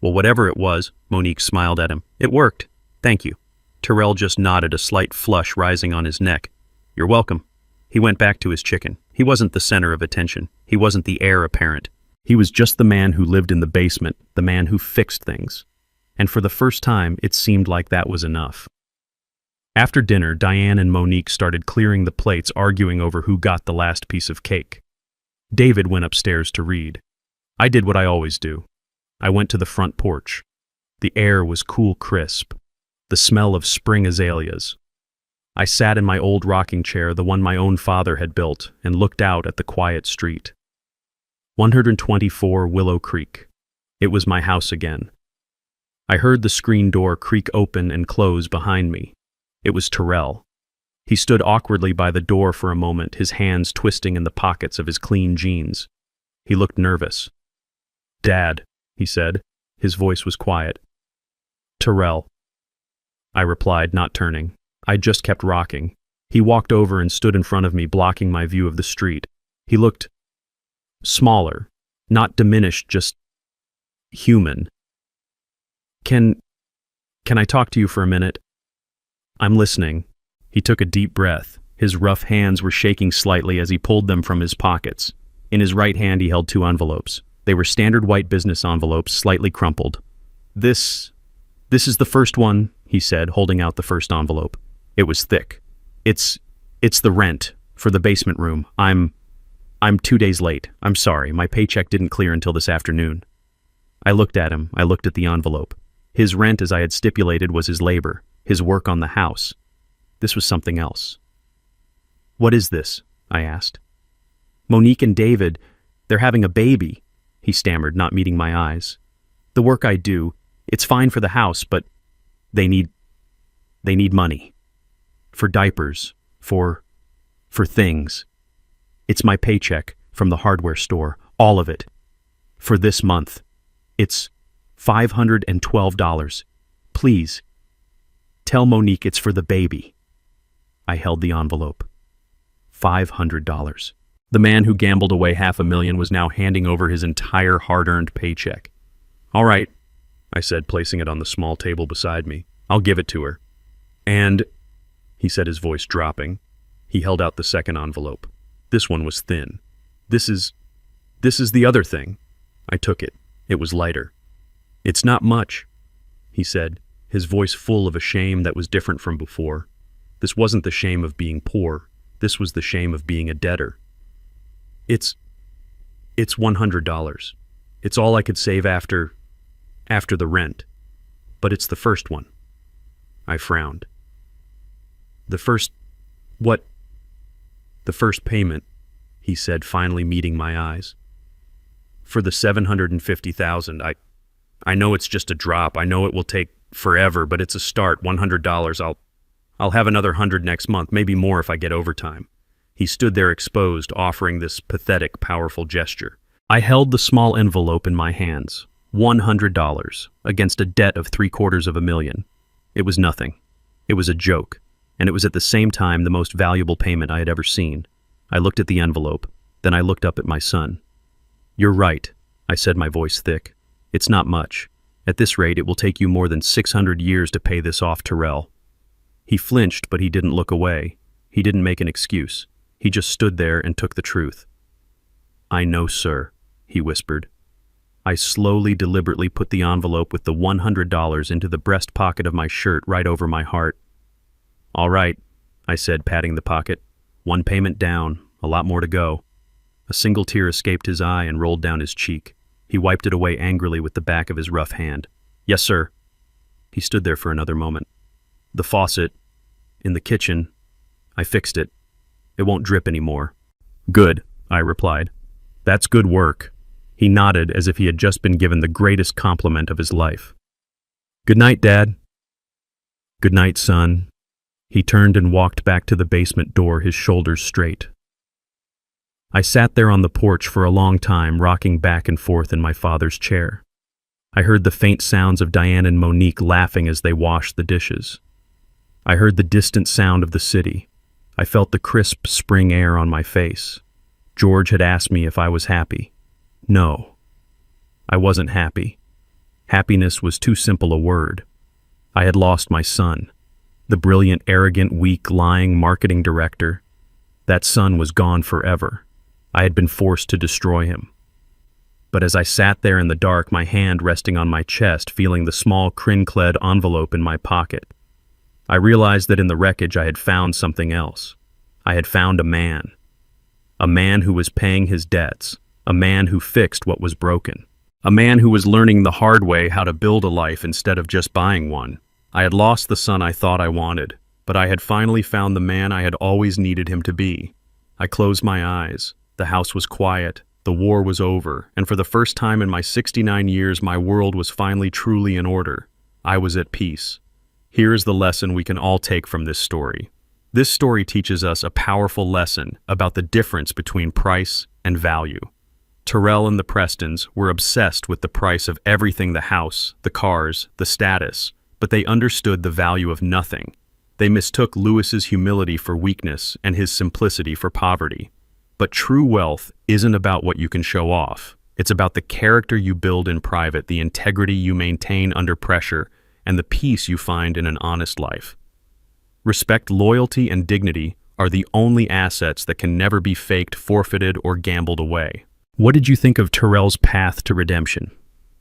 "Well, whatever it was," Monique smiled at him. "It worked. Thank you." Terrell just nodded, a slight flush rising on his neck. "You're welcome." He went back to his chicken. He wasn't the center of attention. He wasn't the heir apparent. He was just the man who lived in the basement, the man who fixed things. And for the first time, it seemed like that was enough. After dinner, Diane and Monique started clearing the plates, arguing over who got the last piece of cake. David went upstairs to read. I did what I always do. I went to the front porch. The air was cool, crisp, the smell of spring azaleas. I sat in my old rocking chair, the one my own father had built, and looked out at the quiet street. 124 Willow Creek. It was my house again. I heard the screen door creak open and close behind me. It was Terrell. He stood awkwardly by the door for a moment, his hands twisting in the pockets of his clean jeans. He looked nervous. "Dad," he said. His voice was quiet. "Terrell," I replied, not turning. I just kept rocking. He walked over and stood in front of me, blocking my view of the street. He looked smaller, not diminished, just human. Can I talk to you for a minute?" "I'm listening." He took a deep breath. His rough hands were shaking slightly as he pulled them from his pockets. In his right hand he held 2 envelopes. They were standard white business envelopes, slightly crumpled. This is the first one," he said, holding out the first envelope. It was thick. It's the rent for the basement room. I'm 2 days late. I'm sorry, my paycheck didn't clear until this afternoon." I looked at him. I looked at the envelope. His rent, as I had stipulated, was his labor, his work on the house. This was something else. "What is this?" I asked. "Monique and David, they're having a baby," he stammered, not meeting my eyes. "The work I do, it's fine for the house, but they need money. For diapers, for things. It's my paycheck from the hardware store, all of it. For this month. It's $512. Please, tell Monique it's for the baby." I held the envelope. $500. The man who gambled away $500,000 was now handing over his entire hard-earned paycheck. "All right," I said, placing it on the small table beside me. "I'll give it to her." "And," he said, his voice dropping. He held out the second envelope. This one was thin. This is the other thing." I took it. It was lighter. "It's not much," he said, his voice full of a shame that was different from before. This wasn't the shame of being poor. This was the shame of being a debtor. It's $100. It's all I could save after the rent. But it's the first one." I frowned. "The first payment," he said, finally meeting my eyes. "For the $750,000. I know it's just a drop. I know it will take forever, but it's a start. $100. I'll have another 100 next month, maybe more if I get overtime." He stood there exposed, offering this pathetic, powerful gesture. I held the small envelope in my hands. $100 against a debt of $750,000. It was nothing. It was a joke, and it was at the same time the most valuable payment I had ever seen. I looked at the envelope, then I looked up at my son. "You're right," I said, my voice thick. "It's not much. At this rate, it will take you more than 600 years to pay this off, Terrell." He flinched, but he didn't look away. He didn't make an excuse. He just stood there and took the truth. "I know, sir," he whispered. I slowly, deliberately put the envelope with the $100 into the breast pocket of my shirt right over my heart. "All right," I said, patting the pocket. "One payment down, a lot more to go." A single tear escaped his eye and rolled down his cheek. He wiped it away angrily with the back of his rough hand. "Yes, sir." He stood there for another moment. "The faucet, in the kitchen, I fixed it. It won't drip anymore." "Good," I replied. "That's good work." He nodded as if he had just been given the greatest compliment of his life. "Good night, Dad." "Good night, son." He turned and walked back to the basement door, his shoulders straight. I sat there on the porch for a long time, rocking back and forth in my father's chair. I heard the faint sounds of Diane and Monique laughing as they washed the dishes. I heard the distant sound of the city. I felt the crisp spring air on my face. George had asked me if I was happy. No, I wasn't happy. Happiness was too simple a word. I had lost my son, the brilliant, arrogant, weak, lying marketing director. That son was gone forever. I had been forced to destroy him. But as I sat there in the dark, my hand resting on my chest, feeling the small crin-clad envelope in my pocket, I realized that in the wreckage I had found something else. I had found a man who was paying his debts, a man who fixed what was broken, a man who was learning the hard way how to build a life instead of just buying one. I had lost the son I thought I wanted, but I had finally found the man I had always needed him to be. I closed my eyes. The house was quiet. The war was over, and for the first time in my 69 years, my world was finally truly in order. I was at peace. Here is the lesson we can all take from this story. This story teaches us a powerful lesson about the difference between price and value. Terrell and the Prestons were obsessed with the price of everything: the house, the cars, the status, but they understood the value of nothing. They mistook Lewis's humility for weakness and his simplicity for poverty. But true wealth isn't about what you can show off. It's about the character you build in private, the integrity you maintain under pressure, and the peace you find in an honest life. Respect, loyalty, and dignity are the only assets that can never be faked, forfeited, or gambled away. What did you think of Terrell's path to redemption?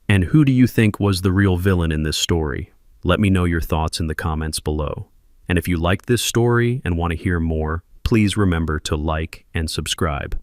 And who do you think was the real villain in this story? Let me know your thoughts in the comments below. And if you liked this story and want to hear more, please remember to like and subscribe.